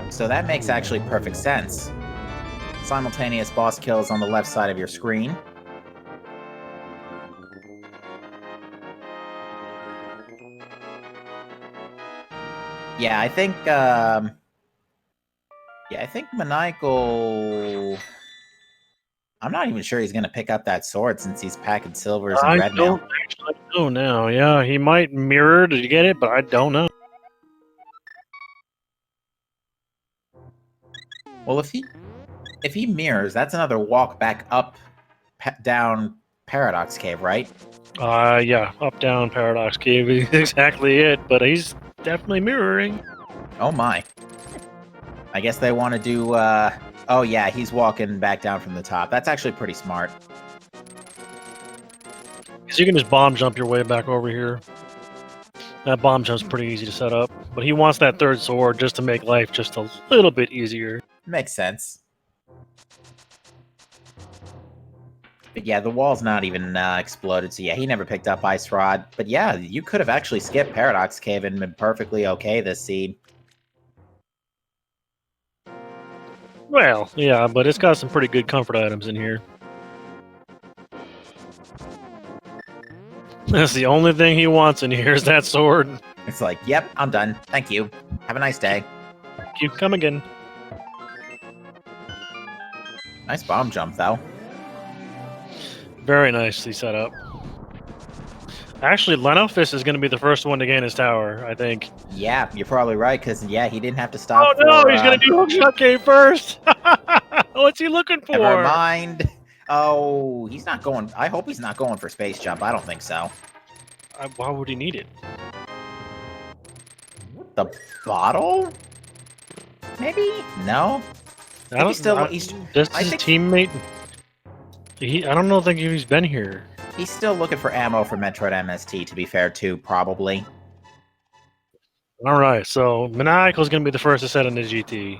So that makes actually perfect sense. Simultaneous boss kills on the left side of your screen. Yeah, I think Maniacal... I'm not even sure he's going to pick up that sword since he's packing silvers and red mail. I don't actually know now. Yeah, he might mirror to get it, but I don't know. Well, if he mirrors, that's another walk back up, down Paradox Cave, right? Yeah, up, down, Paradox Cave is exactly it, but he's definitely mirroring. Oh my. I guess they want to do, oh yeah, he's walking back down from the top. That's actually pretty smart. Because you can just bomb jump your way back over here. That bomb jump's pretty easy to set up, but he wants that third sword just to make life just a little bit easier. Makes sense. But yeah, the wall's not even exploded, so yeah, he never picked up Ice Rod. But yeah, you could have actually skipped Paradox Cave and been perfectly okay this seed. Well, yeah, but it's got some pretty good comfort items in here. That's the only thing he wants in here is that sword. It's like, yep, I'm done. Thank you. Have a nice day. Thank you. Come again. Nice bomb jump, though. Very nicely set up. Actually, Lenofist is going to be the first one to gain his tower, I think. Yeah, you're probably right, because, yeah, he didn't have to stop Oh, no, he's going to do Hookshot Cave first! What's he looking for? Never mind. Oh, he's not going... I hope he's not going for Space Jump. I don't think so. Why would he need it? The bottle? Maybe? No? Just his teammate. I don't think he's been here. He's still looking for ammo for Metroid MST, to be fair, too, probably. Alright, so Maniacal's going to be the first to set in the GT.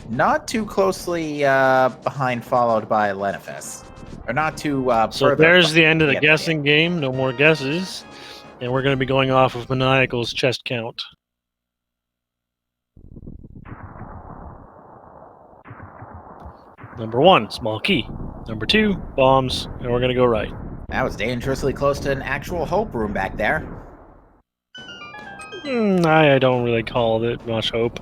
Not too closely behind, followed by Lenifus. Or not too So there's the end of the guessing game. No more guesses. And we're going to be going off of Maniacal's chest count. Number 1, small key. Number 2, bombs. And we're going to go right. That was dangerously close to an actual hope room back there. I don't really call it much hope.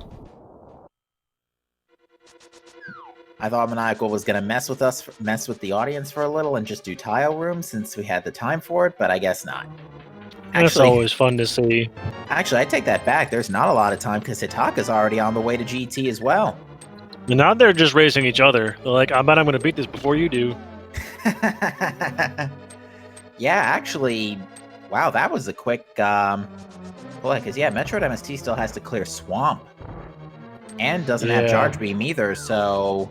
I thought Maniacal was going to mess with the audience for a little and just do tile rooms since we had the time for it, but I guess not. That's always fun to see. Actually, I take that back. There's not a lot of time because Hitaka's already on the way to GT as well. And now they're just racing each other. They're like, I bet I'm going to beat this before you do. Yeah, actually, wow, that was a quick, boy, because, yeah, Metroid MST still has to clear Swamp. And doesn't have Charge Beam either, so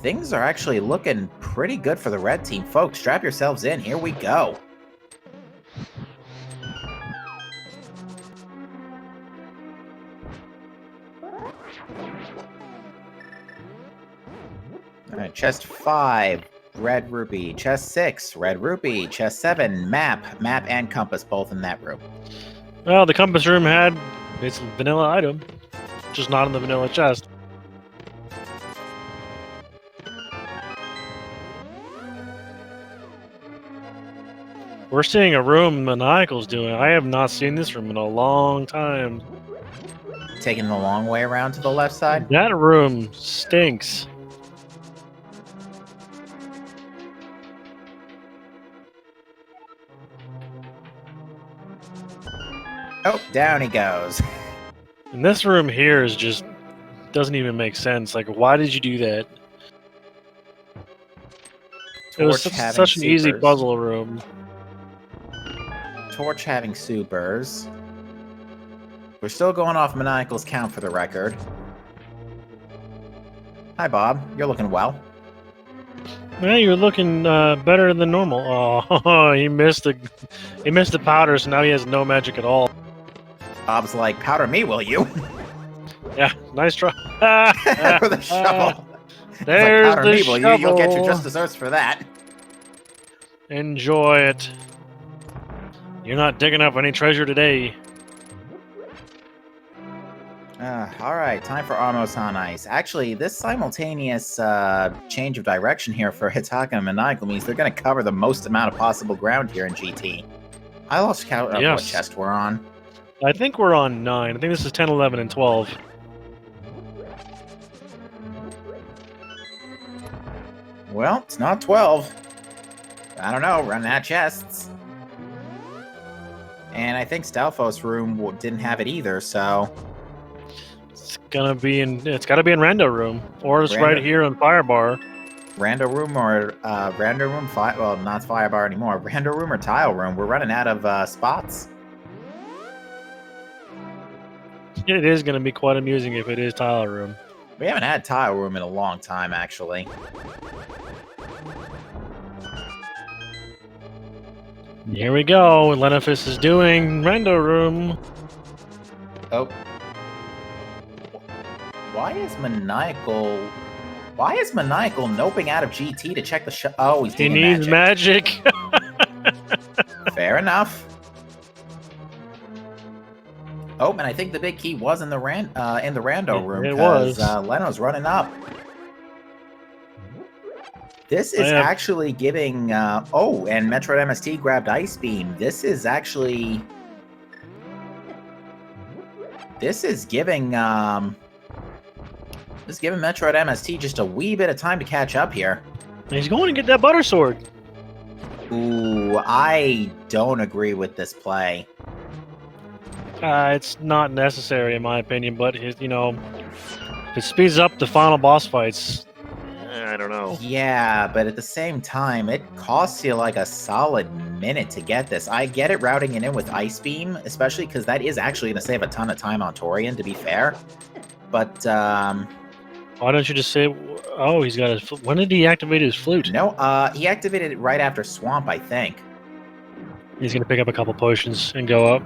things are actually looking pretty good for the red team. Folks, strap yourselves in. Here we go. All right, chest 5, red rupee. Chest 6, red rupee. Chest 7, map and compass, both in that room. Well, the compass room had its vanilla item, just not in the vanilla chest. We're seeing a room Maniacal's doing. I have not seen this room in a long time. Taking the long way around to the left side. That room stinks. Oh, down he goes. And this room here is just doesn't even make sense. Like, why did you do that? It was such an easy puzzle room. Torch having supers. We're still going off Maniacal's count for the record. Hi, Bob. You're looking well. Yeah, you're looking better than normal. Oh, he missed the powder, so now he has no magic at all. Bob's like, powder me, will you? Yeah, nice try. With a shovel. There's like, powder the me, will you? You'll get your shovel. just desserts for that. Enjoy it. You're not digging up any treasure today. Alright, time for Almost on Ice. Actually, this simultaneous change of direction here for Hitaka and Maniacal means they're going to cover the most amount of possible ground here in GT. I lost count of what chest we're on. I think we're on 9. I think this is 10, 11, and 12. Well, it's not 12. I don't know, running out of chests. And I think Stalfos' room didn't have it either, so... It's gotta be in Rando room. Or it's right here on Firebar. Rando room or Rando room, well, not Firebar anymore. Rando room or Tile room. We're running out of spots. It is gonna be quite amusing if it is Tile room. We haven't had Tile room in a long time, actually. Here we go. Lenifis is doing Rando room. Oh. Why is Maniacal noping out of GT to check the oh, he needs magic. Fair enough. Oh, and I think the big key was in the Rando room. It was. Leno's running up. This is actually giving... oh, and Metroid MST grabbed Ice Beam. This is giving... This is giving Metroid MST just a wee bit of time to catch up here. He's going to get that butter sword. Ooh, I don't agree with this play. It's not necessary in my opinion, but if it speeds up the final boss fights, I don't know. Yeah, but at the same time, it costs you like a solid minute to get this. I get it routing it in with Ice Beam, especially because that is actually going to save a ton of time on Torian, to be fair. But, why don't you just say, oh, he's got his... When did he activate his flute? No, he activated it right after Swamp, I think. He's going to pick up a couple potions and go up.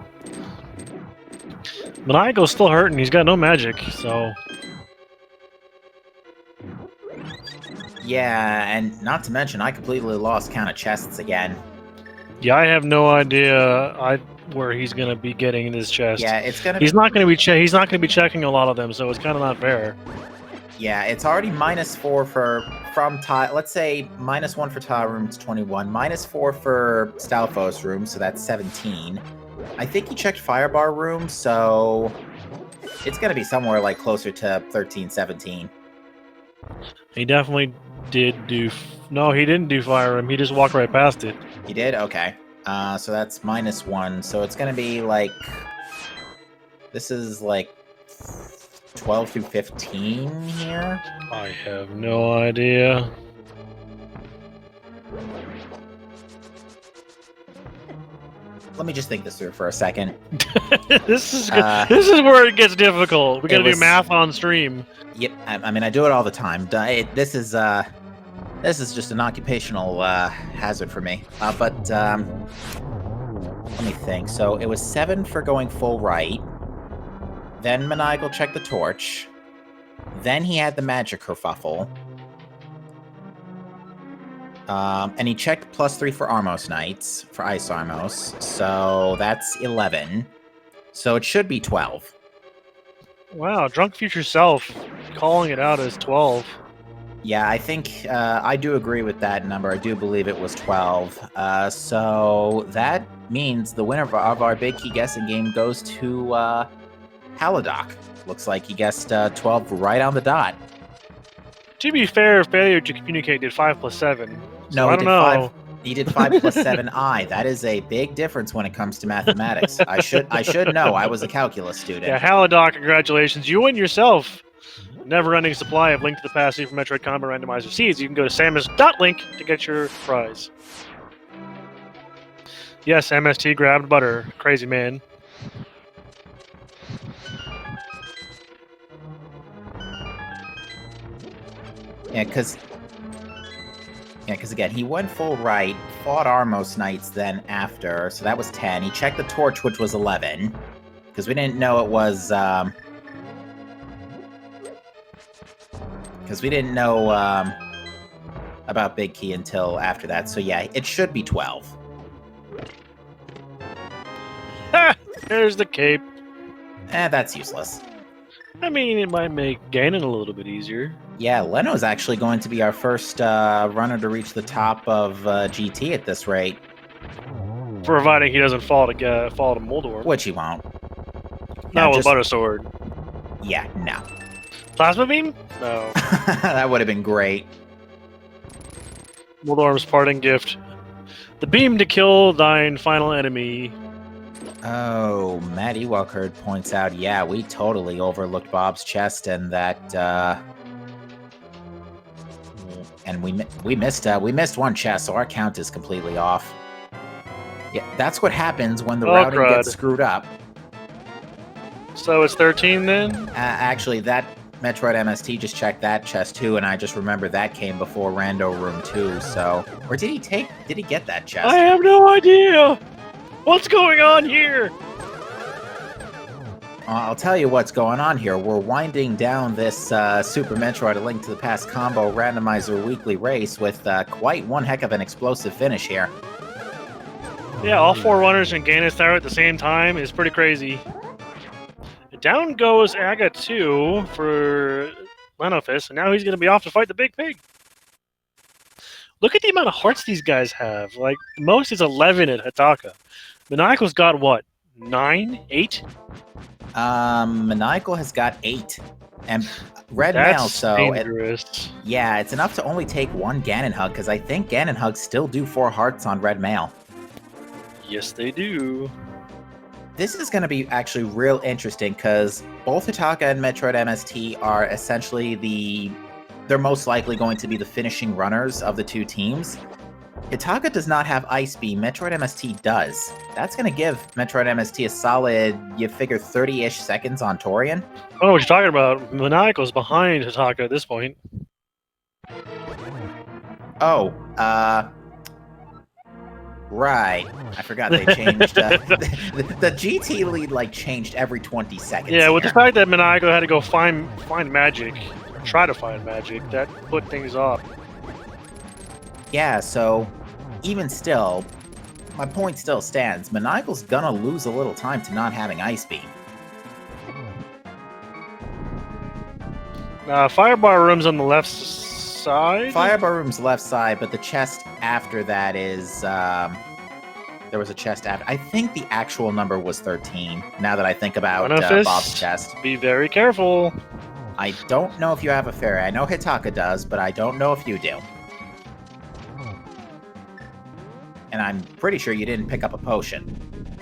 Maniacal's still hurting. He's got no magic, so... Yeah, and not to mention, I completely lost count of chests again. Yeah, I have no idea where he's going to be getting this chest. Yeah, it's going to He's not going to be checking a lot of them, so it's kind of not fair. Yeah, it's already -4 from Tile. Let's say -1 for Tile room, it's 21. -4 for Stalfos room, so that's 17. I think he checked Firebar room, so it's going to be somewhere like closer to 13, 17. He definitely did do... No, he didn't do Fire room. He just walked right past it. He did? Okay. So that's -1. So it's going to be like... This is like 12 through 15 here? I have no idea. Let me just think this through for a second. This is where it gets difficult. We got to do math on stream. Yep, I mean I do it all the time. This is just an occupational hazard for me. But let me think. So it was 7 for going full right. Then Maniacal checked the torch. Then he had the magic kerfuffle. And he checked +3 for Armos Knights, for Ice Armos. So that's 11. So it should be 12. Wow, Drunk Future Self calling it out as 12. Yeah, I think I do agree with that number. I do believe it was 12. So that means the winner of our Big Key guessing game goes to Haladoc. Looks like he guessed 12 right on the dot. To be fair, failure to communicate did 5 plus 7. So No, I don't know. He did 5 plus 7i. That is a big difference when it comes to mathematics. I should know. I was a calculus student. Yeah, Haladoc, congratulations. You win yourself never-ending supply of Link to the Past Super Metroid Combo Randomizer seeds. You can go to samus.link to get your prize. Yes, MST grabbed butter. Crazy man. Yeah, because again, he went full right, fought Armos Knights then after, so that was 10. He checked the torch, which was 11, because we didn't know it was, because we didn't know about Big Key until after that. So yeah, it should be 12. Ha! There's the cape. That's useless. I mean, it might make gaining a little bit easier. Yeah, Leno's actually going to be our first runner to reach the top of GT at this rate. Providing he doesn't fall to Moldor. Which he won't. Not with Butter Sword. Yeah, no. Plasma Beam? No. That would have been great. Moldorm's parting gift. The beam to kill thine final enemy. Oh, Matt Ewalkerd points out, yeah, we totally overlooked Bob's chest and that, and we missed one chest, so our count is completely off. Yeah, that's what happens when the routing gets screwed up. So it's 13 then? Actually, that Metroid MST just checked that chest too, and I just remember that came before Rando Room 2, so... Or did he get that chest? I have no idea! What's going on here? I'll tell you what's going on here. We're winding down this Super Metroid A Link to the Past combo randomizer weekly race with quite one heck of an explosive finish here. Yeah, all 4 runners in Gainus Tower at the same time is pretty crazy. Down goes Aga 2 for Lenofis, and now he's going to be off to fight the Big Pig. Look at the amount of hearts these guys have. Like, the most is 11 at Hataka. Maniacal's got what? 9? 8? Maniacal has got 8. And Red That's Mail, so... dangerous. Yeah, it's enough to only take 1 Ganon Hug, because I think Ganon Hugs still do 4 hearts on Red Mail. Yes, they do. This is going to be actually real interesting, because both Hataka and Metroid MST are essentially they're most likely going to be the finishing runners of the 2 teams. Hataka does not have Ice Beam, Metroid MST does. That's going to give Metroid MST a solid, you figure, 30-ish seconds on Torian. I don't know what you're talking about. Maniacal's behind Hataka at this point. Oh, right. I forgot they changed. The GT lead, like, changed every 20 seconds. Yeah, with the fact that Maniacal had to go find magic, try to find magic, that put things off. Yeah, so even still, my point still stands. Maniacal's gonna lose a little time to not having Ice Beam. Firebar Room's on the left side? Firebar Room's left side, but the chest after that is... there was a chest after... I think the actual number was 13, now that I think about Bob's chest. Be very careful. I don't know if you have a fairy. I know Hataka does, but I don't know if you do. And I'm pretty sure you didn't pick up a potion.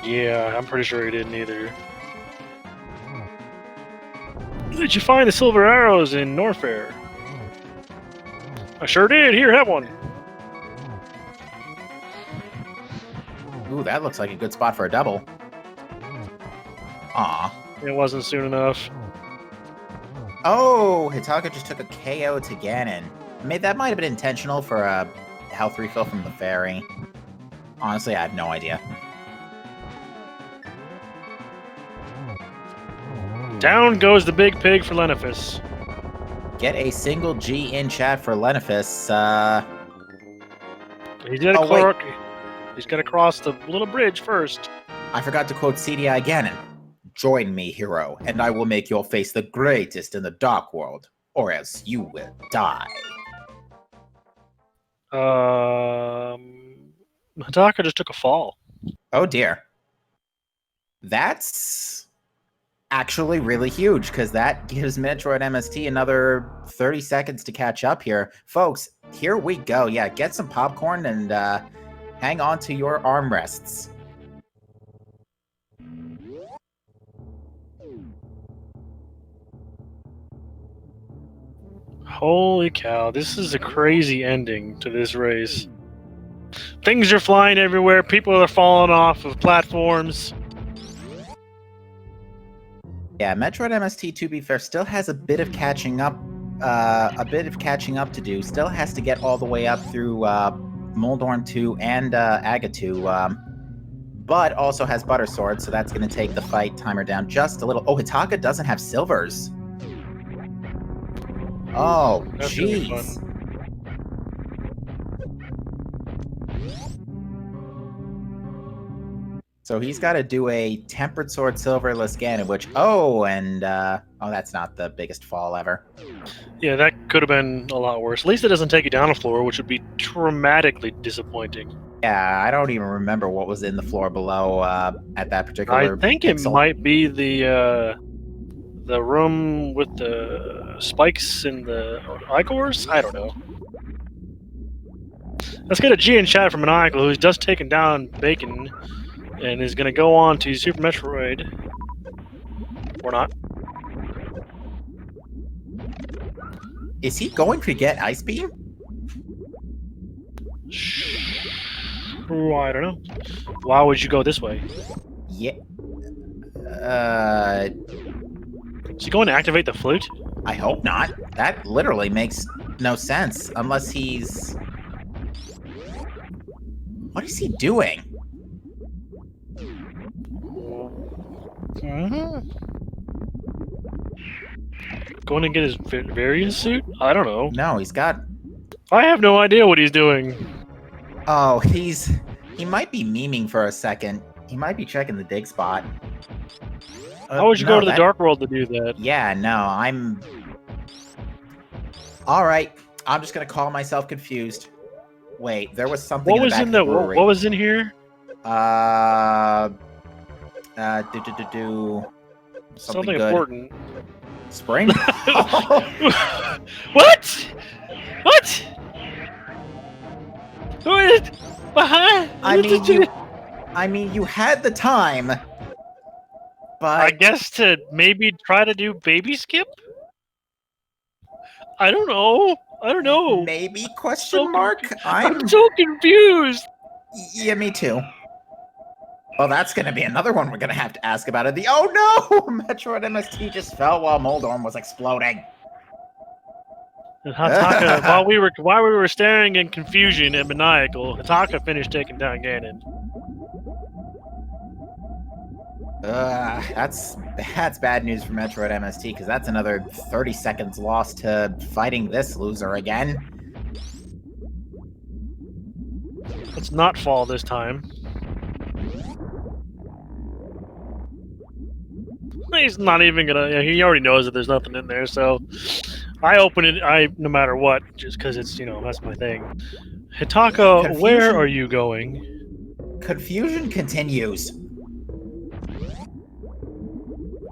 Yeah, I'm pretty sure he didn't either. Did you find the silver arrows in Norfair? I sure did. Here, have one. Ooh, that looks like a good spot for a double. Aw. It wasn't soon enough. Oh, Hataka just took a KO to Ganon. That might have been intentional for a health refill from the fairy. Honestly, I have no idea. Down goes the Big Pig for Lenofis. Get a single G in chat for Lenofis. He's got Oh, wait. He's got to cross the little bridge first. I forgot to quote CDI Ganon. Join me, hero, and I will make your face the greatest in the Dark World, or else you will die. Hataka just took a fall. Oh dear. That's actually really huge, because that gives Metroid MST another 30 seconds to catch up here. Folks, here we go. Yeah, get some popcorn and hang on to your armrests. Holy cow, this is a crazy ending to this race. Things are flying everywhere, people are falling off of platforms. Yeah, Metroid MST, to be fair, still has a bit of catching up to do. Still has to get all the way up through Moldorm 2 and Aga 2, but also has Butter Sword, so that's going to take the fight timer down just a little. Oh, Hataka doesn't have silvers. Oh, jeez. So he's got to do a Tempered Sword Silverless Ganon, which, that's not the biggest fall ever. Yeah, that could have been a lot worse. At least it doesn't take you down a floor, which would be dramatically disappointing. Yeah, I don't even remember what was in the floor below at that particular I think pixel. It might be the room with the spikes and the Icors? I don't know. Let's get a G in chat from Maniacal, who's just taken down Bacon and is going to go on to Super Metroid. Or not. Is he going to get Ice Beam? Oh, I don't know. Why would you go this way? Yeah. Is he going to activate the flute? I hope not. That literally makes no sense. Unless he's... What is he doing? Going to get his variant suit? I don't know. No, he's got... I have no idea what he's doing. Oh, he might be memeing for a second. He might be checking the dig spot. How would you go to the Dark World to do that? Yeah, no, I'm... Alright, I'm just gonna call myself confused. Wait, there was something What was in the brewery. What was in here? Something good. Important. Spring? What? What? Who is it? Behind? I mean, you had the time, but I guess to maybe try to do baby skip. I don't know. Maybe question mark? I'm so confused. Yeah, me too. Well, that's going to be another one we're going to have to ask about it. Oh no! Metroid MST just fell while Moldorm was exploding. And Hataka, while we were staring in confusion and maniacal, Hataka finished taking down Ganon. That's bad news for Metroid MST, because that's another 30 seconds lost to fighting this loser again. Let's not fall this time. He's not even gonna. He already knows that there's nothing in there, so I open it. No matter what, just because it's that's my thing. Hataka, where are you going? Confusion continues.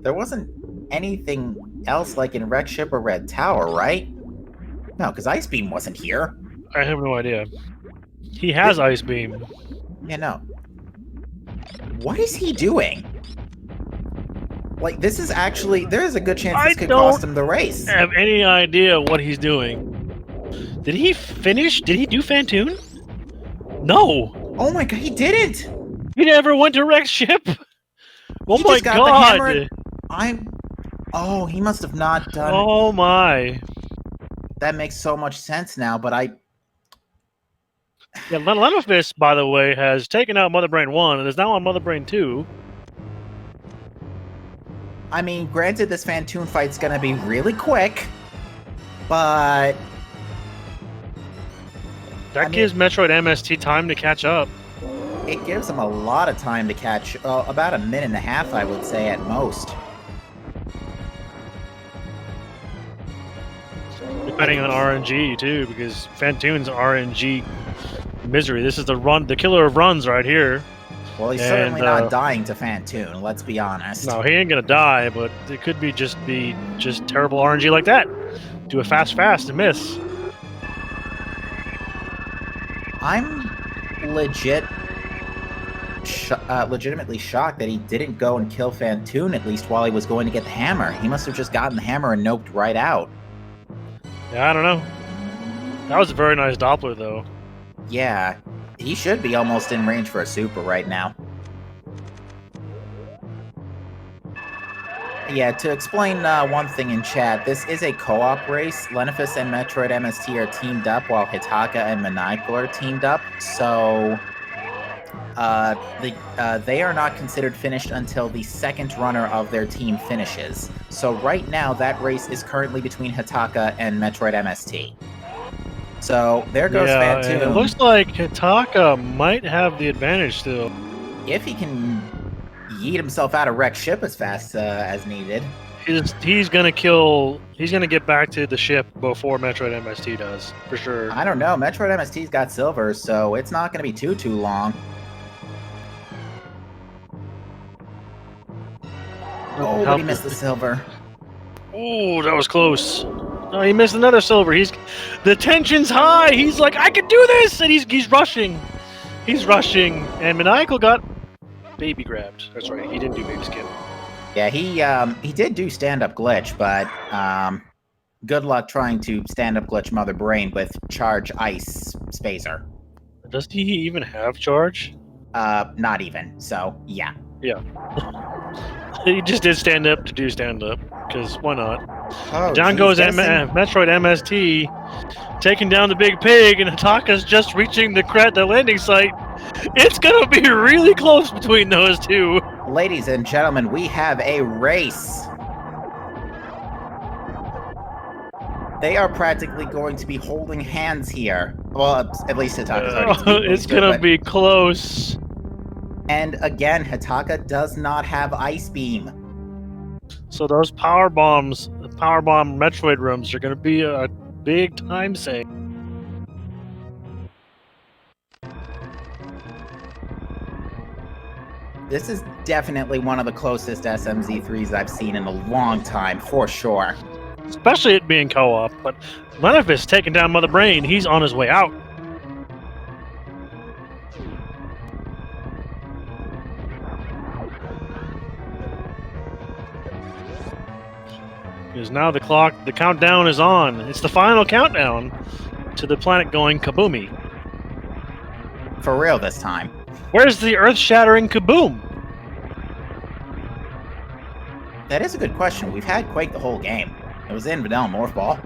There wasn't anything else like in Wreck Ship or Red Tower, right? No, because Ice Beam wasn't here. I have no idea. He has Ice Beam. Yeah, no. What is he doing? Like, this is actually... There is a good chance this could cost him the race. I don't have any idea what he's doing. Did he finish? Did he do Fantoon? No. Oh my god, he didn't! He never went to Wreck Ship? Oh my god! Oh, he must have not done... Oh my. That makes so much sense now, but Yeah, Lenofist, by the way, has taken out Mother Brain 1 and is now on Mother Brain 2. I mean, granted, this Fantoon fight's gonna be really quick, but... That gives Metroid MST time to catch up. It gives them a lot of time to catch, about a minute and a half, I would say, at most. Depending on RNG, too, because Fantoon's RNG misery. This is the killer of runs right here. Well, he's certainly not dying to Fantoon, let's be honest. No, he ain't gonna die, but it could be just terrible RNG like that. Do a fast and miss. I'm legitimately shocked that he didn't go and kill Fantoon, at least while he was going to get the hammer. He must have just gotten the hammer and noped right out. Yeah, I don't know. That was a very nice Doppler, though. Yeah, he should be almost in range for a super right now. Yeah, to explain one thing in chat, this is a co-op race. Lenifus and Metroid MST are teamed up, while Hitaka and Maniacal are teamed up. So, they are not considered finished until the second runner of their team finishes. So right now, that race is currently between Hitaka and Metroid MST. So there goes Fantoon. It looks like Hitaka might have the advantage still. If he can yeet himself out of wrecked ship as fast as needed. He's gonna get back to the ship before Metroid MST does, for sure. I don't know. Metroid MST's got silver, so it's not gonna be too long. Oh, but he missed the silver. Oh, that was close. Oh, he missed another silver. The tension's high. He's like, I can do this, and he's rushing. He's rushing, and Maniacal got baby grabbed. That's right. He didn't do baby skin. Yeah, he did do stand-up glitch, but good luck trying to stand-up glitch Mother Brain with Charge Ice Spacer. Does he even have Charge? Not even. So, yeah. Yeah. He just did stand-up to do stand-up, because why not? Oh, down goes Metroid MST, taking down the big pig, and Hitaka's just reaching the landing site. It's gonna be really close between those two. Ladies and gentlemen, we have a race. They are practically going to be holding hands here. Well, at least Hitaka's already it's gonna be close. And again, Hitaka does not have Ice Beam. So those power bomb Metroid rooms are gonna be a big time save. This is definitely one of the closest SMZ3s I've seen in a long time, for sure. Especially it being co-op, but Lenifus taking down Mother Brain, he's on his way out. Because now the countdown is on. It's the final countdown to the planet going kaboomy. For real this time. Where's the earth-shattering kaboom? That is a good question. We've had Quake the whole game. It was in Vanilla Morph Ball.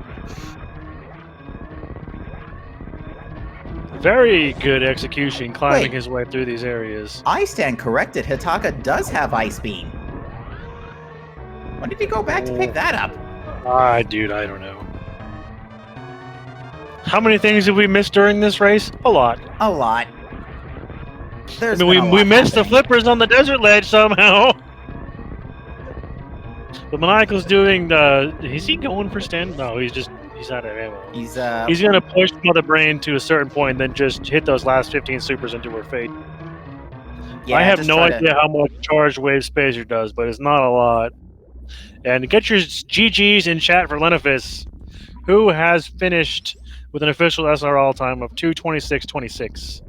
Very good execution climbing his way through these areas. I stand corrected. Hitaka does have Ice Beam. When did he go back to pick that up? Dude, I don't know. How many things have we missed during this race? A lot. A lot. We missed the flippers on the desert ledge somehow. But Maniacal's doing is he going for stand? No, he's out of ammo. He's gonna push Mother Brain to a certain point and then just hit those last 15 supers into her fate. Yeah, I have no idea how much Charge Wave Spacer does, but it's not a lot. And get your GGs in chat for Lenifus, who has finished with an official SRL time of 2:26.26.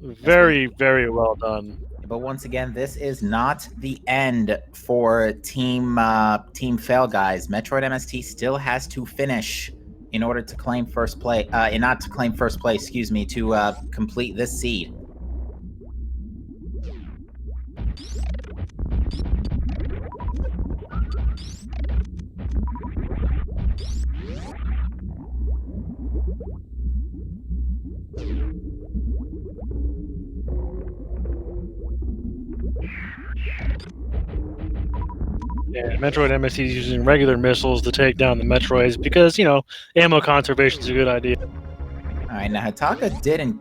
Very, very well done. But once again, this is not the end for Team Fail Guys. Metroid MST still has to finish in order to claim first place. Not to claim first place, excuse me, to complete this seed. Metroid MST is using regular missiles to take down the Metroids because, ammo conservation is a good idea. All right, now Hitaka didn't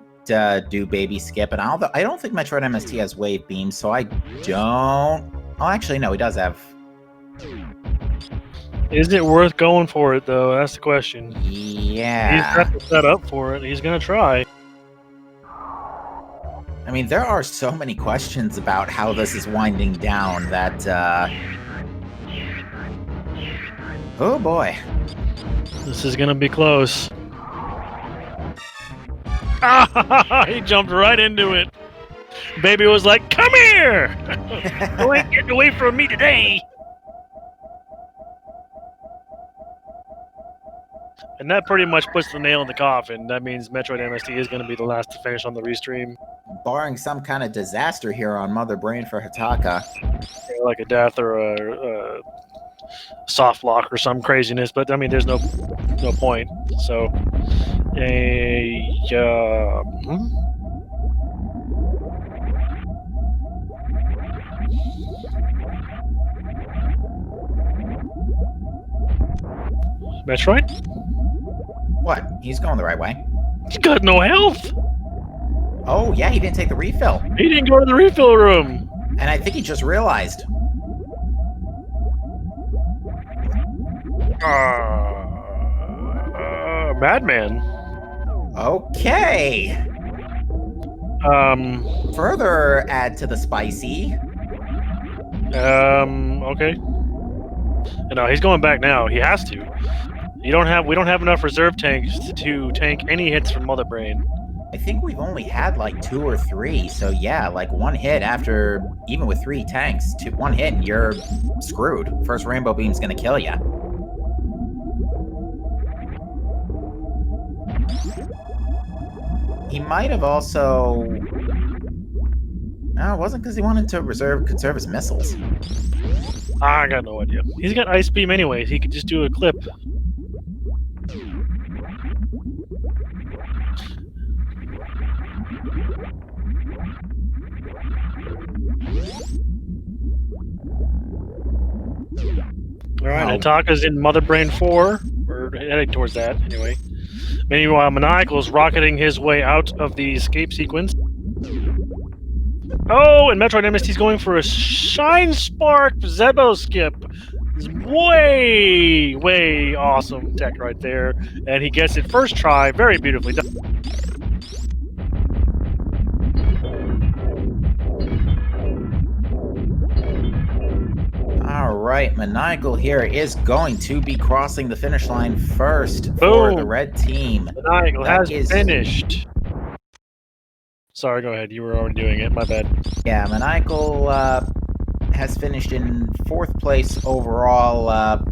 do Baby Skip, and I don't think Metroid MST has Wave Beam, so I don't... Oh, actually, no, he does have... Is it worth going for it, though? That's the question. Yeah. He's got to set up for it. He's going to try. I mean, there are so many questions about how this is winding down that, oh boy. This is going to be close. He jumped right into it. Baby was like, come here! You ain't getting away from me today! And that pretty much puts the nail in the coffin. That means Metroid MST is going to be the last to finish on the restream. Barring some kind of disaster here on Mother Brain for Hitaka. Like a death or a soft lock or some craziness, but I mean, there's no point. So, Metroid? What? He's going the right way. He's got no health. Oh, yeah, he didn't take the refill. He didn't go to the refill room. And I think he just realized. Madman. Okay. Further add to the spicy. Okay. No, he's going back now. He has to. We don't have enough reserve tanks to tank any hits from Mother Brain. I think we've only had like 2 or 3, so yeah, like one hit after, even with 3 tanks, one hit and you're screwed. First Rainbow Beam's gonna kill ya. He might have also... No, it wasn't because he wanted to conserve his missiles. I got no idea. He's got Ice Beam anyways. He could just do a clip. Alright, Hitaka's in Mother Brain 4. We're heading towards that, anyway. Meanwhile, Maniacal's rocketing his way out of the escape sequence. Oh, and Metroid MST's going for a Shine Spark Zebo Skip. Way, way awesome tech right there. And he gets it first try, very beautifully done. All right, Maniacal here is going to be crossing the finish line first for the red team. Maniacal has finished. Sorry, go ahead. You were already doing it. My bad. Yeah, Maniacal has finished in 4th place overall,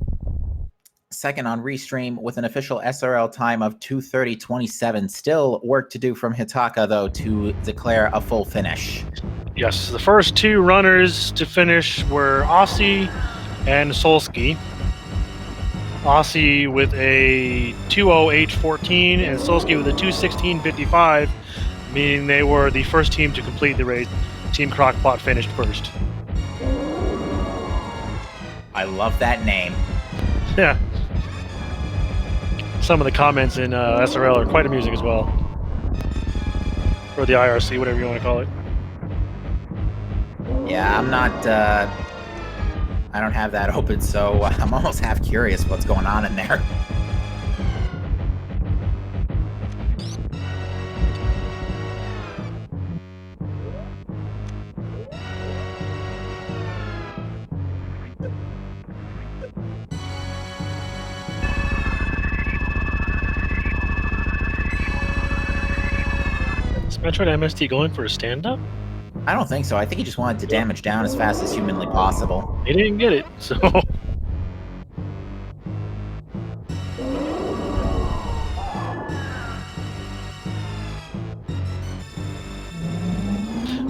second on Restream with an official SRL time of 2:30:27. Still work to do from Hitaka, though, to declare a full finish. Yes, the first 2 runners to finish were Aussie and Solsky. Aussie with a 2:08:14 and Solsky with a 2:16:55, meaning they were the first team to complete the race. Team Crockpot finished first. I love that name. Yeah. Some of the comments in SRL are quite amusing as well. Or the IRC, whatever you want to call it. Yeah, I'm not, I don't have that open, so I'm almost half curious what's going on in there. Is Metroid MST going for a stand-up? I don't think so. I think he just wanted to damage down as fast as humanly possible. He didn't get it, so...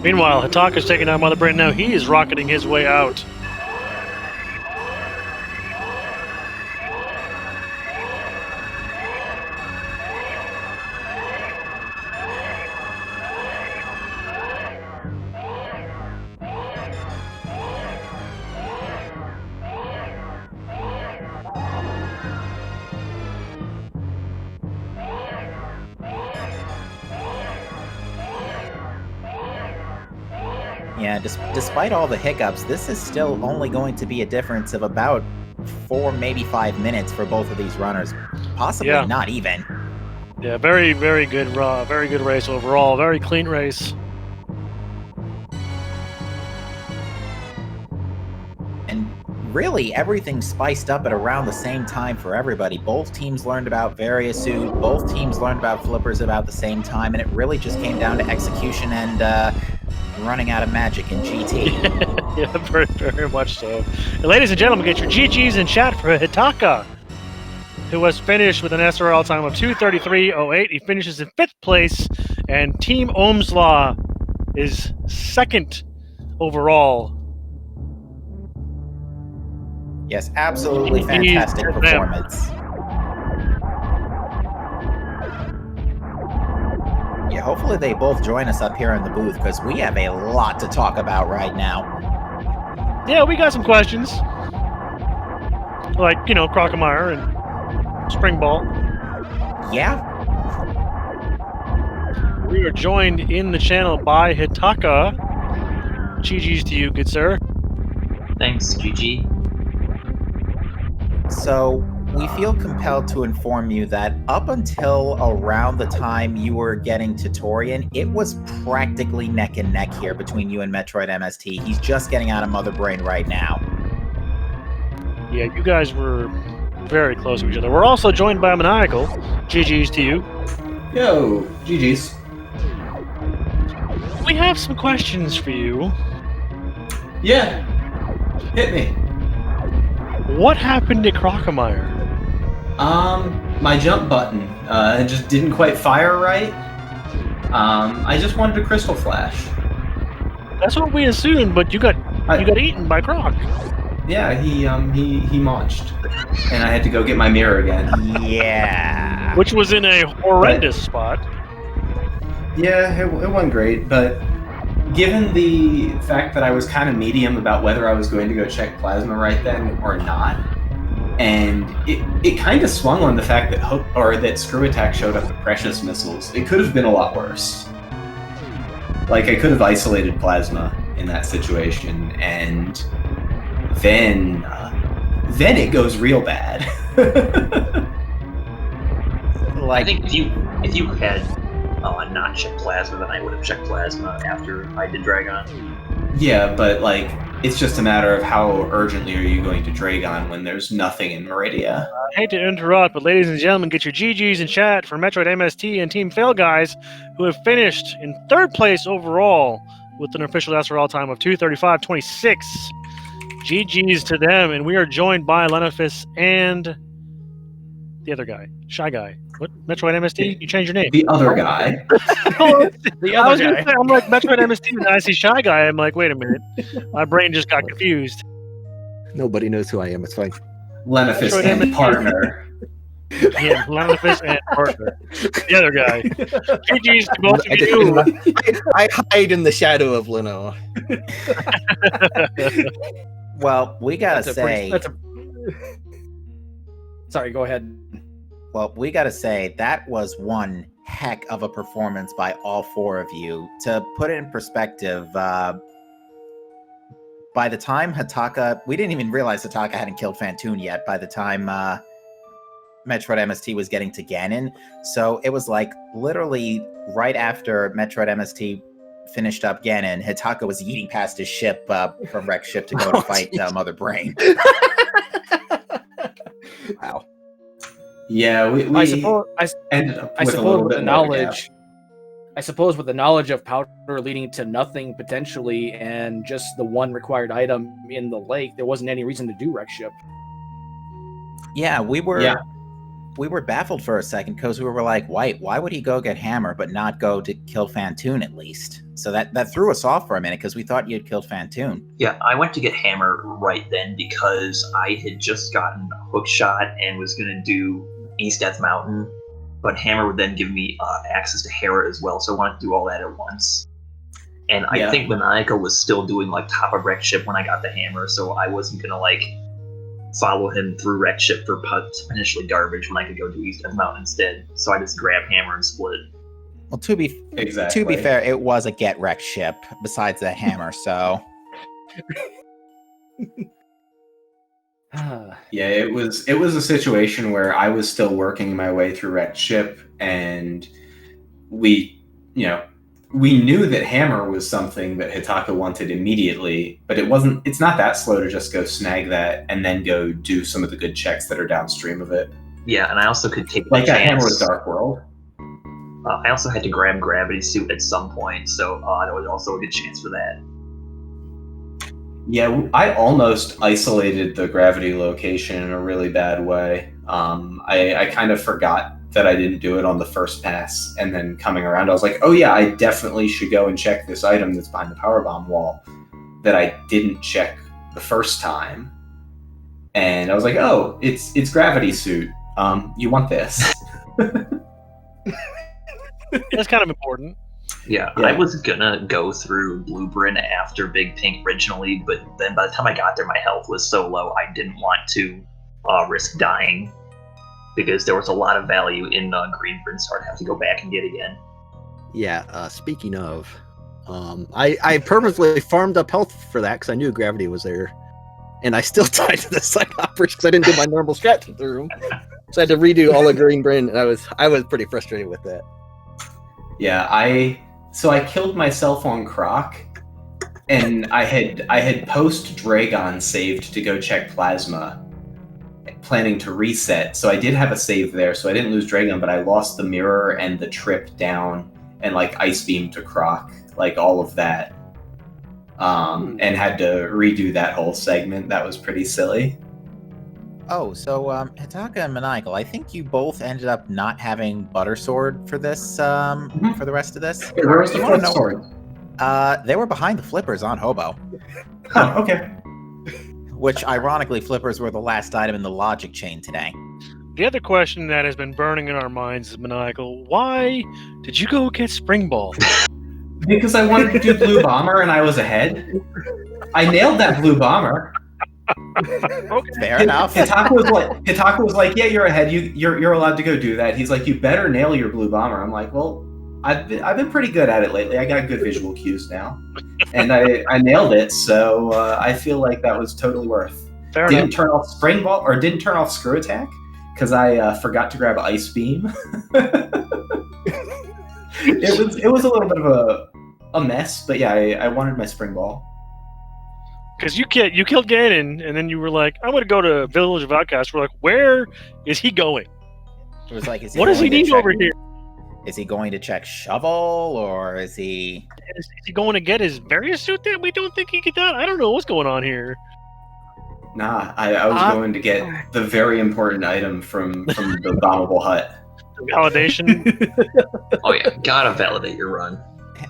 Meanwhile, Hitaka's taking out Mother Brain now. He is rocketing his way out. Yeah, despite all the hiccups, this is still only going to be a difference of about 4, maybe 5 minutes for both of these runners. Possibly Yeah. not even. Yeah, very, very good race overall. Very clean race. And really, everything spiced up at around the same time for everybody. Both teams learned about Variasuit, both teams learned about flippers about the same time, and it really just came down to execution and running out of magic in GT. Yeah, very, very much so. And ladies and gentlemen, get your GGs in chat for Hitaka, who has finished with an SRL time of 2:33.08. He finishes in 5th place, and Team Ohm's Law is 2nd overall. Yes, absolutely fantastic performance. Yeah, hopefully they both join us up here in the booth, because we have a lot to talk about right now. Yeah, we got some questions. Like, Crocomire and Springball. Yeah. We are joined in the channel by Hitaka. GG's to you, good sir. Thanks, GG. So, we feel compelled to inform you that up until around the time you were getting to Torian, it was practically neck and neck here between you and Metroid MST. He's just getting out of Mother Brain right now. Yeah, you guys were very close to each other. We're also joined by Maniacal. GG's to you. Yo, GG's. We have some questions for you. Yeah, hit me. What happened to Crocomire? My jump button just didn't quite fire right. I just wanted a crystal flash. That's what we assumed, but you got eaten by Croc. Yeah, he launched, and I had to go get my mirror again. Yeah. Which was in a horrendous spot. Yeah, it wasn't great, but given the fact that I was kind of medium about whether I was going to go check plasma right then or not, and it kind of swung on the fact that Screw Attack showed up with precious missiles. It could have been a lot worse. Like, I could have isolated plasma in that situation, and then it goes real bad. I think if you had not checked plasma, then I would have checked plasma after I did Dragon. Yeah, but it's just a matter of how urgently are you going to Dragon when there's nothing in Meridia. I hate to interrupt, but ladies and gentlemen, get your GGs in chat for Metroid MST and Team Fail Guys, who have finished in 3rd place overall with an official SRL time of 2:35.26. GGs to them, and we are joined by Lenofis and the other guy, Shy Guy. What? Metroid MST? You changed your name. The other guy. The other guy. I'm like, Metroid MST, and I see Shy Guy. I'm like, wait a minute. My brain just got confused. Nobody knows who I am. It's fine. Lenofis and partner. Yeah, Lenofis and partner. The other guy. GG's to both of you. I hide in the shadow of Leno. Well, we gotta say... Sorry, go ahead. Well, we gotta say, that was one heck of a performance by all 4 of you. To put it in perspective, by the time Hitaka... We didn't even realize Hitaka hadn't killed Phantoon yet by the time Metroid MST was getting to Ganon. So it was like, literally, right after Metroid MST finished up Ganon, Hitaka was yeeting past his ship from Wreck Ship to go to fight Mother Brain. Wow. Yeah, we ended up with a little bit more gap. I suppose with the knowledge of powder leading to nothing potentially, and just the one required item in the lake, there wasn't any reason to do Wreck Ship. Yeah, we were baffled for a second, because we were like, why would he go get Hammer but not go to kill Phantoon at least? So that threw us off for a minute, because we thought you had killed Phantoon. Yeah, I went to get Hammer right then because I had just gotten Hookshot and was going to do East Death Mountain, but Hammer would then give me access to Hera as well, so I wanted to do all that at once. And I think Maniacal was still doing top of Wreck Ship when I got the Hammer, so I wasn't going to follow him through Wreck Ship for potentially garbage when I could go do East Death Mountain instead. So I just grabbed Hammer and split. Well, to be Exactly. fair, it was a get wrecked ship besides the hammer, so Yeah, it was a situation where I was still working my way through wrecked ship, and we knew that hammer was something that Hitaka wanted immediately, but it's not that slow to just go snag that and then go do some of the good checks that are downstream of it. Yeah, and I also could take the Like that hammer chance. with Dark World. I also had to grab gravity suit at some point, so there was also a good chance for that. Yeah, I almost isolated the gravity location in a really bad way. I kind of forgot that I didn't do it on the first pass, and then coming around, I was like, oh yeah, I definitely should go and check this item that's behind the power bomb wall that I didn't check the first time. And I was like, oh, it's gravity suit. You want this? That's kind of important. Yeah, I was gonna go through Blueprint after Big Pink originally, but then by the time I got there, my health was so low I didn't want to risk dying because there was a lot of value in Greenprint, so I'd have to go back and get again. Yeah, speaking of, I purposely farmed up health for that because I knew gravity was there. And I still died to the Psychoppers because I didn't do my normal strat through. So I had to redo all the Green Brain, and I was pretty frustrated with that. Yeah, I killed myself on Croc, and I had post Dragon saved to go check Plasma, planning to reset. So I did have a save there, so I didn't lose Dragon, but I lost the mirror and the trip down and like Ice Beam to Croc, like all of that. And had to redo that whole segment. That was pretty silly. Oh, so Hitaka and Maniacal, I think you both ended up not having Butter Sword for this, for the rest of this. Where was the You wanna flip know- sword? They were behind the flippers on Hobo, Oh, okay. which ironically, flippers were the last item in the logic chain today. The other question that has been burning in our minds is Maniacal. Why did you go get Spring Ball? Because I wanted to do Blue Bomber and I was ahead. I nailed that Blue Bomber. Fair enough. Hitaka was like, yeah, you're ahead. You're allowed to go do that. He's like, you better nail your Blue Bomber. I'm like, well, I've been pretty good at it lately. I got good visual cues now, and I nailed it. So I feel like that was totally worth. Fair Didn't enough. turn off Spring Ball or didn't turn off Screw Attack because I forgot to grab Ice Beam. It was a little bit of a mess, but yeah, I wanted my Spring Ball. Because you killed Ganon, and then you were like, I'm going to go to Village of Outcasts. We're like, where is he going? It was like, What does he need over here? Is he going to check Shovel, or is he? Is he going to get his various suit that we don't think he could get? I don't know what's going on here. Nah, I was going to get the very important item from the bombable hut. Validation. Oh yeah, gotta validate your run.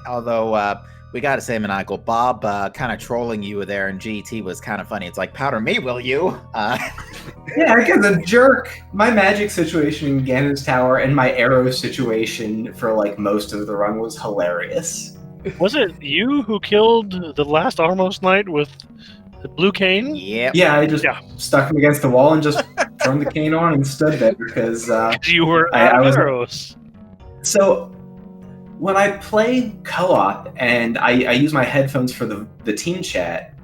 Although we got to say, Maniacal, Bob kind of trolling you there in GT was kind of funny. It's like, powder me, will you? Yeah, because a jerk. My magic situation in Ganon's Tower and my arrow situation for like most of the run was hilarious. Was it you who killed the last Armos Knight with the blue cane? Yep. Yeah, I just stuck him against the wall and just turned the cane on and stood there because You were I out of was- arrows. So when I play co-op and I use my headphones for the team chat,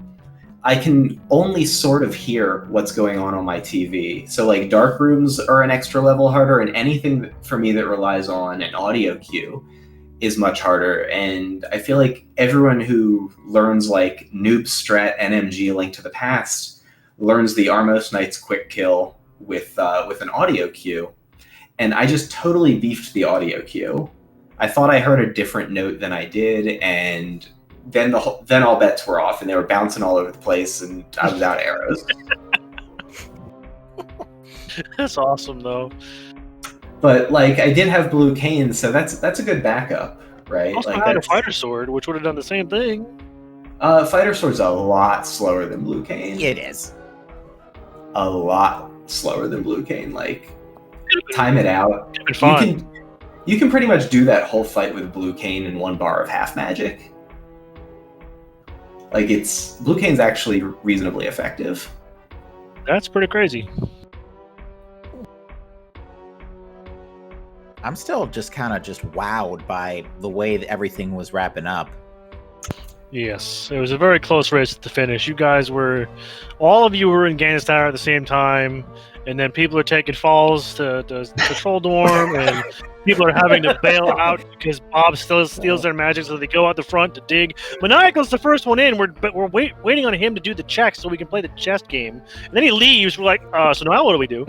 I can only sort of hear what's going on my TV. So like dark rooms are an extra level harder, and anything for me that relies on an audio cue is much harder. And I feel like everyone who learns like Noob Strat NMG Link to the Past learns the Armos Knight's quick kill with an audio cue. And I just totally beefed the audio cue. I thought I heard a different note than I did, and then all bets were off, and they were bouncing all over the place, and I was out of arrows. That's awesome, though. But like, I did have blue cane, so that's a good backup, right? Also Like had a that's- fighter sword, which would have done the same thing. Fighter sword's a lot slower than blue cane. It is. A lot slower than blue cane. Like, time it out. It'd been fun. You can pretty much do that whole fight with blue cane in 1 bar of half magic. Like, blue cane's actually reasonably effective. That's pretty crazy. I'm still just kind of just wowed by the way that everything was wrapping up. Yes, it was a very close race at the finish. All of you were in Gaines Tower at the same time, and then people are taking falls to Control Dorm, and people are having to bail out because Bob still steals their magic, so they go out the front to dig. Maniacal's the first one in, but we're waiting on him to do the checks so we can play the chess game. And then he leaves. We're like, so now what do we do?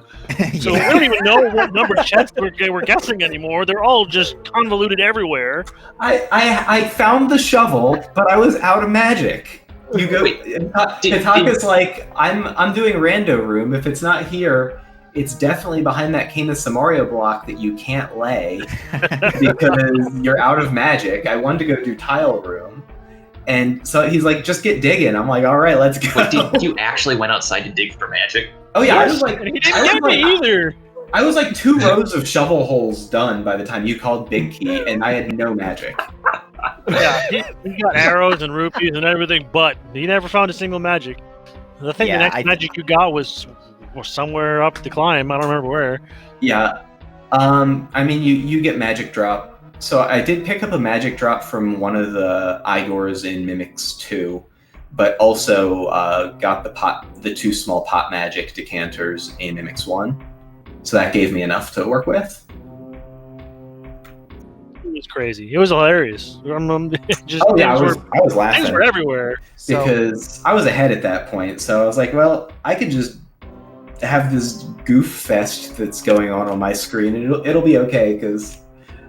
So we don't even know what number chess we're guessing anymore. They're all just convoluted everywhere. I found the shovel, but I was out of magic. You go. Hitaka's like, I'm doing rando room. If it's not here, it's definitely behind that Kena Samario block that you can't lay because you're out of magic. I wanted to go do tile room, and so he's like, just get digging. I'm like, all right, let's go. But you actually went outside to dig for magic? Oh yeah, Yes, I was like, he didn't get me either. I was like 2 rows of shovel holes done by the time you called Big Key, and I had no magic. Yeah, he got arrows and rupees and everything, but he never found a single magic. I think the next magic you got was somewhere up the climb. I don't remember where. Yeah. I mean, you get magic drop. So I did pick up a magic drop from one of the Igors in Mimics 2, but also got the 2 small pot magic decanters in Mimics 1. So that gave me enough to work with. It was crazy. It was hilarious. I was laughing. Things were everywhere. Because I was ahead at that point, so I was like, well, I could just have this goof fest that's going on my screen, and it'll be okay because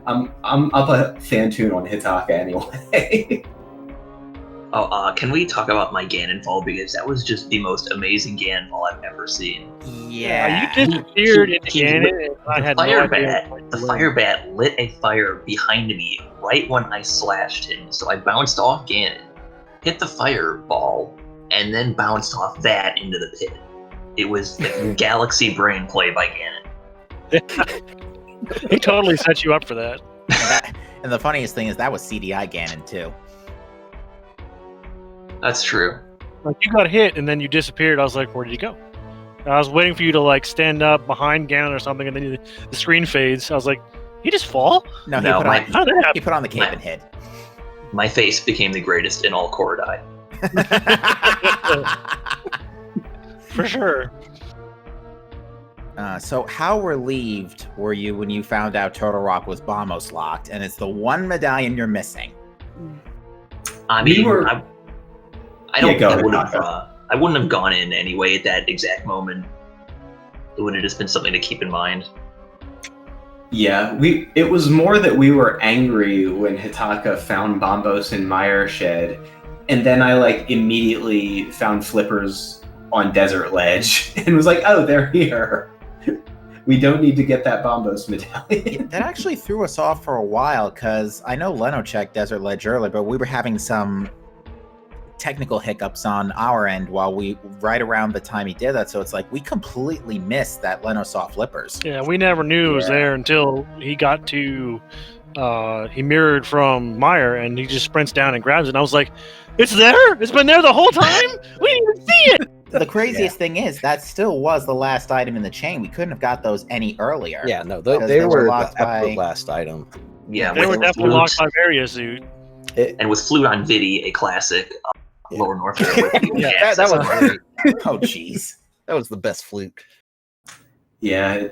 I'm up a fan tune on Hitaka anyway. Can we talk about my Ganonfall, because that was just the most amazing Ganonfall I've ever seen. Yeah. You disappeared into Ganon, and I had no idea. The fire bat lit a fire behind me right when I slashed him, so I bounced off Ganon, hit the fireball, and then bounced off that into the pit. It was like galaxy brain play by Ganon. He totally set you up for that. And the funniest thing is that was CDI Ganon too. That's true. Like, you got hit and then you disappeared. I was like, where did you go? I was waiting for you to like stand up behind Ganon or something, and then the screen fades. I was like, he just fall? No, No, he put on the cape and hid. My face became the greatest in all Korodai. For sure. So how relieved were you when you found out Turtle Rock was Bombos locked, and it's the one medallion you're missing? I mean, I don't think Hitaka. I wouldn't have gone in anyway at that exact moment. It would have just been something to keep in mind. Yeah, it was more that we were angry when Hitaka found Bombos in Mire Shed, and then I like immediately found Flippers on Desert Ledge and was like, oh, they're here. We don't need to get that Bombos medallion. That actually threw us off for a while, because I know Leno checked Desert Ledge earlier, but we were having some technical hiccups on our end right around the time he did that, so it's like we completely missed that Leno saw Flippers. Yeah, we never knew it was there until he got to he mirrored from Meyer, and he just sprints down and grabs it, and I was like, it's there? It's been there the whole time? We didn't even see it! The craziest thing is that still was the last item in the chain. We couldn't have got those any earlier. Yeah, no, Because they were locked the by... absolute last item. Yeah, They were definitely locked by Variasuit. And with Flute on Vidi, a classic Lower North Area. Yeah, that was great. Oh, jeez. That was the best flute. Yeah,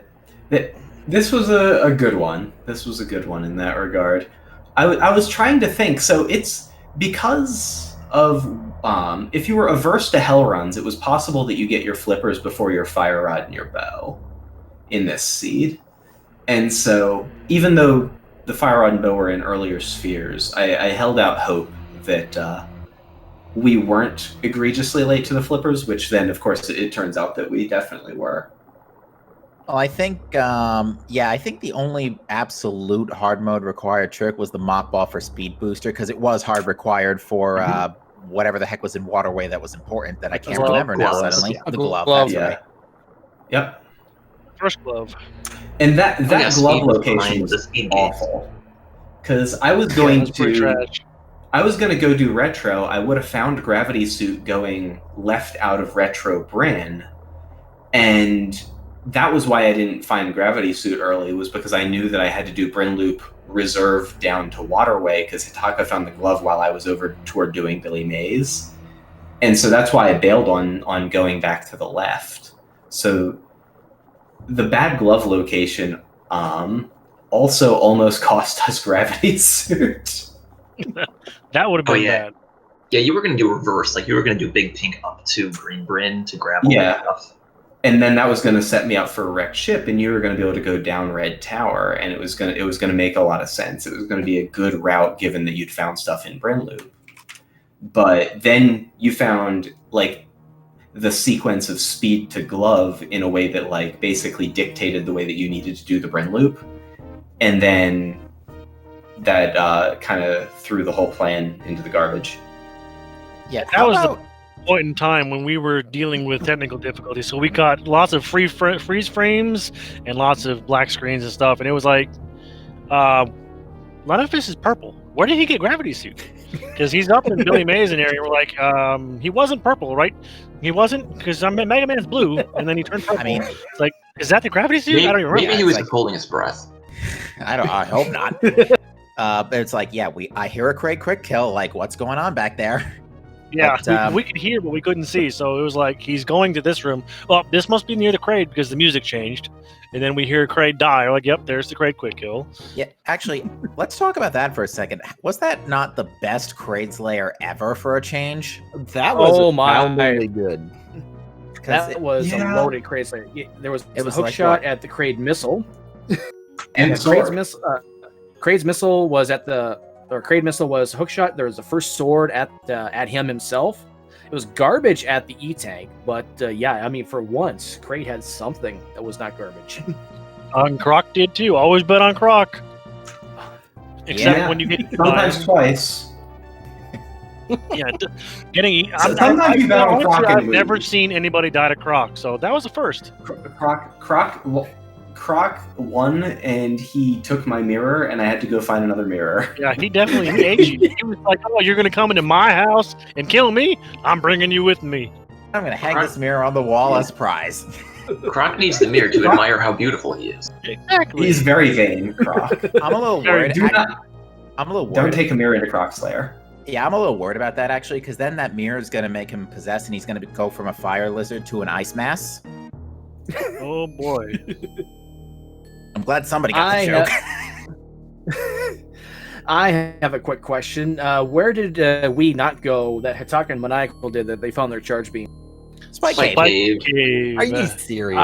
this was a good one. This was a good one in that regard. I was trying to think. So it's because of if you were averse to hell runs, it was possible that you get your Flippers before your Fire Rod and your bow in this seed. And so even though the Fire Rod and bow were in earlier spheres, I held out hope that we weren't egregiously late to the Flippers, which then, of course, it turns out that we definitely were. Well, I think, I think the only absolute hard mode required trick was the Mock Ball for Speed Booster, because it was hard required for whatever the heck was in Waterway that was important that I can't remember now suddenly. Yeah. The glove, Glove, that's right. Yep. First glove. And that yeah, glove speed was location fine, was the speed awful. Because I was going That's pretty trash. I was going to go do Retro. I would have found Gravity Suit going left out of Retro Bryn, and that was why I didn't find Gravity Suit early, was because I knew that I had to do Bryn Loop Reserve down to Waterway, because Hitaka found the glove while I was over toward doing Billy Mays. And so that's why I bailed on going back to the left. So the bad glove location also almost cost us Gravity Suit. That would have been yeah. bad. Yeah, you were going to do reverse. Like, you were going to do Big Pink up to Green Bryn to grab all that stuff. And then that was going to set me up for a wrecked ship, and you were going to be able to go down Red Tower, and it was going to make a lot of sense. It was going to be a good route, given that you'd found stuff in Bryn Loop. But then you found like the sequence of speed to glove in a way that like basically dictated the way that you needed to do the Bryn Loop, and then that kind of threw the whole plan into the garbage. Yeah, That was the point in time when we were dealing with technical difficulties. So we got lots of freeze frames and lots of black screens and stuff, and it was like, Lenofist is purple. Where did he get Gravity Suit? Because he's up in Billy Mays area. We're like, he wasn't purple, right? He wasn't, because Mega Man's blue, and then he turned purple. I mean, it's like, is that the Gravity Suit? I don't even remember. Maybe he was like, holding his breath. I hope not. But it's like, yeah, I hear a quick kill. Like, what's going on back there? Yeah, But, we could hear, but we couldn't see. So it was like, he's going to this room. Well, this must be near the Kraid because the music changed. And then we hear Kraid die. We're like, yep, there's the Kraid quick kill. Yeah, actually, let's talk about that for a second. Was that not the best Kraid's lair ever for a change? That was my good. That was a loaded Kraid Slayer. There was a hook shot at the Kraid missile. And Kraid's missile was Kraid missile was hook shot. There was the first sword at him himself. It was garbage at the E-Tank, but yeah, I mean, for once, Kraid had something that was not garbage. Croc did too. Always bet on Croc. Except when you get sometimes twice. Yeah, getting. Sometimes you bet on Croc. I've never seen anybody die to Croc, so that was the first. Croc won, and he took my mirror, and I had to go find another mirror. Yeah, he definitely engaged you. He was like, "Oh, you're going to come into my house and kill me? I'm bringing you with me." I'm going to hang this mirror on the wall as prize. Croc needs the mirror to admire how beautiful he is. Exactly. He's very vain, Croc. I'm a little worried. I'm a little worried. Don't take a mirror into Croc's lair. Yeah, I'm a little worried about that, actually, because then that mirror is going to make him possessed, and he's going to go from a fire lizard to an ice mass. Oh, boy. I'm glad somebody got the joke. I have a quick question. Where did we not go that Hitaka and Maniacal did that they found their charge beam? Spike Cave. Cave. Are you serious?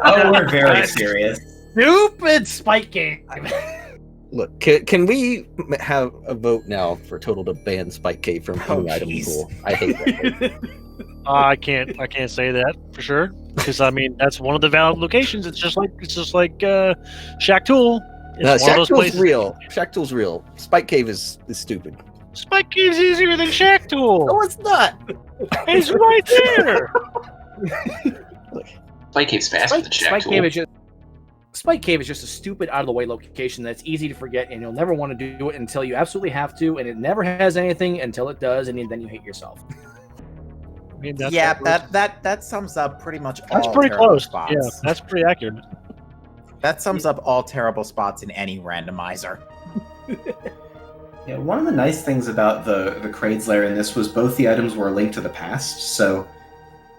We're very serious. Stupid Spike Cave. Look, can we have a vote now for Total to ban Spike Cave from any item pool? I hate that. I can't say that for sure because I mean that's one of the valid locations. It's just like Shack Tool. No, Shack Tool's real. Shack Tool's real. Spike Cave is stupid. Spike Cave's easier than Shack Tool. No, it's not. It's right there. Spike Cave's faster than Shack Tool. Spike Cave is just a stupid out of the way location that's easy to forget, and you'll never want to do it until you absolutely have to, and it never has anything until it does, and then you hate yourself. I mean, that sums up pretty much all that's pretty terrible close. spots. Yeah, that's pretty accurate. That sums up all terrible spots in any randomizer. Yeah, one of the nice things about the Kraid's lair in this was both the items were linked to the past, so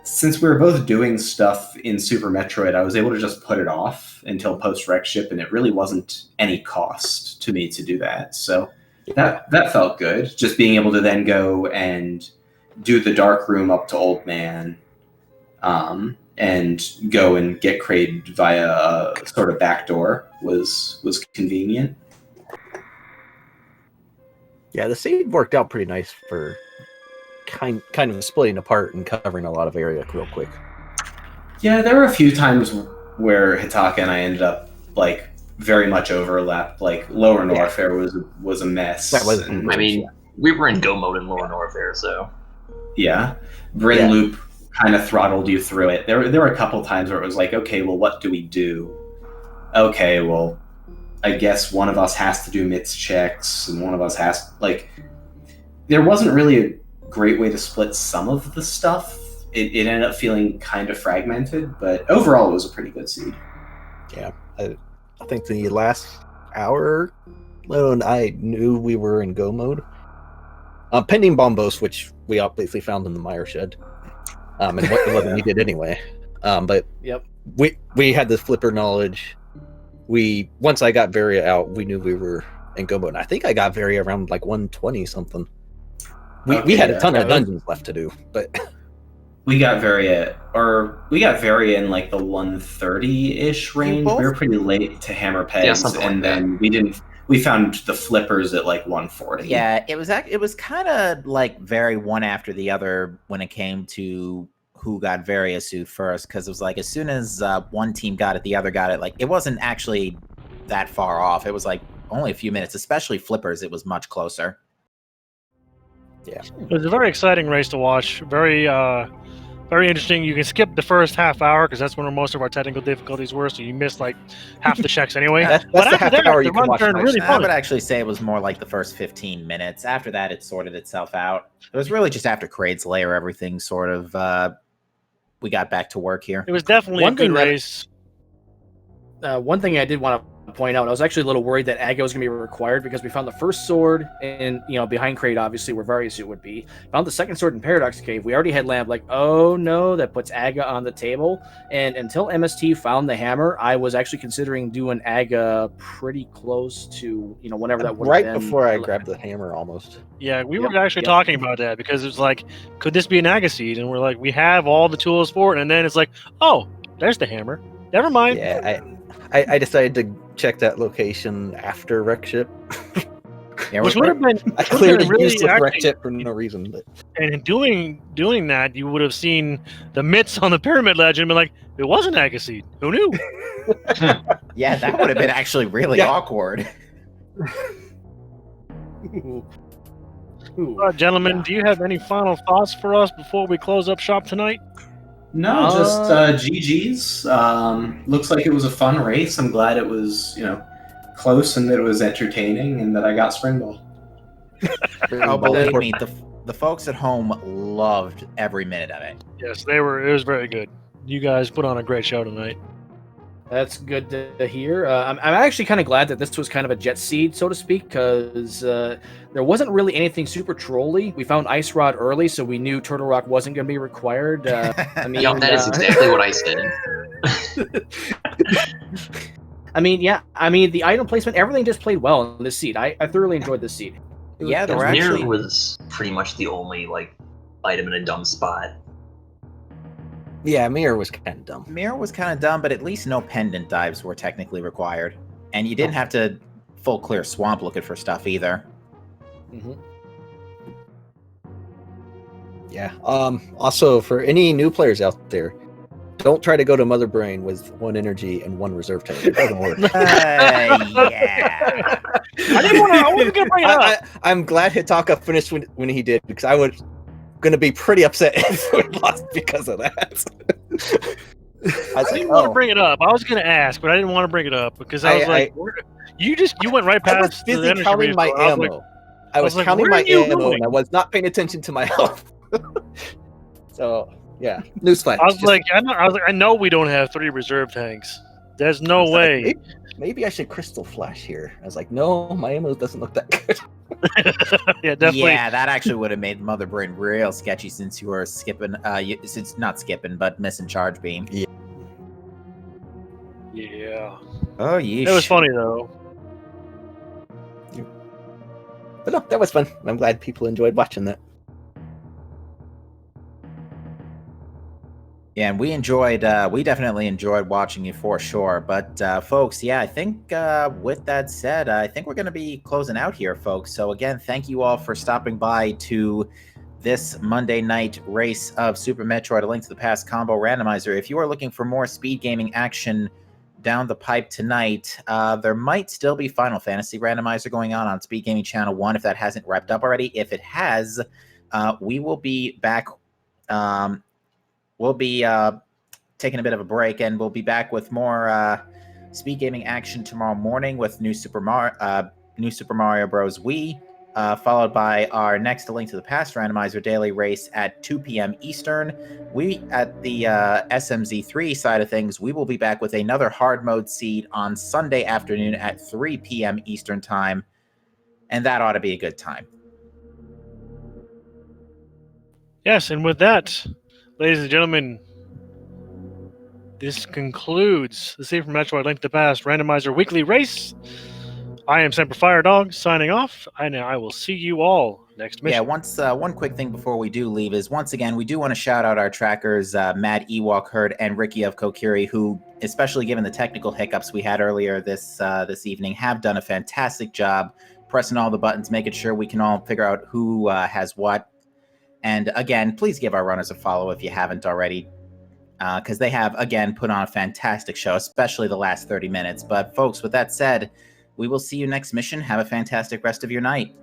since we were both doing stuff in Super Metroid, I was able to just put it off until post-Wreck Ship, and it really wasn't any cost to me to do that. So that felt good, just being able to then go and do the Dark Room up to Old Man, and go and get Kraid via a sort of backdoor was convenient. Yeah, the save worked out pretty nice for kind of splitting apart and covering a lot of area real quick. Yeah, there were a few times where Hitaka and I ended up like very much overlapped. Like Lower Norfair was a mess. That was. I mean, we were in go mode in Lower Norfair, so yeah. Bryn Loop kind of throttled you through it. There were a couple times where it was like, okay, well, what do we do? Okay, well, I guess one of us has to do MITS checks, and one of us has like. There wasn't really a great way to split some of the stuff it ended up feeling kind of fragmented, but overall it was a pretty good seed. Yeah, I think the last hour alone, I knew we were in go mode. Pending Bombos, which we obviously found in the mire shed, and what it wasn't needed anyway. But Yep. we had this flipper knowledge. Once I got Varia out, we knew we were in go mode. And I think I got Varia around like 120 something. We had a ton of dungeons left to do, but we got Varia in like the 130-ish range. We were pretty late to hammer pegs, and then we found the flippers at like 140. Yeah, it was kind of like very one after the other when it came to who got Varia suit first, because it was like as soon as one team got it, the other got it. Like it wasn't actually that far off. It was like only a few minutes, especially flippers. It was much closer. Yeah, it was a very exciting race to watch. Very interesting. You can skip the first half hour because that's when most of our technical difficulties were. So you missed like half the checks anyway. But after that, the run turned really fun. I would actually say it was more like the first 15 minutes. After that, it sorted itself out. It was really just after Kraid's layer, everything sort of we got back to work here. It was definitely a good race. One thing I did want to point out, I was actually a little worried that Aga was going to be required because we found the first sword and behind Kraid, obviously where Varia suit would be. Found the second sword in Paradox Cave. We already had Lamb like, oh no, that puts Aga on the table. And until MST found the hammer, I was actually considering doing Aga pretty close to whenever that would right before I grabbed the hammer almost. Yeah, we were actually talking about that because it was like, could this be an Aga seed? And we're like, we have all the tools for it, and then it's like, oh, there's the hammer. Never mind. Yeah, I decided to check that location after wreck ship. Yeah, which would have been I cleared a really useless wreck ship for no reason. But and in doing that, you would have seen the mitts on the pyramid ledge and been like, it wasn't Agaseed. Who knew? Yeah, that would have been actually really awkward. Gentlemen, do you have any final thoughts for us before we close up shop tonight? No, just GG's. Looks like it was a fun race. I'm glad it was, close and that it was entertaining and that I got Springball. Oh, believe me, the folks at home loved every minute of it. Yes, they were. It was very good. You guys put on a great show tonight. That's good to hear. I'm actually kind of glad that this was kind of a jet seed, so to speak, because there wasn't really anything super trolly. We found Ice Rod early, so we knew Turtle Rock wasn't going to be required. I mean, that is exactly what I said. The item placement, everything just played well in this seed. I thoroughly enjoyed this seed. Yeah, the mirror was pretty much the only item in a dumb spot. Yeah, mirror was kind of dumb. Mirror was kind of dumb, but at least no pendant dives were technically required, and you didn't have to full clear swamp looking for stuff either. Mm-hmm. Yeah. Also, for any new players out there, don't try to go to Mother Brain with 1 energy and 1 reserve tank. It doesn't work. Yeah. I wasn't gonna bring it up. I'm glad Hitaka finished when he did, because I was gonna be pretty upset if we lost because of that. I didn't want to bring it up. I was gonna ask, but I didn't want to bring it up because I was like, you went right past. I was busy counting my ammo. I was counting my ammo, and I was not paying attention to my health. So yeah, newsflash. I know we don't have 3 reserve tanks. There's no way. Maybe I should crystal flash here. I was like, no, my ammo doesn't look that good. Yeah, definitely. Yeah, that actually would have made Mother Brain real sketchy since you were skipping. Since not skipping, but missing charge beam. Yeah. Yeah. Oh, yeesh. It was funny though. But no, that was fun. I'm glad people enjoyed watching that. Yeah, and we definitely enjoyed watching you for sure. But folks, yeah, I think with that said, I think we're going to be closing out here, folks. So again, thank you all for stopping by to this Monday night race of Super Metroid: A Link to the Past Combo Randomizer. If you are looking for more speed gaming action down the pipe tonight, there might still be Final Fantasy Randomizer going on Speed Gaming Channel 1 if that hasn't wrapped up already. If it has, we will be back. We'll be taking a bit of a break, and we'll be back with more speed gaming action tomorrow morning with New Super Mario Bros. Wii. followed by our next Link to the Past Randomizer daily race at 2 p.m. Eastern. We, at the SMZ3 side of things, we will be back with another hard mode seed on Sunday afternoon at 3 p.m. Eastern time, and that ought to be a good time. Yes, and with that, ladies and gentlemen, this concludes the Save from Metroid Link to the Past Randomizer Weekly Race. I am Semper Fire Dog signing off, and I will see you all next mission. Yeah, one quick thing before we do leave is, once again, we do want to shout out our trackers, Mad Ewok Herd and Ricky of Kokiri, who, especially given the technical hiccups we had earlier this evening, have done a fantastic job pressing all the buttons, making sure we can all figure out who has what. And again, please give our runners a follow if you haven't already, because they have, again, put on a fantastic show, especially the last 30 minutes. But folks, with that said, we will see you next mission. Have a fantastic rest of your night.